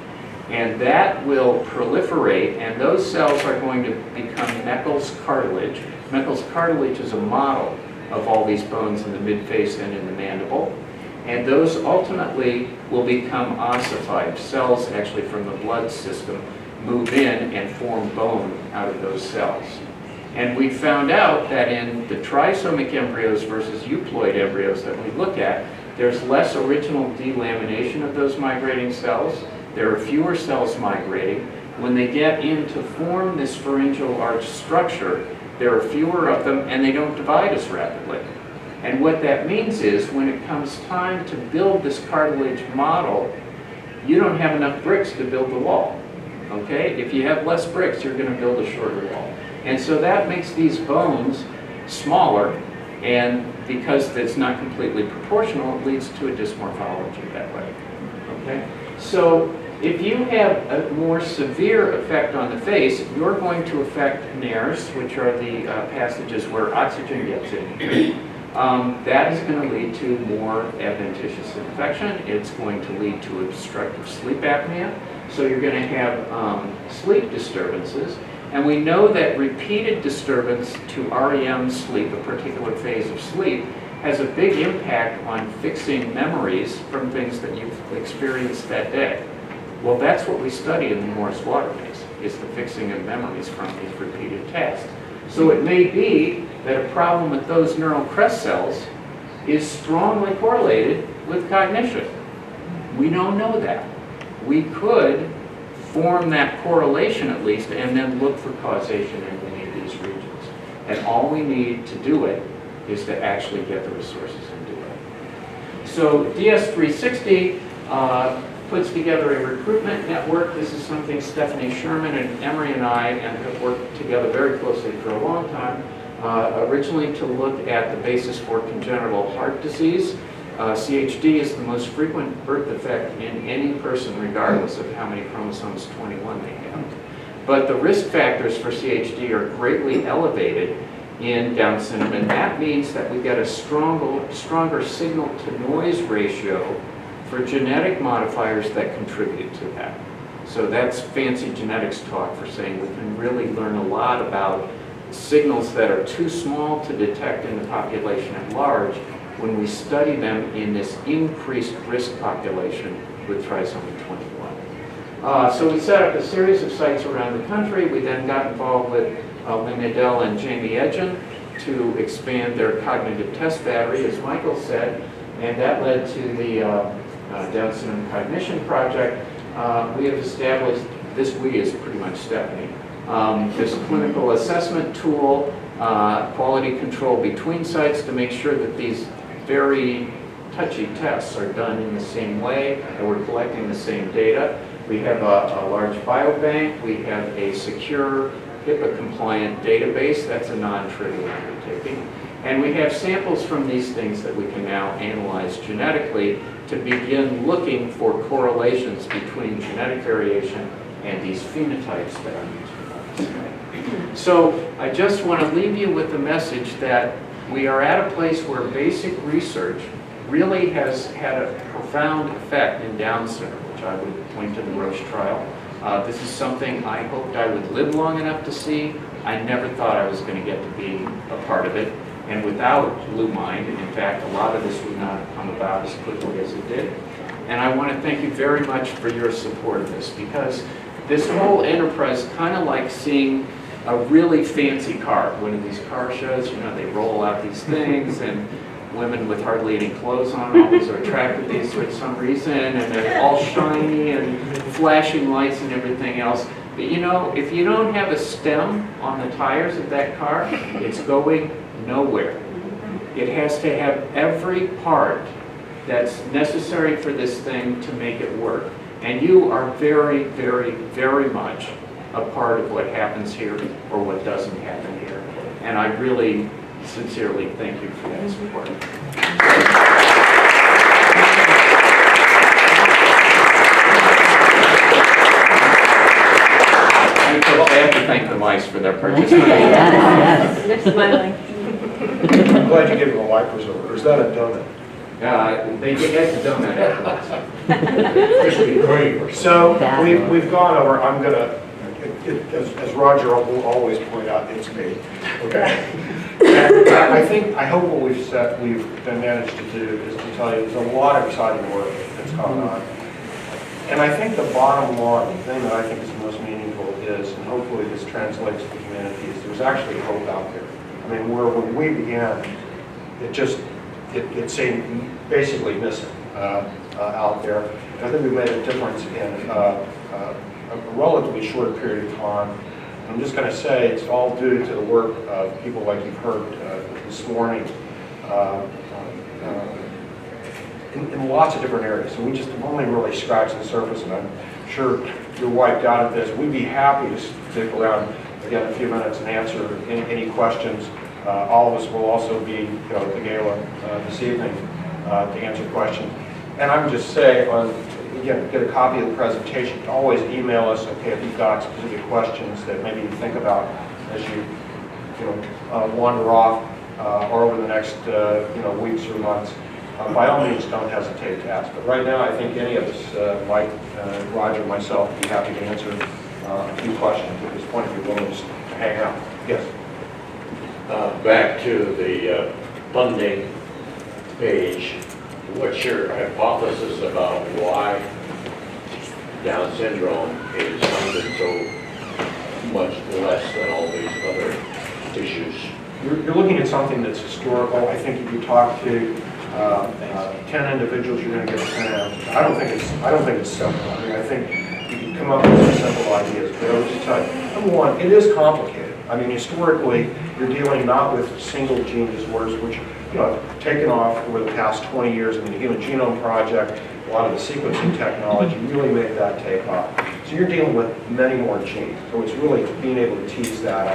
And that will proliferate, and those cells are going to become Meckel's cartilage. Meckel's cartilage is a model of all these bones in the midface and in the mandible. And those ultimately will become ossified. Cells actually from the blood system move in and form bone out of those cells. And we found out that in the trisomic embryos versus euploid embryos that we look at, there's less original delamination of those migrating cells. There are fewer cells migrating. When they get in to form this pharyngeal arch structure, there are fewer of them and they don't divide as rapidly. And what that means is when it comes time to build this cartilage model, you don't have enough bricks to build the wall. Okay? If you have less bricks, you're going to build a shorter wall. And so that makes these bones smaller, and because it's not completely proportional, it leads to a dysmorphology that way. Okay? So if you have a more severe effect on the face, you're going to affect nares, which are the passages where oxygen gets in. That is going to lead to more adventitious infection. It's going to lead to obstructive sleep apnea. So you're going to have sleep disturbances. And we know that repeated disturbance to REM sleep, a particular phase of sleep, has a big impact on fixing memories from things that you've experienced that day. Well, that's what we study in the Morse water maze, is the fixing of memories from these repeated tasks. So it may be that a problem with those neural crest cells is strongly correlated with cognition. We don't know that. We could form that correlation at least and then look for causation in any of these regions. And all we need to do it is to actually get the resources and do it. So DS360 puts together a recruitment network. This is something Stephanie Sherman and Emery and I have worked together very closely for a long time, originally to look at the basis for congenital heart disease. CHD is the most frequent birth defect in any person, regardless of how many chromosomes 21 they have. But the risk factors for CHD are greatly elevated in Down syndrome, and that means that we get a stronger signal-to-noise ratio for genetic modifiers that contribute to that. So that's fancy genetics talk for saying we can really learn a lot about signals that are too small to detect in the population at large when we study them in this increased risk population with trisomy 21. So we set up a series of sites around the country. We then got involved with Lynn Adele and Jamie Edgen to expand their cognitive test battery, as Michael said, and that led to the Down Syndrome Cognition project. We have established, this we is pretty much Stephanie, this clinical assessment tool, quality control between sites to make sure that these very touchy tests are done in the same way and we're collecting the same data. We have a large biobank. We have a secure HIPAA-compliant database. That's a non-trivial undertaking. And we have samples from these things that we can now analyze genetically to begin looking for correlations between genetic variation and these phenotypes that I'm using. So I just want to leave you with the message that we are at a place where basic research really has had a profound effect in Down syndrome, which I would point to the Roche trial. This is something I hoped I would live long enough to see. I never thought I was going to get to be a part of it. And without LuMind, in fact, a lot of this would not have come about as quickly as it did. And I want to thank you very much for your support of this, because this whole enterprise is kind of like seeing a really fancy car. One of these car shows, you know, they roll out these things, and women with hardly any clothes on always are attracted to these for some reason, and they're all shiny and flashing lights and everything else. But you know, if you don't have a stem on the tires of that car, it's going nowhere. It has to have every part that's necessary for this thing to make it work. And you are very, very, very much a part of what happens here or what doesn't happen here. And I really sincerely thank you for that support. And of course, I have to thank the mice for their participation. Yes, they're smiling. I'm glad you gave them a wipers over. Is that a donut? They get the donut afterwards. Krispy Kreme. So we've gone over. I'm gonna, as Roger will always point out, it's me. Okay. And I hope what we've managed to do is to tell you there's a lot of exciting work that's going on. And I think the bottom line, the thing that I think is the most meaningful is, and hopefully this translates to the community, is there's actually hope out there. I mean, when we began, it seemed basically missing out there. And I think we made a difference in a relatively short period of time. I'm just going to say it's all due to the work of people like you've heard this morning in lots of different areas. So we just only really scratched the surface, and I'm sure you're wiped out at this. We'd be happy to stick around again a few minutes and answer any questions. All of us will also be at the gala this evening to answer questions. And I would just say, again, get a copy of the presentation. You can always email us, okay, if you've got specific questions that maybe you think about as you wander off or over the next weeks or months. By all means, don't hesitate to ask. But right now, I think any of us, Mike, Roger, myself, would be happy to answer a few questions at this point if you're willing to hang out. Yes. Back to the funding page, what's your hypothesis about why Down syndrome is funded so much less than all these other issues? You're looking at something that's historical. I think if you talk to 10 individuals, you're going to get 10 answers. I don't think it's simple. I mean, I think you can come up with some simple ideas. But I would just tell you, number one, it is complicated. I mean, historically, you're dealing not with single gene disorders, which have taken off over the past 20 years. I mean, the Human Genome Project, a lot of the sequencing technology really made that take off. So you're dealing with many more genes. So it's really being able to tease that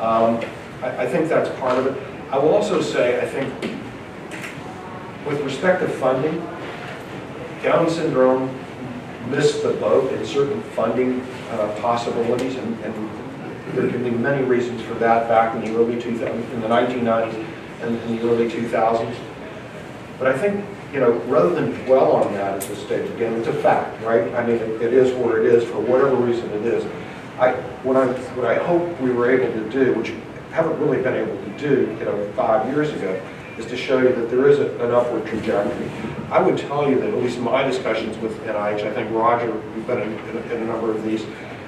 out. I think that's part of it. I will also say, I think, with respect to funding, Down syndrome missed the boat in certain funding possibilities, and there can be many reasons for that back in the early 2000s, in the 1990s and in the early 2000s. But I think, rather than dwell on that at this stage, again, it's a fact, right? I mean, it is where it is for whatever reason it is. what I hope we were able to do, which we haven't really been able to do, 5 years ago, is to show you that there is an upward trajectory. I would tell you that, at least in my discussions with NIH, I think Roger, we've been in a number of these,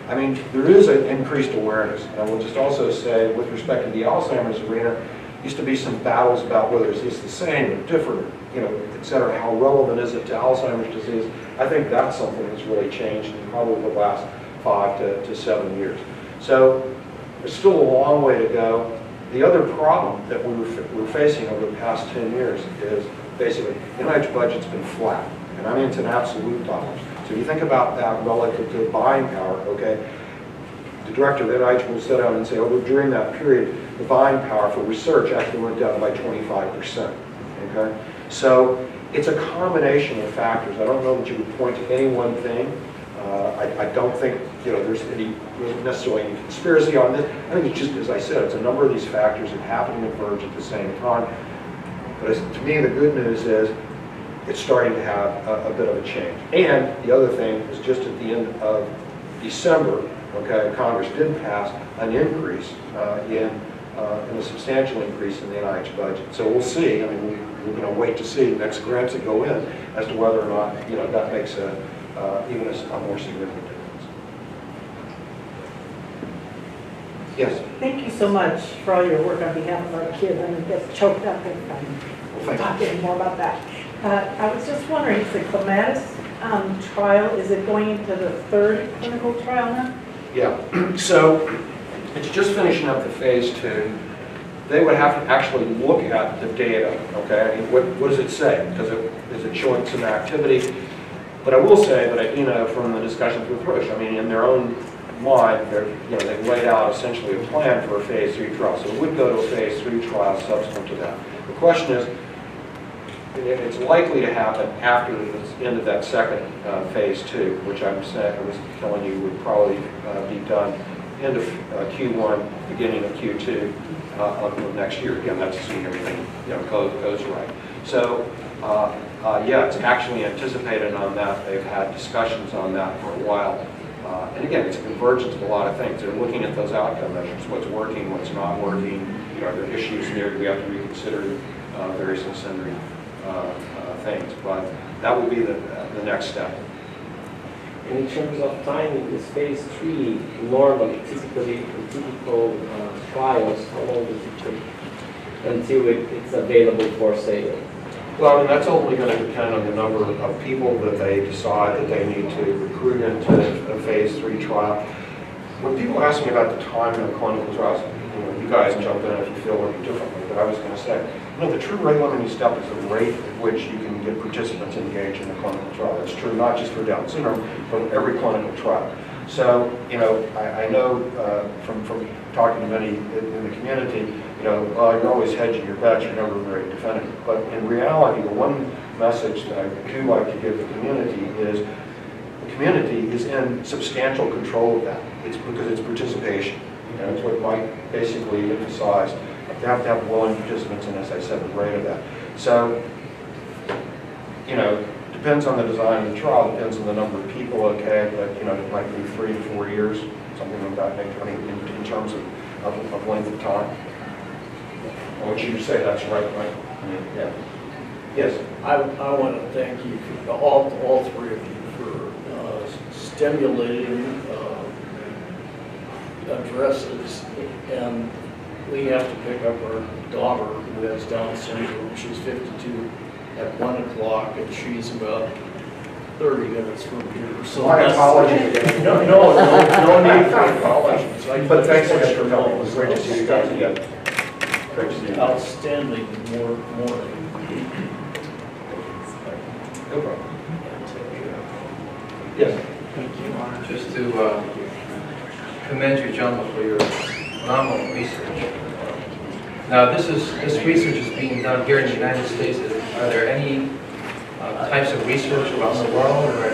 I mean, there is an increased awareness. And I will just also say, with respect to the Alzheimer's arena, used to be some battles about whether it's the same or different, et cetera. How relevant is it to Alzheimer's disease? I think that's something that's really changed in probably the last 5 to 7 years. So there's still a long way to go. The other problem that we're facing over the past 10 years is basically NIH budget's been flat, and I mean it's in absolute dollars. So you think about that relative to buying power, okay? The director of NIH will sit down and say, oh, during that period, the buying power for research actually went down by 25%, okay? So it's a combination of factors. I don't know that you would point to any one thing. I don't think there's necessarily any conspiracy on this. I think it's just, as I said, it's a number of these factors that happen to converge at the same time. But to me, the good news is it's starting to have a bit of a change. And the other thing is just at the end of December, okay, Congress did pass an increase in a substantial increase in the NIH budget. So we'll see. I mean, we're going to wait to see the next grants that go in as to whether or not that makes even a more significant difference. Yes. Thank you so much for all your work on behalf of our kids. I'm going to get choked up if I talk any more about that. I was just wondering, is the clematis trial, is it going into the 3rd clinical trial now? Yeah. So it's just finishing up the phase 2. They would have to actually look at the data, okay? I mean, what does it say? Is it showing some activity? But I will say that, from the discussions with Roche, I mean, in their own mind, they've laid out essentially a plan for a phase 3 trial. So it would go to a phase 3 trial subsequent to that. The question is, it's likely to happen after the end of that second phase 2, which I was telling you would probably be done end of Q1, beginning of Q2 of next year. Again, that's assuming everything goes right. So yeah, it's actually anticipated on that. They've had discussions on that for a while. And again, it's a convergence of a lot of things. They're looking at those outcome measures, what's working, what's not working. Are there issues there? Do we have to reconsider various and sundry things? But that will be the next step. And in terms of timing, this phase 3 normally, typical trials, how long does it take until it's available for sale? Well, and that's only going to depend on the number of people that they decide that they need to recruit into a phase 3 trial. When people ask me about the timing of clinical trials, you guys jump in if you feel a little differently, but I was going to say, the true rate limiting step is the rate at which you can get participants engaged in a clinical trial. It's true not just for Down syndrome, but every clinical trial. So, I know from talking to many in the community, you're always hedging your bets, you're never very definitive. But in reality, the one message that I do like to give the community is the community is in substantial control of that. It's because it's participation. It's what Mike basically emphasized. You have to have willing participants, and as I said, the rate of that. So, depends on the design of the trial, depends on the number of people, okay, but, it might be 3 to 4 years, something like that, in terms of length of time. What you say, that's right, Mike? Yeah. Yes? I want to thank you, all three of you, for stimulating addresses. And we have to pick up our daughter who has Down syndrome. She's 52 at 1 o'clock, and she's about 30 minutes from here. So my apologies again. No need for apologies. But thanks so much for coming. It was great to see you guys again. Great to see you. Outstanding morning. No problem. Yes. Just to commend you, gentlemen, for your phenomenal research. Now, this research is being done here in the United States. Are there any types of research around the world, or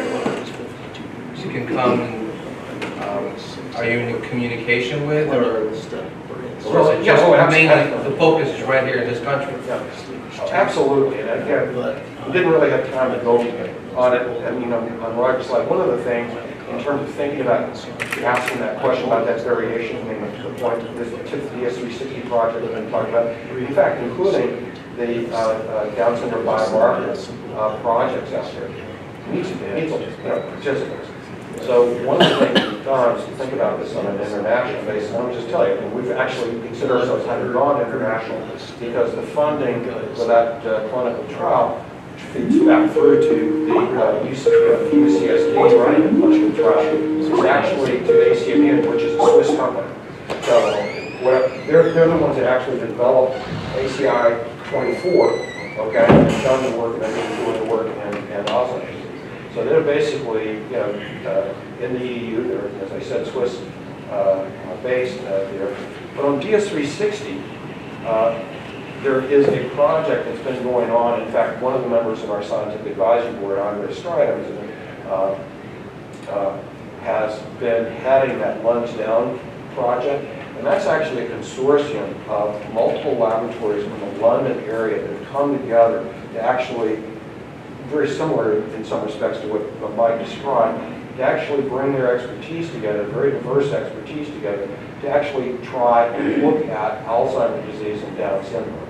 you can come? Are you in communication with, or is it just mainly the focus is right here in this country? Absolutely, and again, we didn't really have time to go on it. On Roger's slide, one of the things in terms of thinking about asking that question about that variation, I mean, the point, this tip of the DS360 project that I'm talking about, in fact, including the Down syndrome biomarker projects out there, needs participants. So one of the things we've done is to think about this on an international basis. Let me just tell you, I mean, we've actually considered ourselves having gone international because the funding for that clinical trial feeds back through to the UCSD running the clinical trial. It's actually to ACMN, which is a Swiss company. So they're the ones that actually developed ACI 24, okay, and done the work, and they're doing the work in Alzheimer's. So they're basically, in the EU, they're, as I said, Swiss based there. But on DS360, there is a project that's been going on. In fact, one of the members of our scientific advisory board, Andre Strider, has been heading that Lunge Down project. And that's actually a consortium of multiple laboratories from the London area that have come together to actually, very similar in some respects to what Mike described, to actually bring their expertise together, very diverse expertise together, to actually try and look at Alzheimer's disease and Down syndrome.